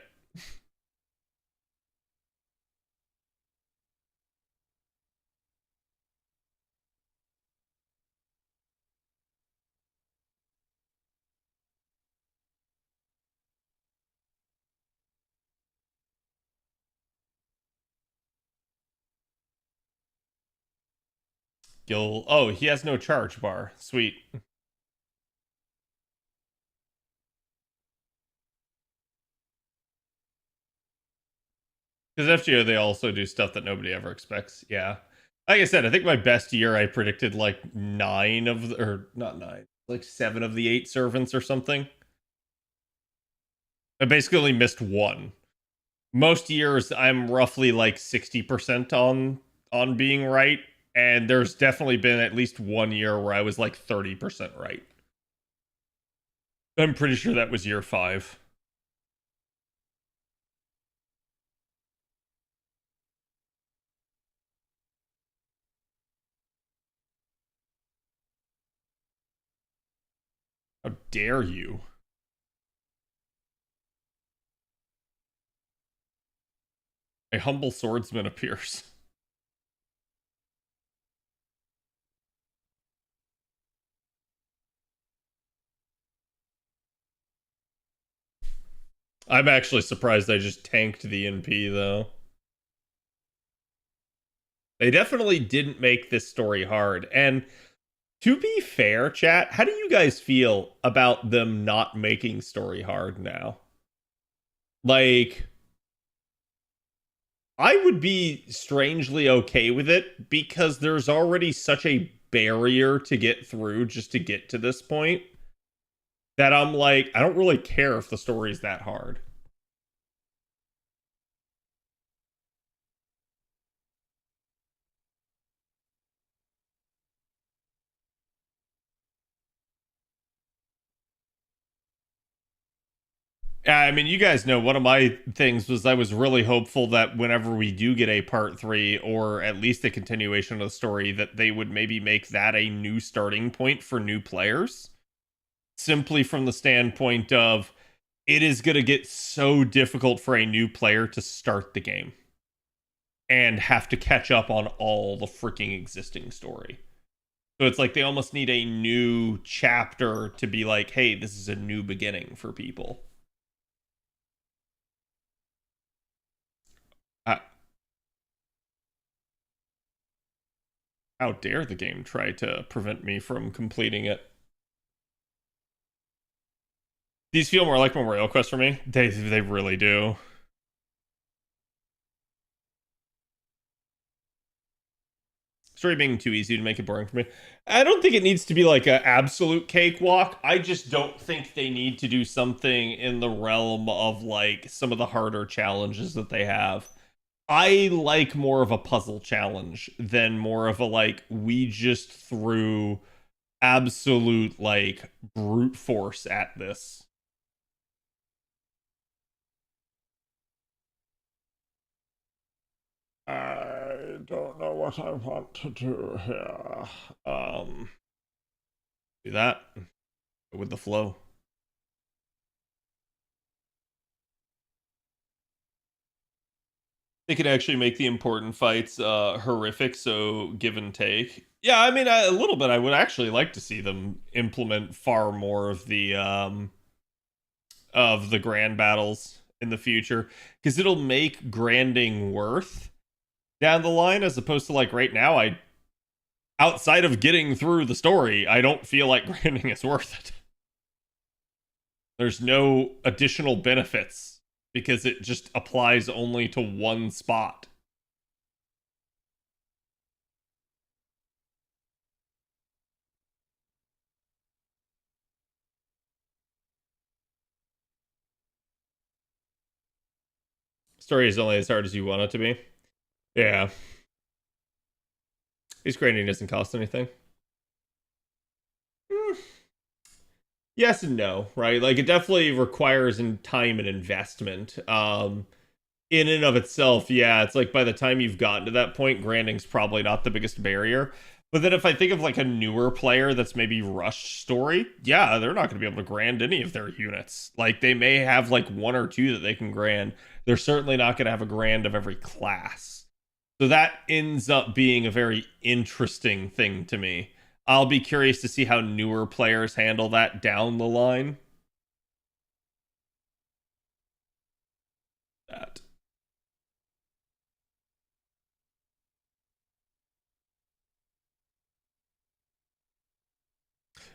Gil. Oh, he has no charge bar. Sweet. Because FGO, they also do stuff that nobody ever expects. Yeah. Like I said, I think my best year I predicted like 9 of the, or not 9, like 7 of the 8 servants or something. I basically only missed 1. Most years I'm roughly like 60% on being right, and there's definitely been at least 1 year where I was like 30% right. I'm pretty sure that was year 5. How dare you? A humble swordsman appears. I'm actually surprised I just tanked the NP, though. They definitely didn't make this story hard. And to be fair, chat, how do you guys feel about them not making story hard now? Like, I would be strangely okay with it because there's already such a barrier to get through just to get to this point that I'm like, I don't really care if the story's that hard. I mean, you guys know one of my things was I was really hopeful that whenever we do get a part 3 or at least a continuation of the story, that they would maybe make that a new starting point for new players. Simply from the standpoint of it is going to get so difficult for a new player to start the game and have to catch up on all the freaking existing story. So it's like they almost need a new chapter to be like, hey, this is a new beginning for people. How dare the game try to prevent me from completing it? These feel more like Memorial Quest for me. They really do. Story being too easy to make it boring for me. I don't think it needs to be like an absolute cakewalk. I just don't think they need to do something in the realm of like some of the harder challenges that they have. I like more of a puzzle challenge than more of a like we just threw absolute like brute force at this. I don't know what I want to do here. Do that with the flow. They could actually make the important fights horrific, so give and take. Yeah, I mean, a little bit. I would actually like to see them implement far more of the grand battles in the future, because it'll make granding worth down the line, as opposed to like right now. I outside of getting through the story, I don't feel like grinding is worth it. There's no additional benefits because it just applies only to one spot. Story is only as hard as you want it to be. Yeah. His grinding doesn't cost anything. Yes and no, right? Like it definitely requires time and investment. In and of itself, yeah, it's like by the time you've gotten to that point, grinding's probably not the biggest barrier. But then if I think of like a newer player that's maybe rushed story, yeah, they're not going to be able to grand any of their units. Like they may have like one or two that they can grand. They're certainly not going to have a grand of every class. So that ends up being a very interesting thing to me. I'll be curious to see how newer players handle that down the line. That.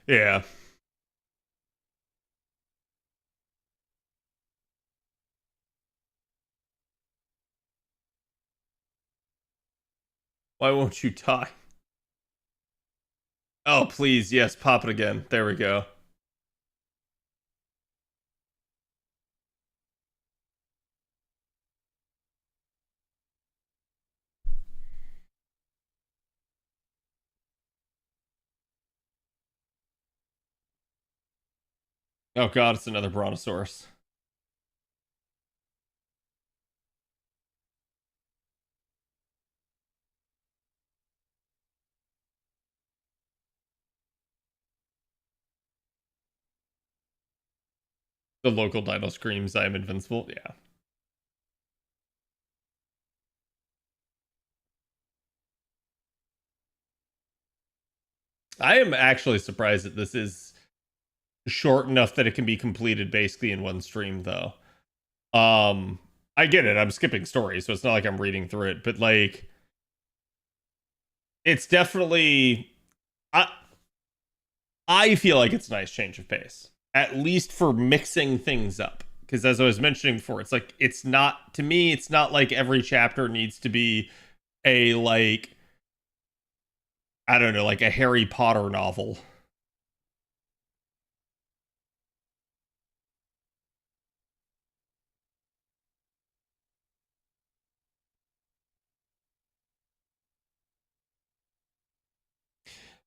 Yeah. Why won't you die? Oh, please. Yes, pop it again. There we go. Oh god, it's another Brontosaurus. The local dino screams, I am invincible. Yeah. I am actually surprised that this is short enough that it can be completed basically in one stream, though. I get it. I'm skipping stories, so it's not like I'm reading through it, but like, it's definitely. I feel like it's a nice change of pace, at least for mixing things up. Because as I was mentioning before, it's like it's not to me. It's not like every chapter needs to be a like I don't know, like a Harry Potter novel.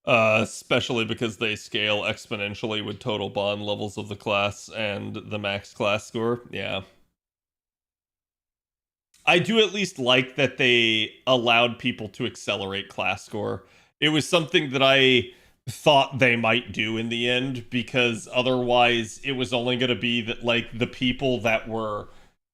Especially because they scale exponentially with total bond levels of the class and the max class score. Yeah. I do at least like that they allowed people to accelerate class score. It was something that I thought they might do in the end, because otherwise it was only going to be that like the people that were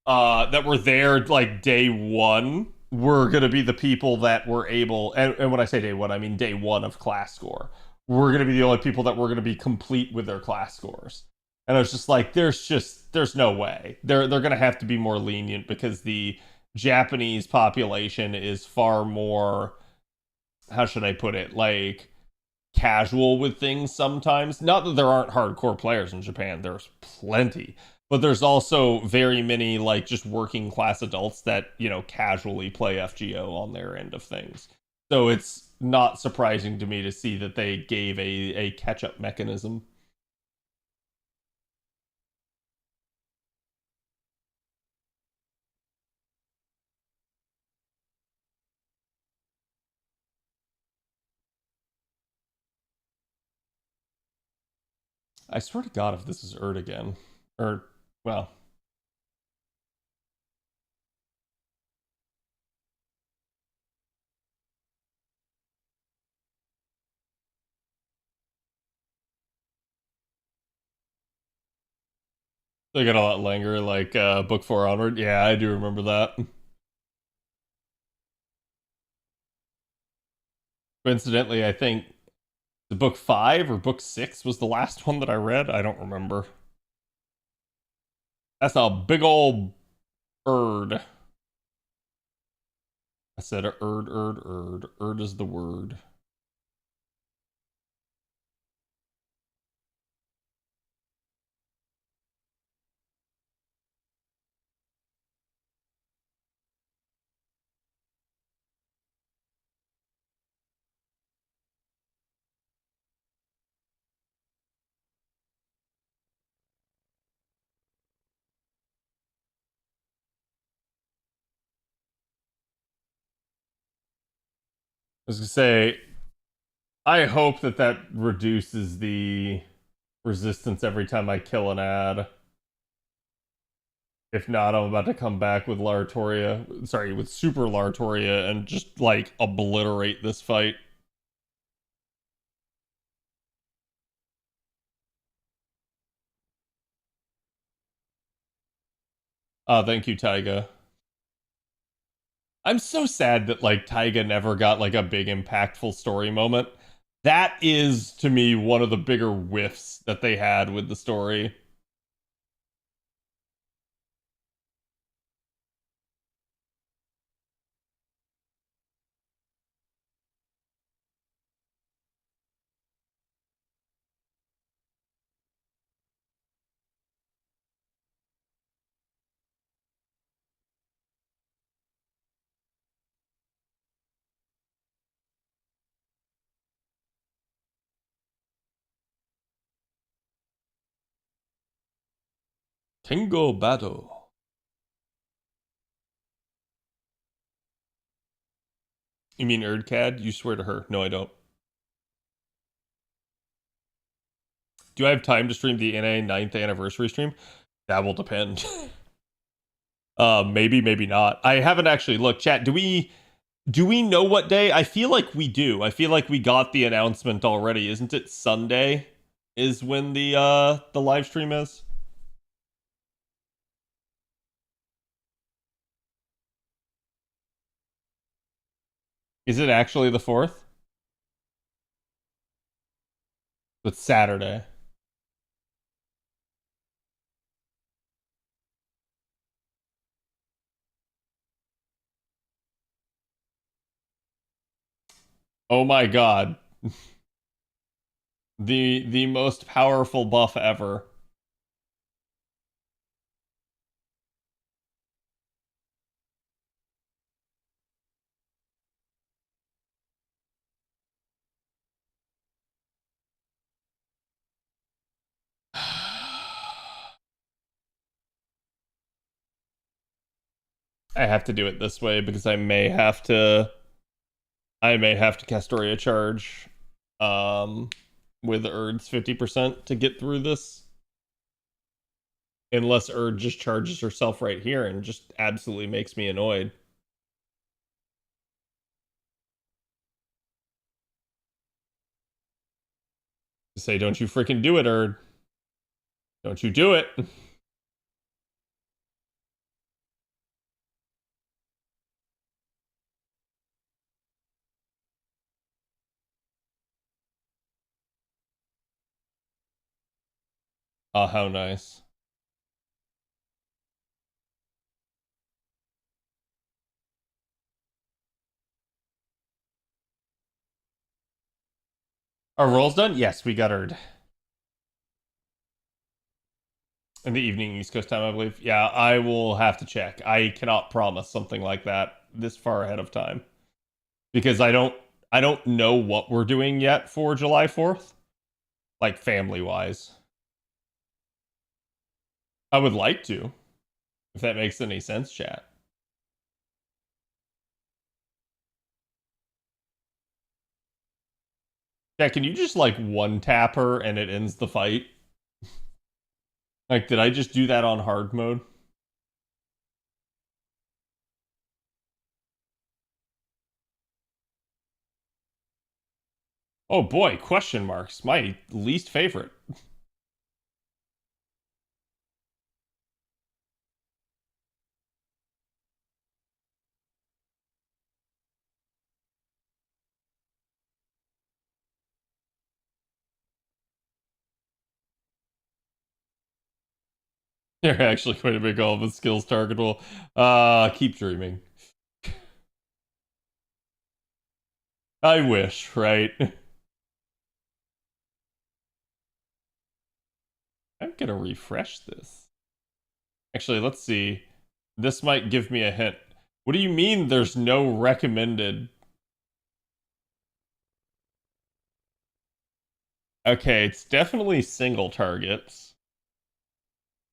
there like day one were going to be the people that were able, and when I say day one, I mean day one of class score. We're going to be the only people that were going to be complete with their class scores. And I was just like, there's no way. They're going to have to be more lenient, because the Japanese population is far more, how should I put it, like casual with things sometimes. Not that there aren't hardcore players in Japan, there's plenty. But there's also very many like just working class adults that, you know, casually play FGO on their end of things. So it's not surprising to me to see that they gave a catch-up mechanism. I swear to God, if this is Erd again, or well, they got a lot longer, like book 4 onward. Yeah, I do remember that. Coincidentally, I think the book 5 or book 6 was the last one that I read. I don't remember. That's a big old bird. I said erd. Erd is the word. I was gonna say, I hope that reduces the resistance every time I kill an ad. If not, I'm about to come back with Lartoria. Sorry, with Super Lartoria and just, like, obliterate this fight. Thank you, Taiga. I'm so sad that, like, Taiga never got, like, a big impactful story moment. That is, to me, one of the bigger whiffs that they had with the story. Kengo Battle. You mean Erdcad? You swear to her. No, I don't. Do I have time to stream the NA 9th anniversary stream? That will depend. Maybe, maybe not. I haven't actually looked. Chat, do we know what day? I feel like we do. I feel like we got the announcement already. Isn't it Sunday is when the live stream is? Is it actually the 4th? It's Saturday. Oh my god. The most powerful buff ever. I have to do it this way because I may have to Castoria charge with Erd's 50% to get through this. Unless Erd just charges herself right here and just absolutely makes me annoyed. Say, don't you freaking do it, Erd. Don't you do it. Oh, how nice. Our roll's done? Yes, we got Erd. In the evening, East Coast time, I believe. Yeah, I will have to check. I cannot promise something like that this far ahead of time. Because I don't know what we're doing yet for July 4th. Like, family-wise. I would like to. If that makes any sense, chat. Yeah, can you just, like, one-tap her and it ends the fight? Like, did I just do that on hard mode? Oh boy, question marks. My least favorite. You're actually quite a big all of skills targetable. Keep dreaming. I wish, right? I'm gonna refresh this. Actually, let's see. This might give me a hint. What do you mean there's no recommended? Okay, it's definitely single targets.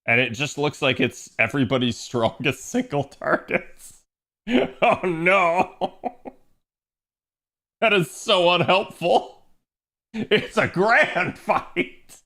And it just looks like it's everybody's strongest single targets. Oh no! That is so unhelpful. It's a grand fight.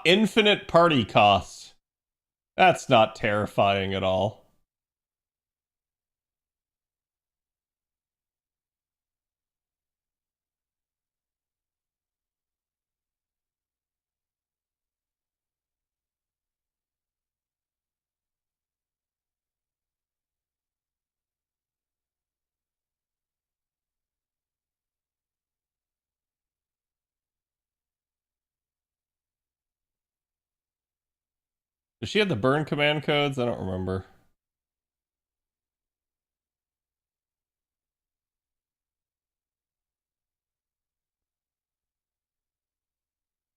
Infinite party cost. That's not terrifying at all. Does she have the burn command codes? I don't remember.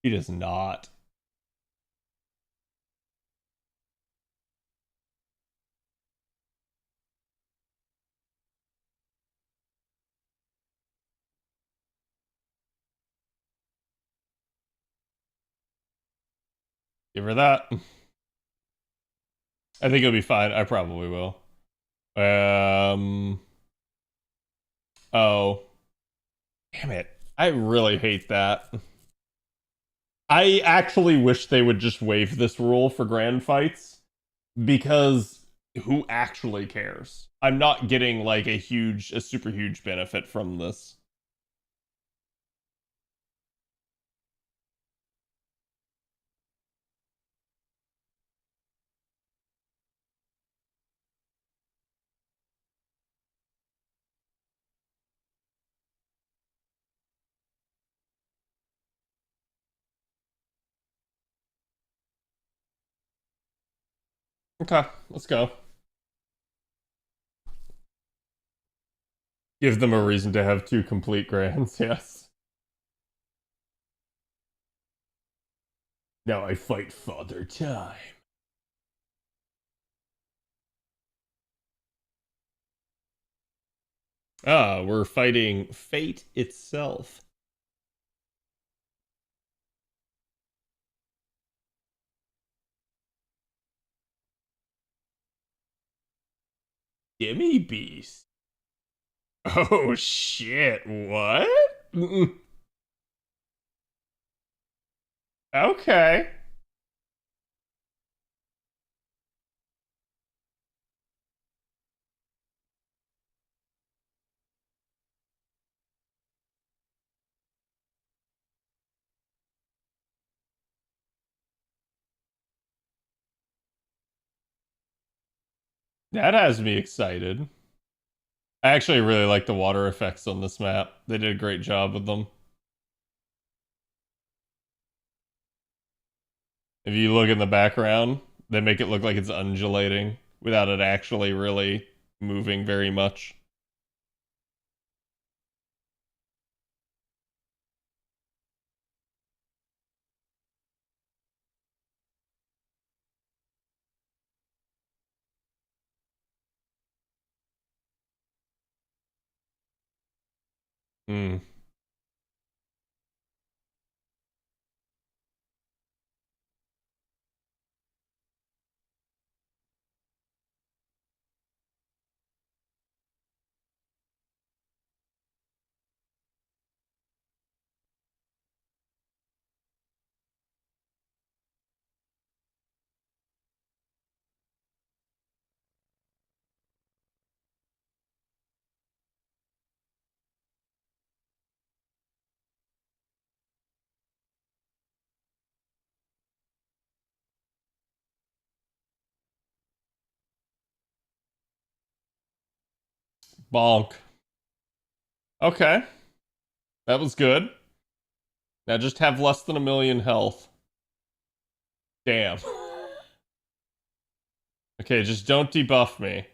She does not. Give her that. I think it'll be fine. I probably will. Oh. Damn it. I really hate that. I actually wish they would just waive this rule for grand fights because who actually cares? I'm not getting like a super huge benefit from this. Okay, let's go. Give them a reason to have 2 complete grands, yes. Now I fight Father Time. We're fighting fate itself. Gimme Beast. Oh shit, what? Okay. That has me excited. I actually really like the water effects on this map. They did a great job with them. If you look in the background, they make it look like it's undulating without it actually really moving very much. Hmm. Bonk. Okay. That was good. Now just have less than 1,000,000 health. Damn. Okay, just don't debuff me.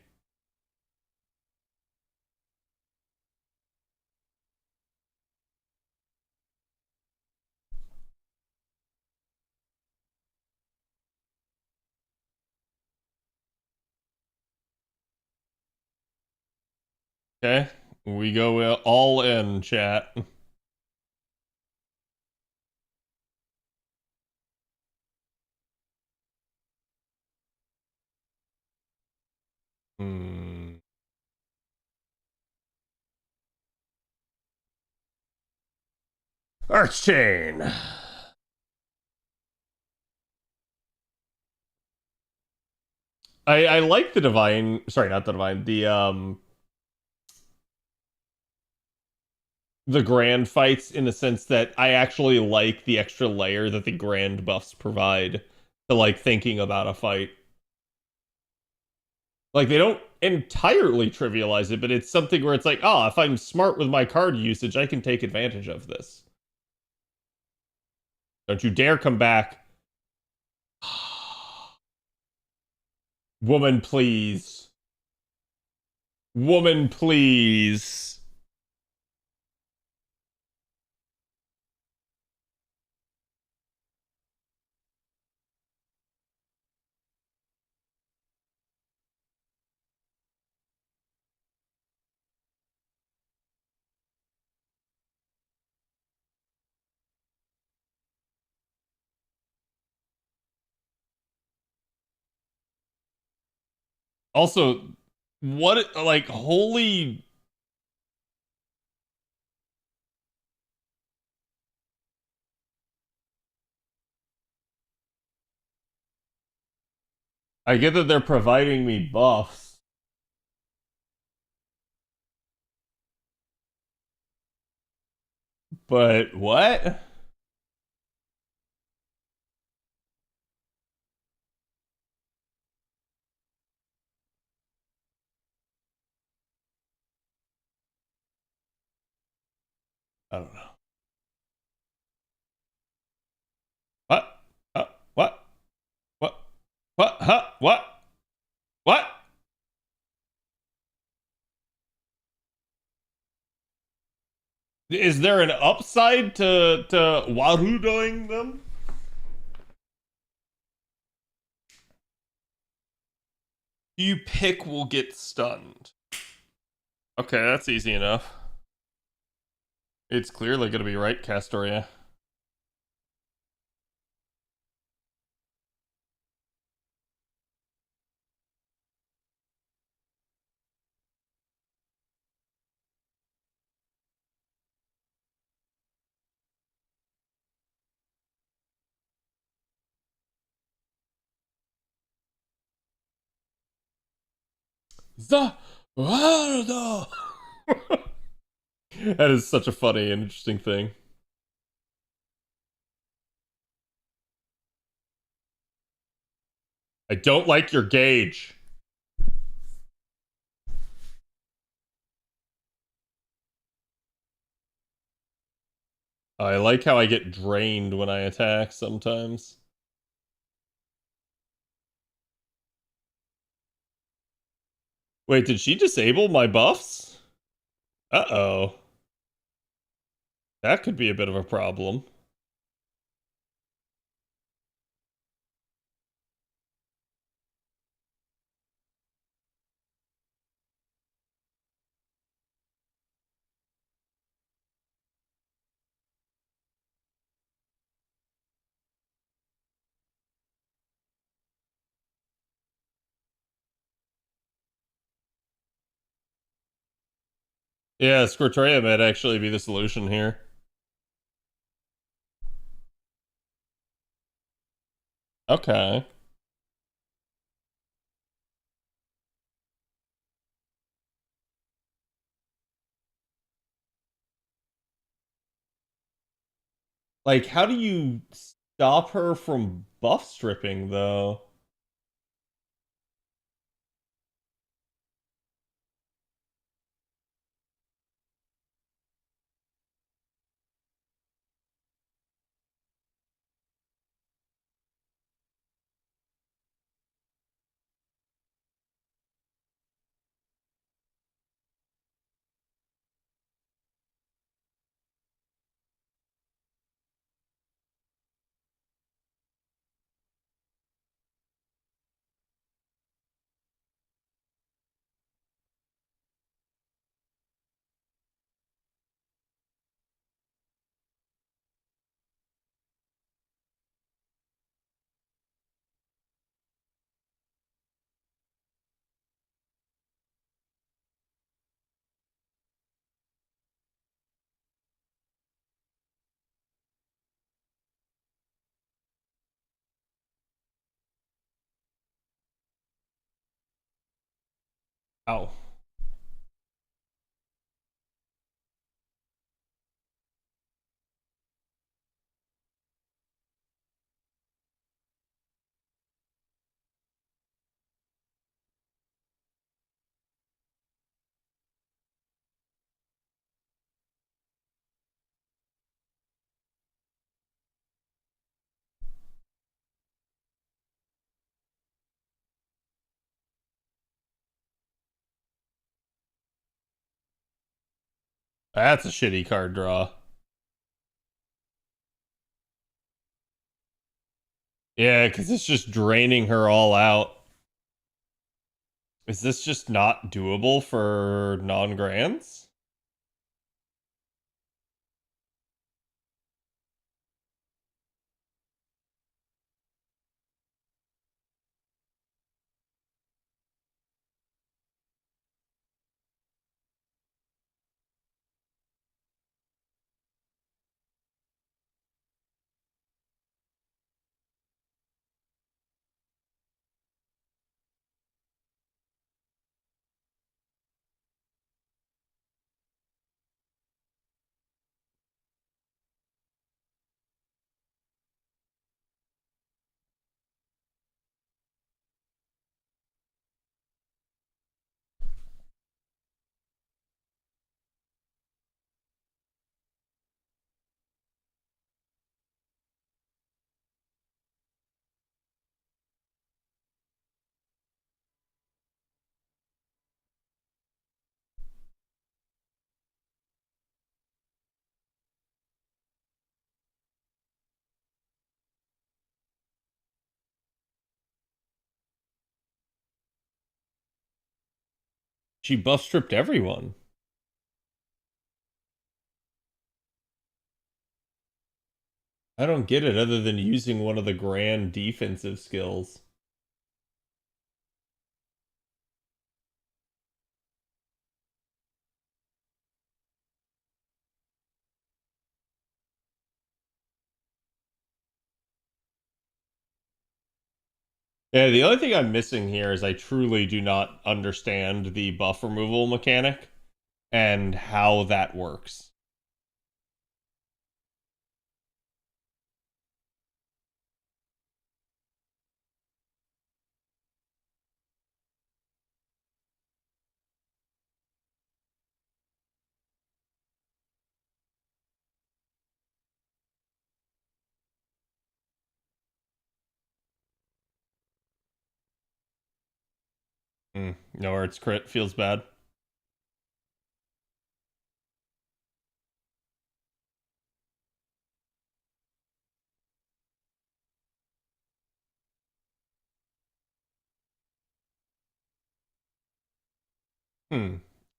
Okay, we go all in, chat. Hmm. Archchain. I like the divine. Sorry, not the divine. The grand fights in the sense that I actually like the extra layer that the grand buffs provide to like thinking about a fight. Like they don't entirely trivialize it, but it's something where it's like, oh, if I'm smart with my card usage, I can take advantage of this. Don't you dare come back. Woman, please. Woman, please. Also, what, like, holy. I get that they're providing me buffs. But what? I don't know. What? What? What? What? Huh? What? What? Is there an upside to Wahoo doing them? You pick will get stunned. Okay, that's easy enough. It's clearly going to be right, Castoria. The That is such a funny and interesting thing. I don't like your gauge. I like how I get drained when I attack sometimes. Wait, did she disable my buffs? Uh-oh. That could be a bit of a problem. Yeah, Squirtrea might actually be the solution here. Okay. Like, how do you stop her from buff stripping, though? Ow. That's a shitty card draw. Yeah, because it's just draining her all out. Is this just not doable for non-grands? She buff stripped everyone. I don't get it other than using one of the grand defensive skills. Yeah, the only thing I'm missing here is I truly do not understand the buff removal mechanic and how that works. No, or it's crit feels bad.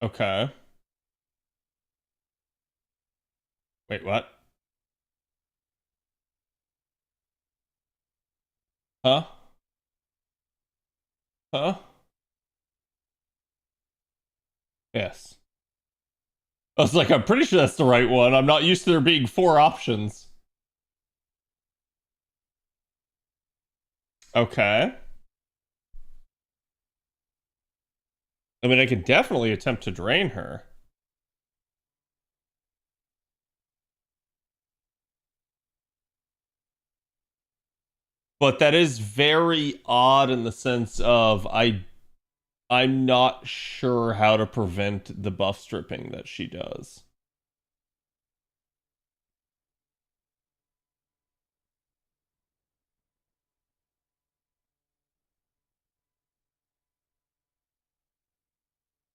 Okay. Wait, what? Huh? Huh? Yes. I was like, I'm pretty sure that's the right one. I'm not used to there being 4 options. Okay. I mean, I could definitely attempt to drain her. But that is very odd in the sense of I'm not sure how to prevent the buff stripping that she does.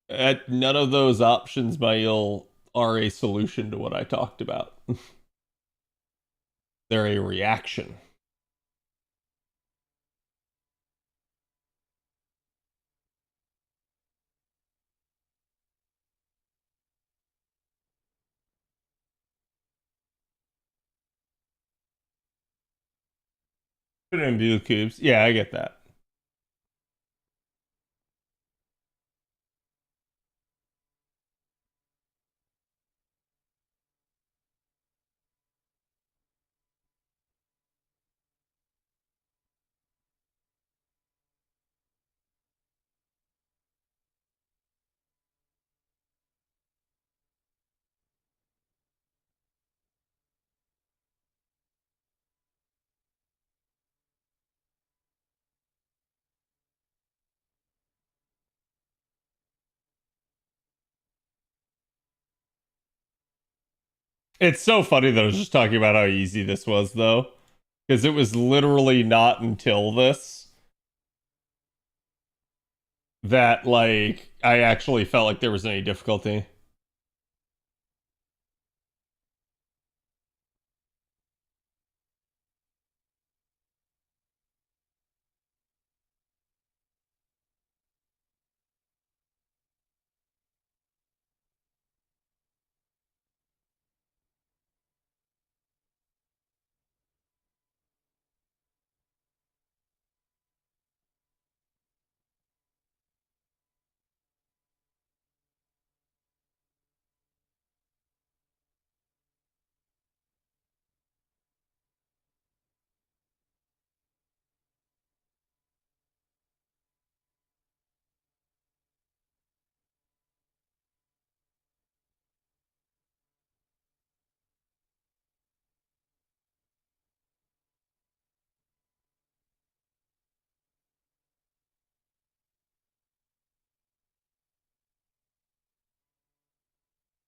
None of those options, Mail, are a solution to what I talked about. They're a reaction. Put it in blue cubes. Yeah, I get that. It's so funny that I was just talking about how easy this was, though. Because it was literally not until this that, like, I actually felt like there was any difficulty.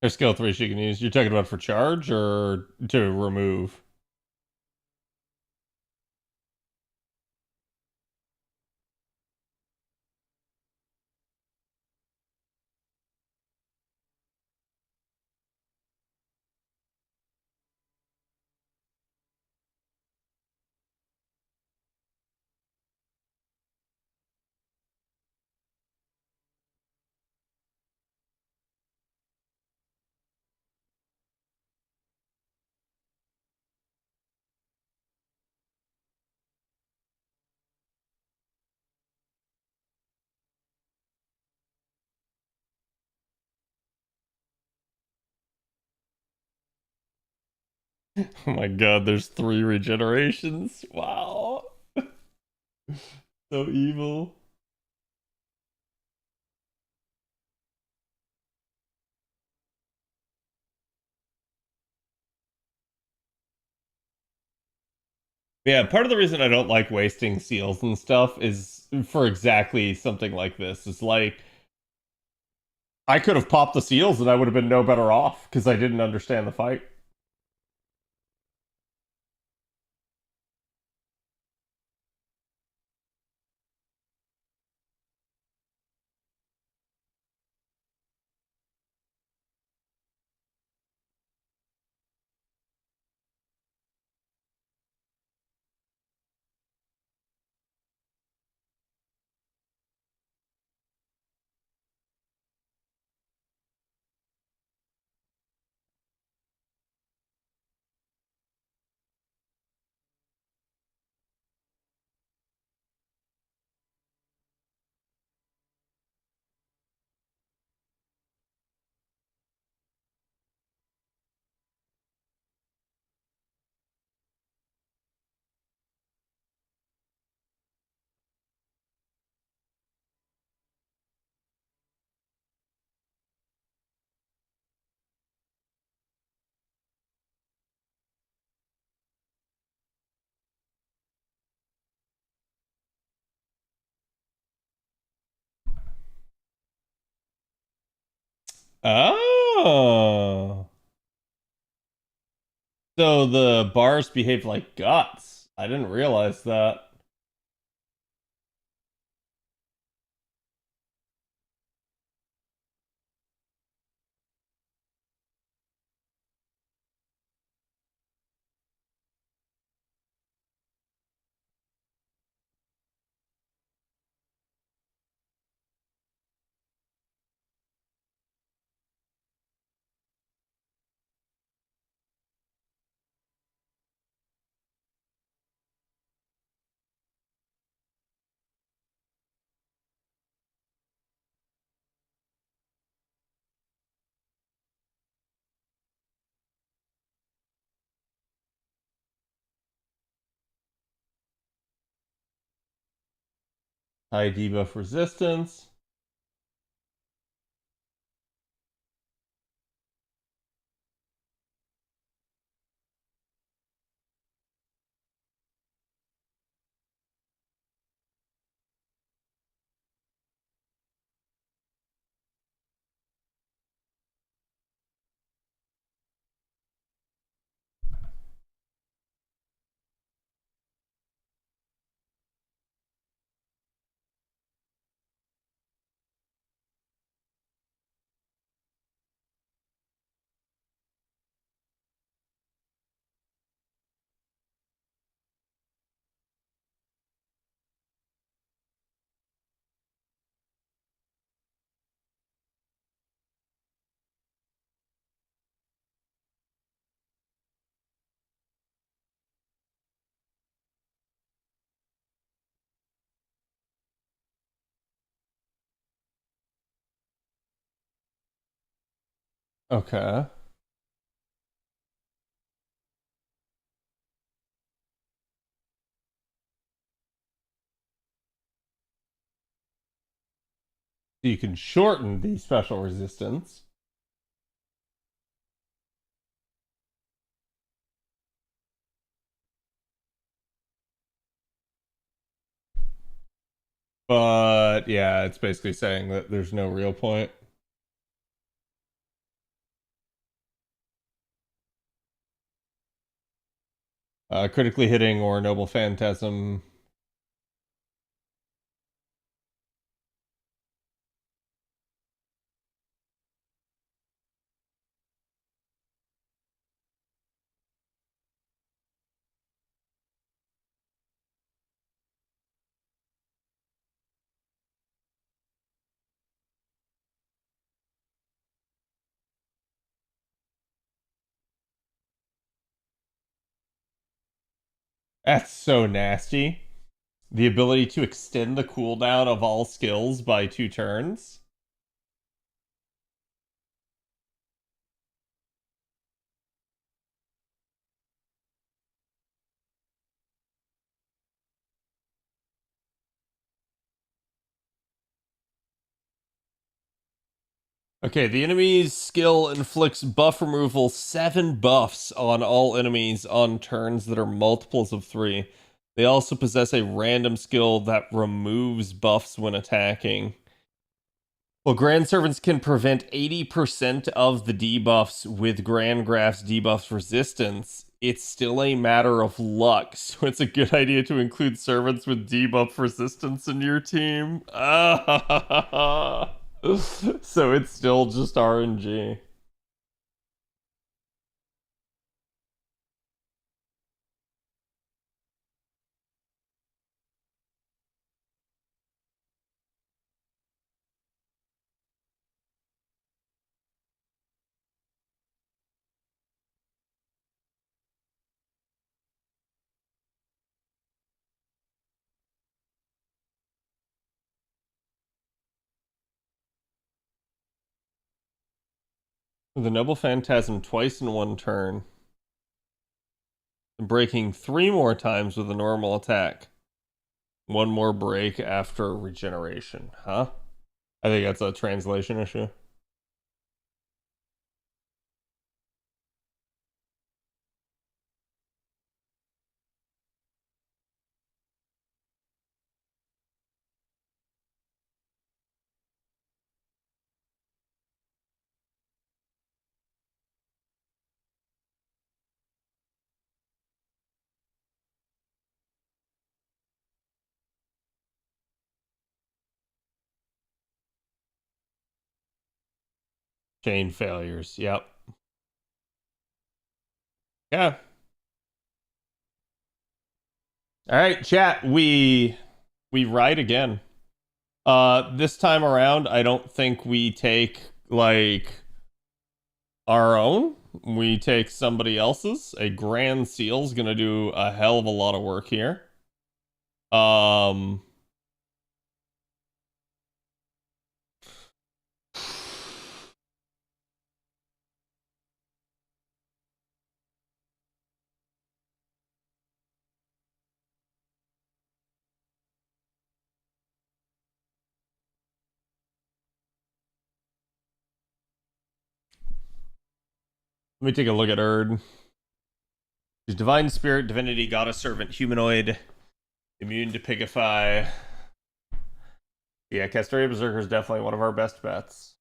There's skill 3 she can use. You're talking about for charge or to remove? Oh my god, there's 3 regenerations. Wow. So evil. Yeah, part of the reason I don't like wasting seals and stuff is for exactly something like this. It's like I could have popped the seals and I would have been no better off because I didn't understand the fight. Oh. So the bars behave like guts. I didn't realize that. High debuff resistance. Okay. So you can shorten the special resistance. But yeah, it's basically saying that there's no real point. Critically hitting or noble phantasm. That's so nasty. The ability to extend the cooldown of all skills by 2 turns. Okay, the enemy's skill inflicts buff removal 7 buffs on all enemies on turns that are multiples of 3. They also possess a random skill that removes buffs when attacking. Well, Grand Servants can prevent 80% of the debuffs with Grand Graph's debuffs resistance. It's still a matter of luck, so it's a good idea to include servants with debuff resistance in your team. So it's still just RNG. The Noble Phantasm twice in 1 turn. And breaking 3 more times with a normal attack. 1 more break after regeneration. Huh? I think that's a translation issue. Chain failures. Yep. Yeah. All right, chat. We ride again. This time around, I don't think we take like our own. We take somebody else's. A Grand Seal's gonna do a hell of a lot of work here. Um Let me take a look at Erd. She's Divine Spirit, Divinity, Goddess Servant, Humanoid, immune to Pigify. Yeah, Castoria Berserker is definitely one of our best bets.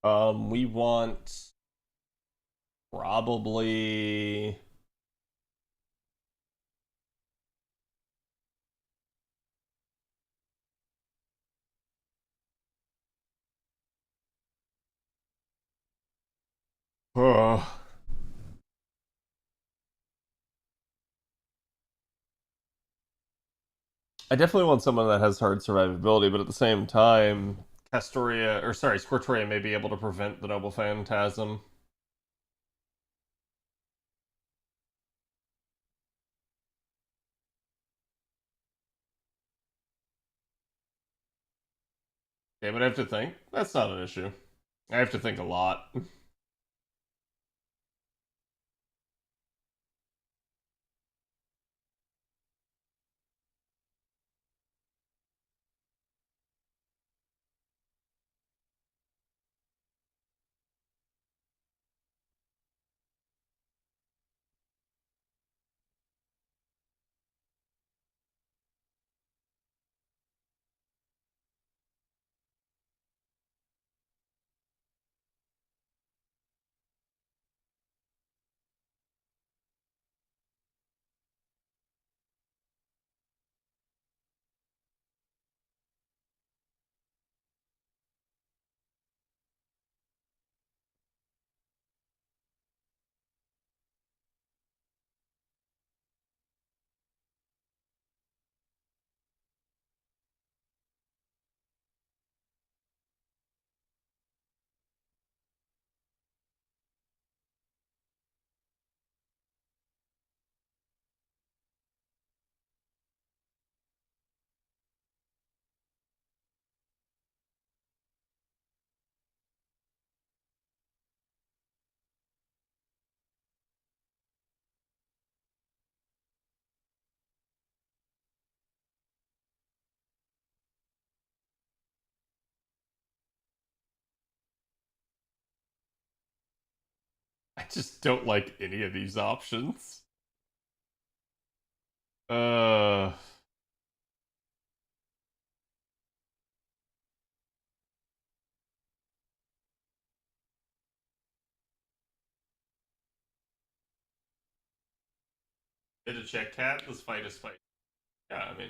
We want probably oh. I definitely want someone that has hard survivability, but at the same time, Scortoria may be able to prevent the Noble Phantasm. Okay, but I have to think. That's not an issue. I have to think a lot. I just don't like any of these options. Uh, Did a check cat. This fight is fight. Yeah, I mean,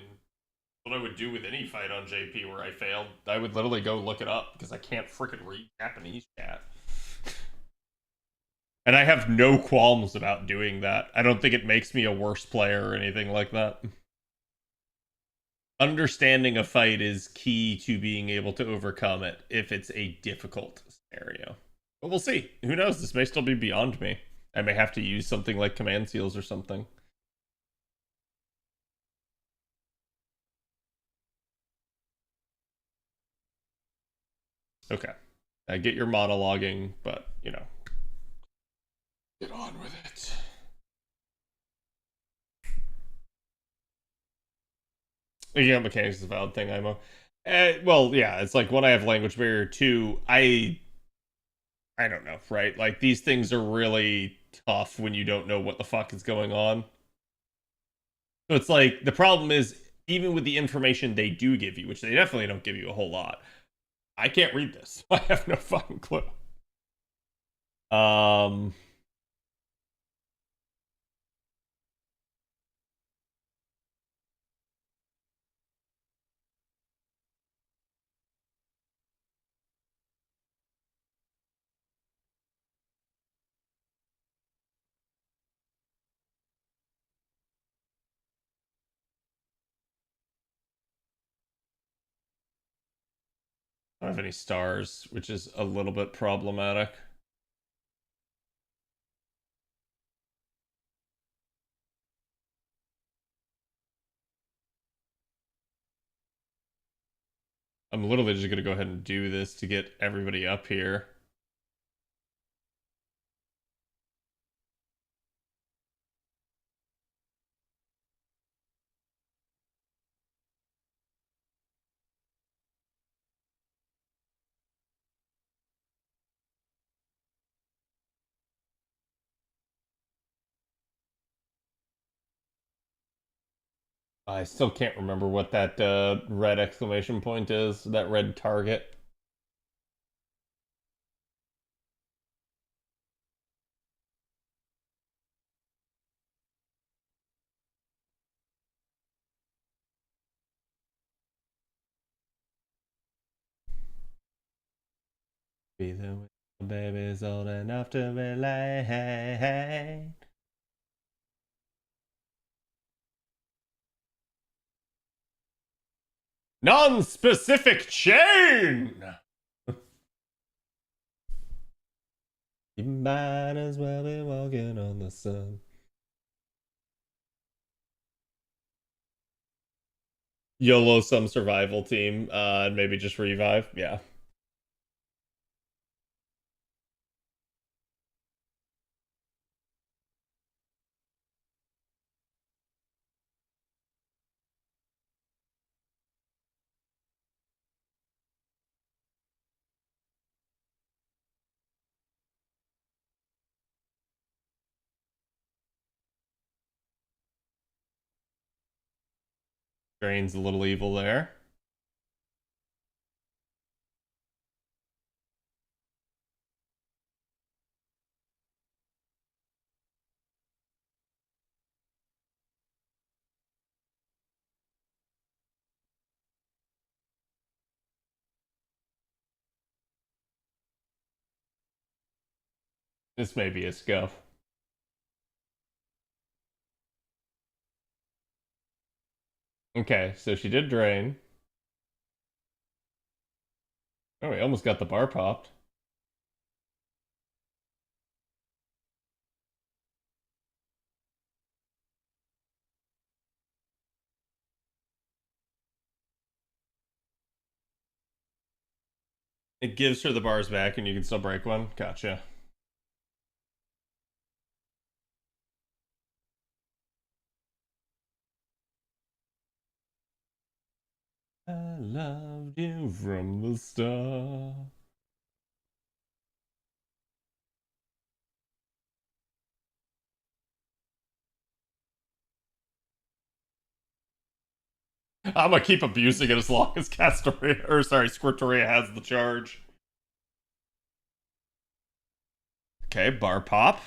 what I would do with any fight on JP where I failed, I would literally go look it up because I can't freaking read Japanese chat. And I have no qualms about doing that. I don't think it makes me a worse player or anything like that. Understanding a fight is key to being able to overcome it if it's a difficult scenario. But we'll see. Who knows? This may still be beyond me. I may have to use something like command seals or something. Okay. I get your monologuing, but, you know. Get on with it. Yeah, mechanics is a valid thing, IMO. Well, yeah, it's like when I have language barrier 2, I don't know, right? Like, these things are really tough when you don't know what the fuck is going on. So it's like, the problem is, even with the information they do give you, which they definitely don't give you a whole lot, I can't read this. I have no fucking clue. I don't have any stars, which is a little bit problematic. I'm literally just gonna go ahead and do this to get everybody up here. I still can't remember what that red exclamation point is, that red target. Be the baby's old enough to be late. Non-specific chain! You might as well be walking on the sun. YOLO some survival team, and maybe just revive. Yeah. Drain's a little evil there. This may be a scuff. Okay, so she did drain. Oh, we almost got the bar popped. It gives her the bars back and you can still break one. Gotcha. I loved you from the start. I'm gonna keep abusing it as long as Castoria, or sorry, Squirtoria has the charge. Okay, bar pop.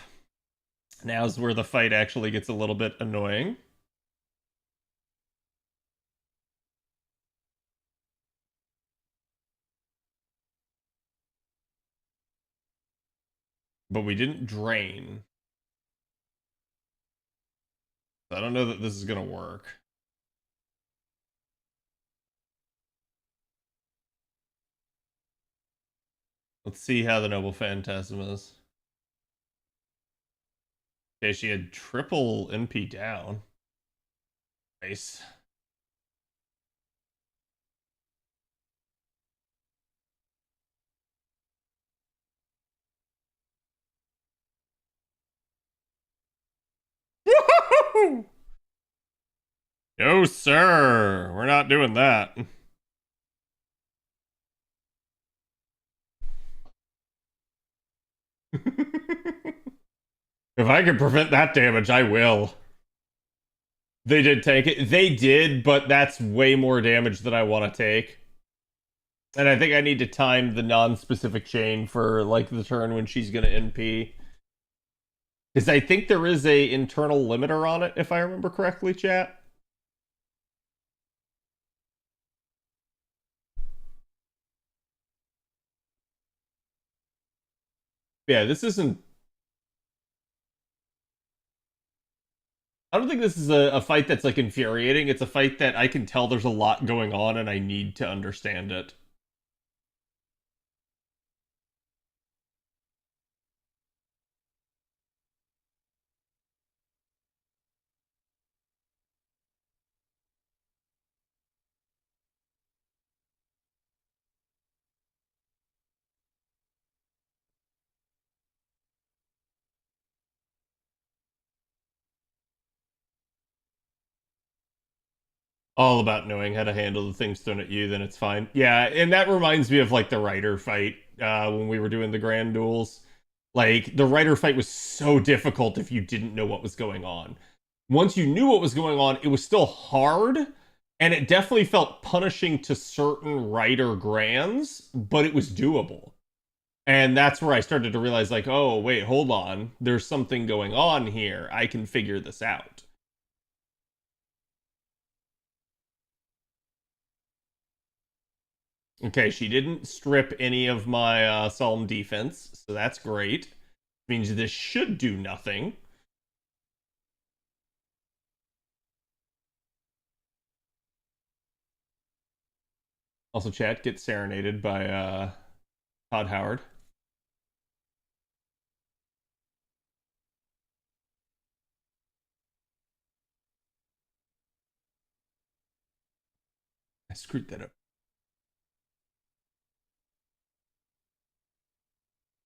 Now's where the fight actually gets a little bit annoying. But we didn't drain. I don't know that this is gonna work. Let's see how the Noble Phantasm is. Okay, she had triple NP down. Nice. Woohoo! No, sir. We're not doing that. If I can prevent that damage, I will. They did take it. They did, but that's way more damage than I want to take. And I think I need to time the non-specific chain for like the turn when she's gonna NP. Because I think there is a internal limiter on it, if I remember correctly, chat. Yeah, this isn't... I don't think this is a fight that's like infuriating. It's a fight that I can tell there's a lot going on and I need to understand it. All about knowing how to handle the things thrown at you, then it's fine. Yeah, and that reminds me of like the Rider fight when we were doing the Grand Duels. Like, the Rider fight was so difficult if you didn't know what was going on. Once you knew what was going on, it was still hard, and it definitely felt punishing to certain Rider Grands, but it was doable. And that's where I started to realize, like, oh, wait, hold on. There's something going on here. I can figure this out. Okay, she didn't strip any of my Solemn defense, so that's great. Means this should do nothing. Also, chat, get serenaded by Todd Howard. I screwed that up.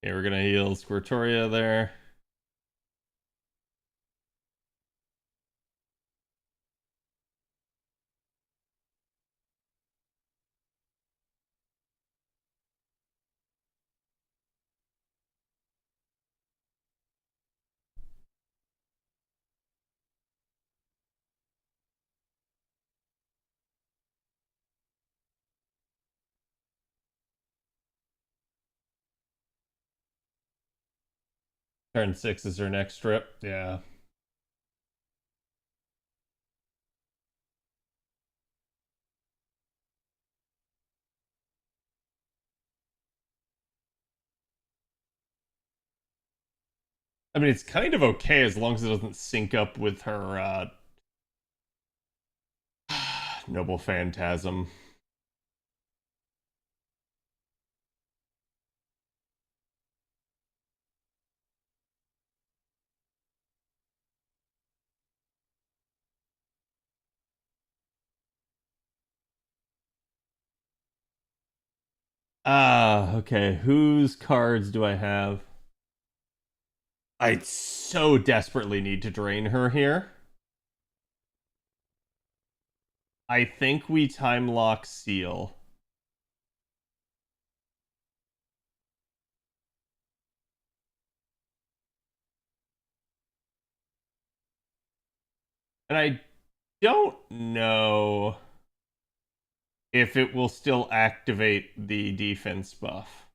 Okay, we're gonna heal Squirtoria there. Turn 6 is her next trip. Yeah. I mean, it's kind of okay as long as it doesn't sync up with her Noble Phantasm. Okay. Whose cards do I have? I so desperately need to drain her here. I think we time lock Seal. And I don't know if it will still activate the defense buff.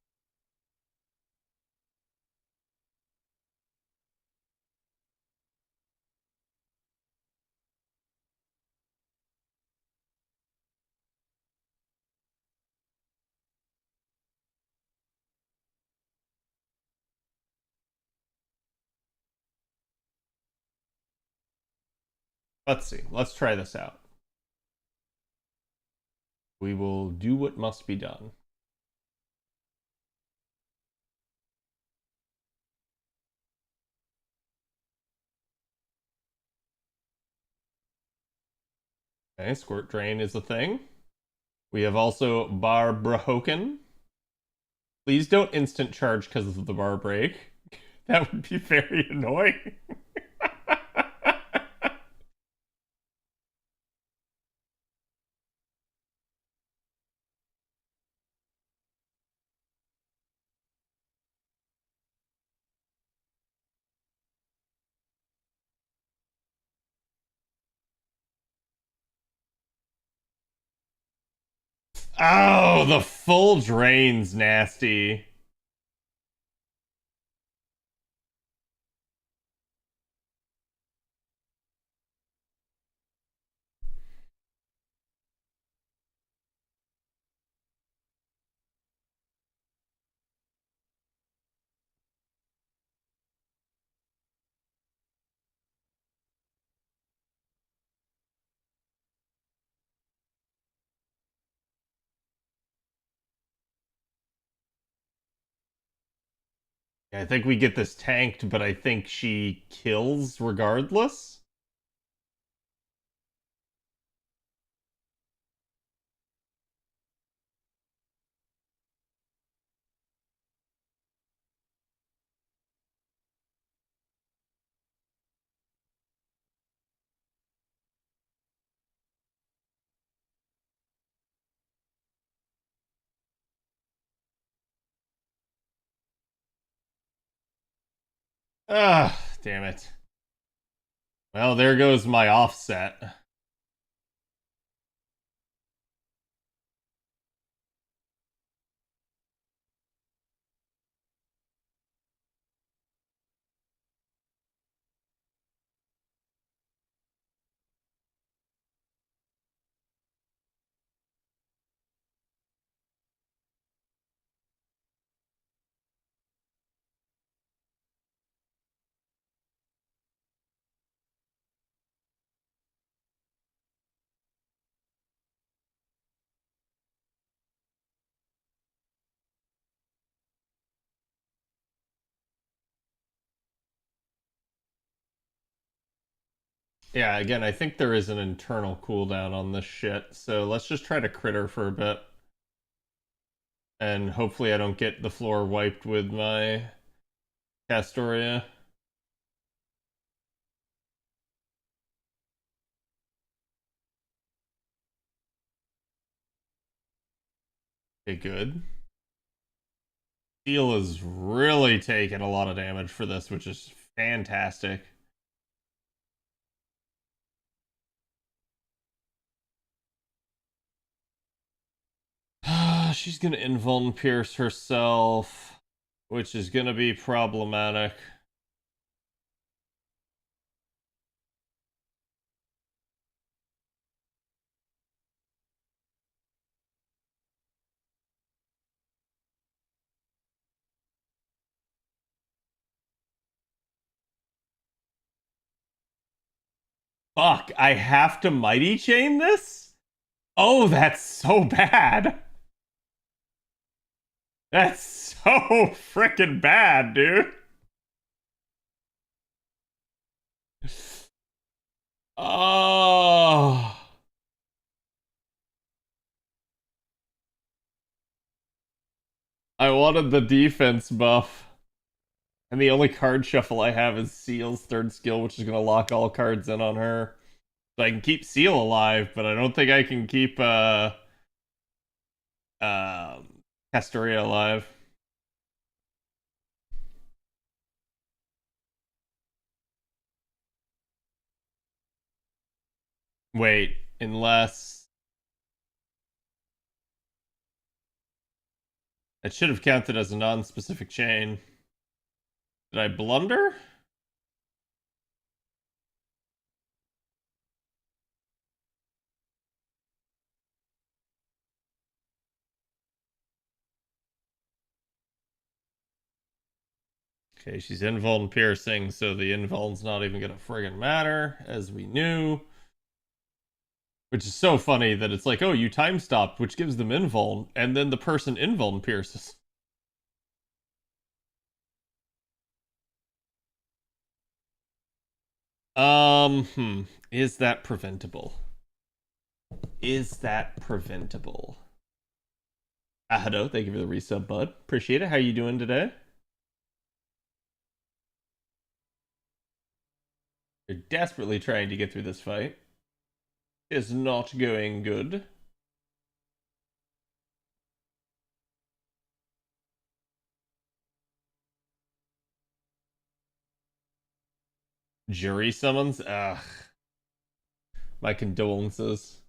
Let's see. Let's try this out. We will do what must be done. Okay, Squirt Drain is a thing. We have also Barbara Hoken. Please don't instant charge because of the bar break. That would be very annoying. Oh, the full drain's nasty. I think we get this tanked, but I think she kills regardless. Ah, damn it. Well, there goes my offset. Yeah, again, I think there is an internal cooldown on this shit, so let's just try to crit her for a bit. And hopefully I don't get the floor wiped with my Castoria. Okay, good. Steel is really taking a lot of damage for this, which is fantastic. She's gonna invuln pierce herself, which is gonna be problematic. Fuck, I have to mighty chain this? Oh, that's so bad. That's so freaking bad, dude. Oh. I wanted the defense buff. And the only card shuffle I have is Seal's third skill, which is going to lock all cards in on her. So I can keep Seal alive, but I don't think I can keep Castoria alive. Wait, unless... It should have counted as a non-specific chain. Did I blunder? Okay, she's invuln piercing, so the invuln's not even gonna friggin' matter, as we knew. Which is so funny that it's like, oh, you time stopped, which gives them invuln, and then the person invuln pierces. Is that preventable? Is that preventable? Ahado, thank you for the resub, bud. Appreciate it. How you doing today? You're desperately trying to get through this fight. It's not going good. Jury summons? Ugh. My condolences.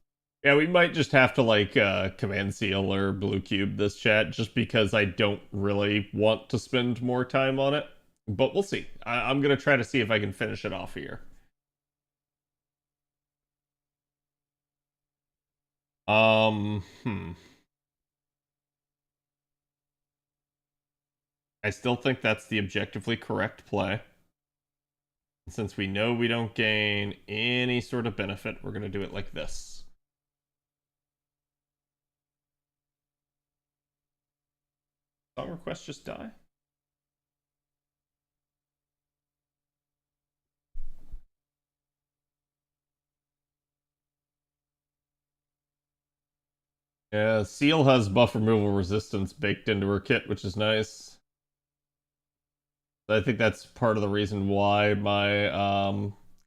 Yeah, we might just have to like command seal or blue cube this chat just because I don't really want to spend more time on it. But we'll see. I'm gonna try to see if I can finish it off here. Hmm. I still think that's the objectively correct play. Since we know we don't gain any sort of benefit, we're gonna do it like this. Song request just die? Yeah, Seal has buff removal resistance baked into her kit, which is nice. I think that's part of the reason why my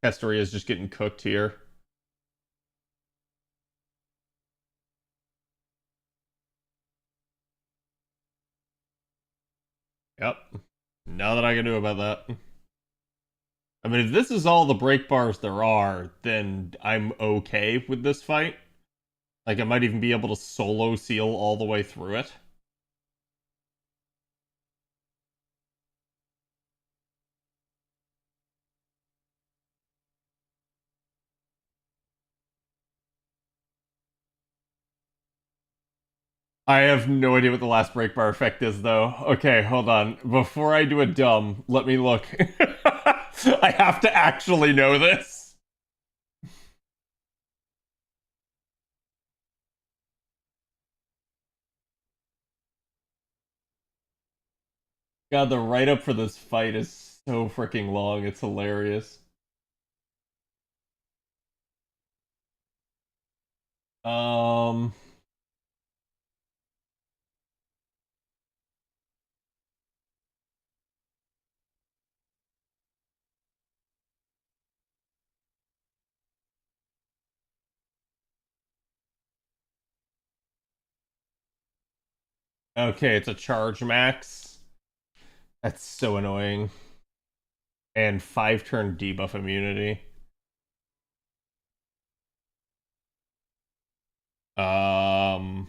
Castoria is just getting cooked here. Yep. Nothing I can do about that. I mean, if this is all the break bars there are, then I'm okay with this fight. Like, I might even be able to solo Seal all the way through it. I have no idea what the last break bar effect is, though. Okay, hold on. Before I do a dumb, let me look. I have to actually know this. God, the write-up for this fight is so freaking long. It's hilarious. Um. Okay, it's a charge max. That's so annoying. And 5-turn debuff immunity. Um.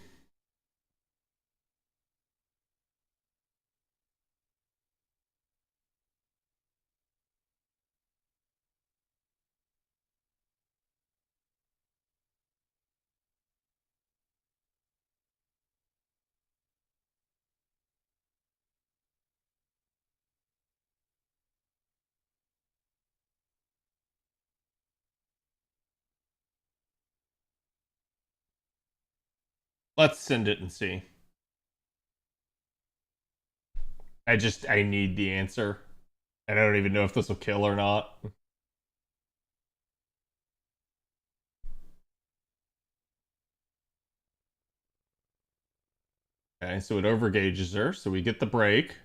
Let's send it and see. I need the answer. And I don't even know if this will kill or not. Okay, so it overgauges her, so we get the break.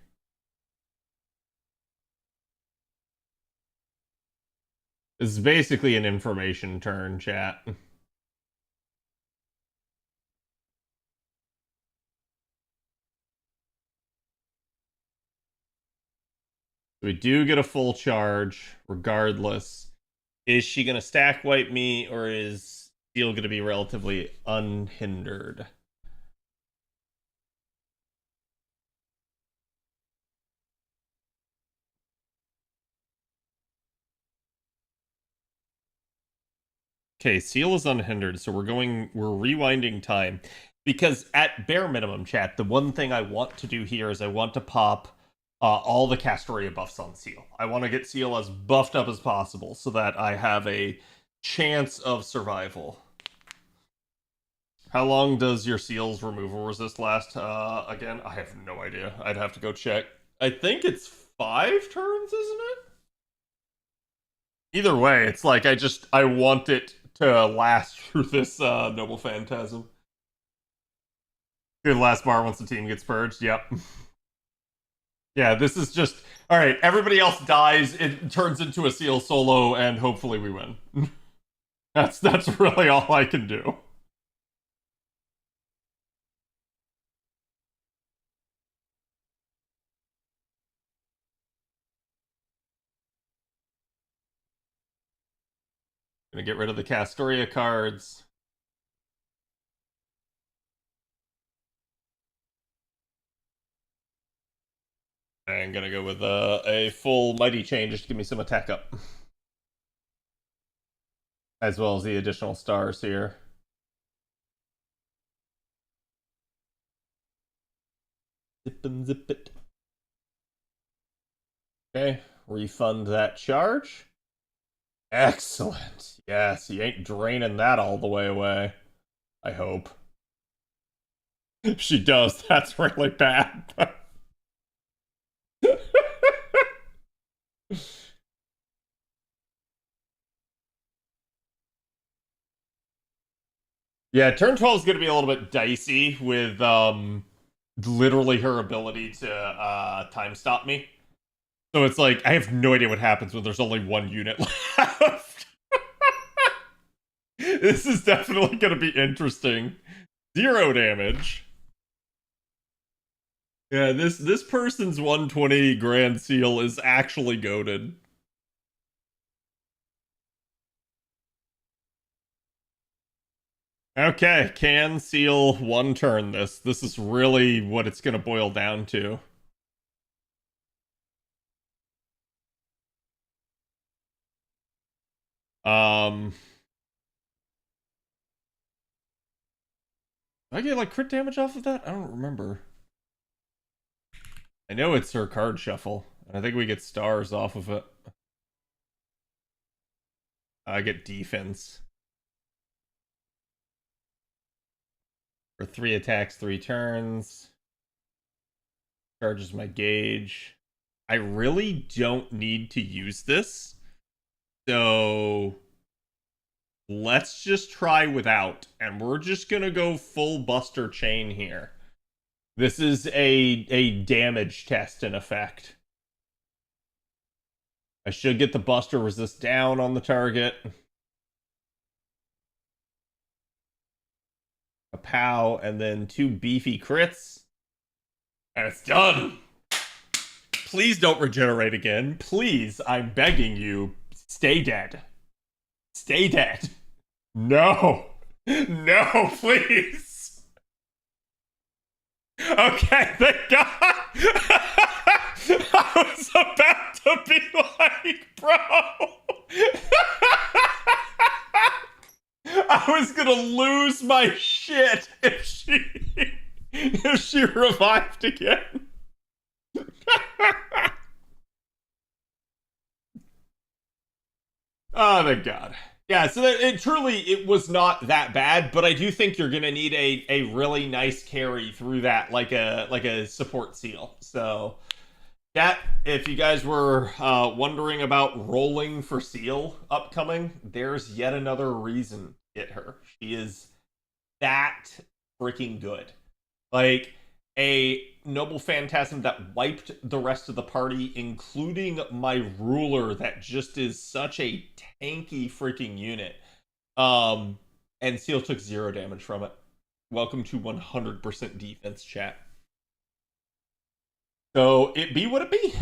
This is basically an information turn, chat. We do get a full charge, regardless. Is she going to stack wipe me, or is Steel going to be relatively unhindered? Okay, Seal is unhindered, so we're rewinding time. Because at bare minimum, chat, the one thing I want to do here is I want to pop all the Castoria buffs on Seal. I want to get Seal as buffed up as possible so that I have a chance of survival. How long does your Seal's removal resist last? Again, I have no idea. I'd have to go check. I think it's 5 turns, isn't it? Either way, it's like I want it to last through this Noble Phantasm. Good last bar once the team gets purged. Yep. Yeah, this is just all right. Everybody else dies. It turns into a Seal solo, and hopefully we win. That's really all I can do. Gonna get rid of the Castoria cards. I'm gonna go with a full Mighty Chain just to give me some attack up. As well as the additional stars here. Zip and zip it. Okay, refund that charge. Excellent. Yes, you ain't draining that all the way away. I hope. If she does, that's really bad. Yeah, turn 12 is going to be a little bit dicey with literally her ability to time stop me. So it's like, I have no idea what happens when there's only one unit left. This is definitely going to be interesting. 0 damage. Yeah, this person's 120 Grand Seal is actually goated. Okay, can Seal 1 turn this. This is really what it's going to boil down to. Did I get like crit damage off of that? I don't remember. I know it's her card shuffle. I think we get stars off of it. I get defense. For 3 attacks, 3 turns. Charges my gauge. I really don't need to use this. So let's just try without, and we're just gonna go full Buster Chain here. This is a damage test in effect. I should get the Buster Resist down on the target. A pow, and then 2 beefy crits. And it's done! Please don't regenerate again. Please, I'm begging you, stay dead. Stay dead. No! No, please! Okay, thank God! I was about to be like, bro! I was gonna lose my shit if she revived again. Oh, thank God. Yeah, so it was not that bad, but I do think you're gonna need a really nice carry through that, like a support seal. So, chat, if you guys were wondering about rolling for seal upcoming, there's yet another reason to get her. She is that freaking good. Like, a Noble Phantasm that wiped the rest of the party, including my ruler that just is such a tanky freaking unit. And Seal took 0 damage from it. Welcome to 100% defense, chat. So, it be what it be.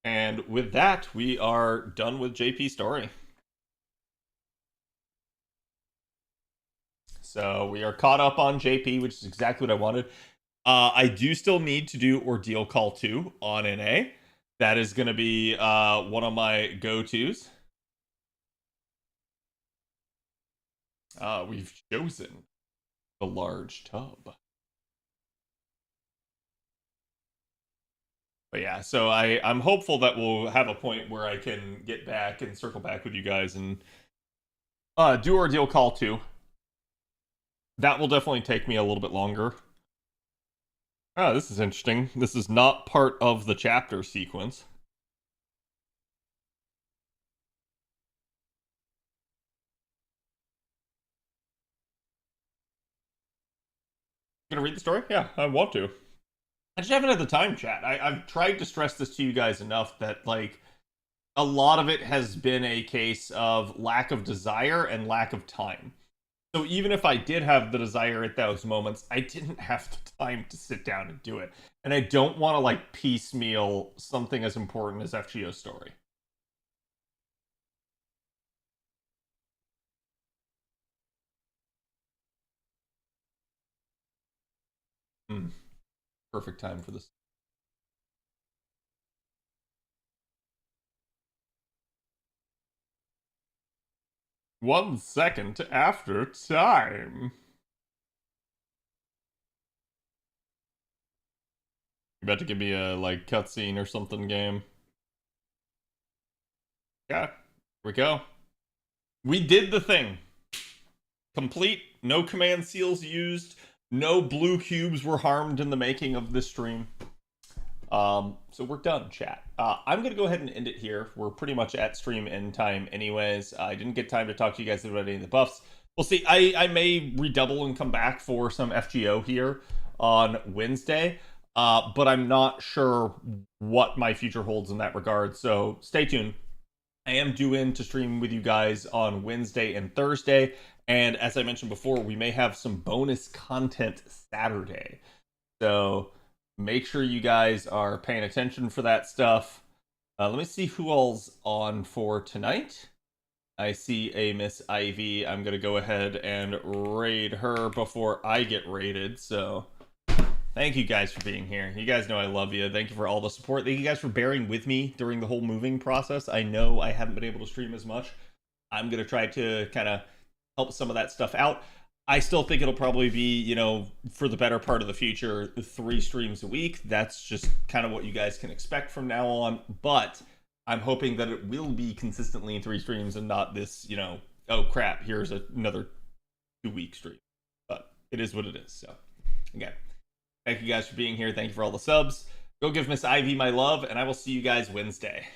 And with that, we are done with JP story. So we are caught up on JP, which is exactly what I wanted. I do still need to do Ordeal Call 2 on NA. That is going to be one of my go-tos. We've chosen the large tub. But yeah, so I'm hopeful that we'll have a point where I can get back and circle back with you guys and do Ordeal Call 2. That will definitely take me a little bit longer. Oh, this is interesting. This is not part of the chapter sequence. Gonna read the story? Yeah, I want to. I just haven't had the time, chat. I've tried to stress this to you guys enough that, like, a lot of it has been a case of lack of desire and lack of time. So even if I did have the desire at those moments, I didn't have the time to sit down and do it. And I don't want to, like, piecemeal something as important as FGO's story. Perfect time for this. One second after time. You about to give me a, like, cutscene or something game? Yeah, here we go. We did the thing. Complete, no command seals used, no blue cubes were harmed in the making of this stream. So we're done, chat. I'm going to go ahead and end it here. We're pretty much at stream end time anyways. I didn't get time to talk to you guys about any of the buffs. We'll see. I may redouble and come back for some FGO here on Wednesday, but I'm not sure what my future holds in that regard, so stay tuned. I am due in to stream with you guys on Wednesday and Thursday, and as I mentioned before, we may have some bonus content Saturday. So make sure you guys are paying attention for that stuff. Let me see who all's on for tonight. I see a Miss Ivy. I'm going to go ahead and raid her before I get raided. So thank you guys for being here. You guys know I love you. Thank you for all the support. Thank you guys for bearing with me during the whole moving process. I know I haven't been able to stream as much. I'm going to try to kind of help some of that stuff out. I still think it'll probably be, you know, for the better part of the future, 3 streams a week. That's just kind of what you guys can expect from now on. But I'm hoping that it will be consistently in 3 streams and not this, you know, oh crap, here's another 2-week stream. But it is what it is. So, again, thank you guys for being here. Thank you for all the subs. Go give Miss Ivy my love, and I will see you guys Wednesday.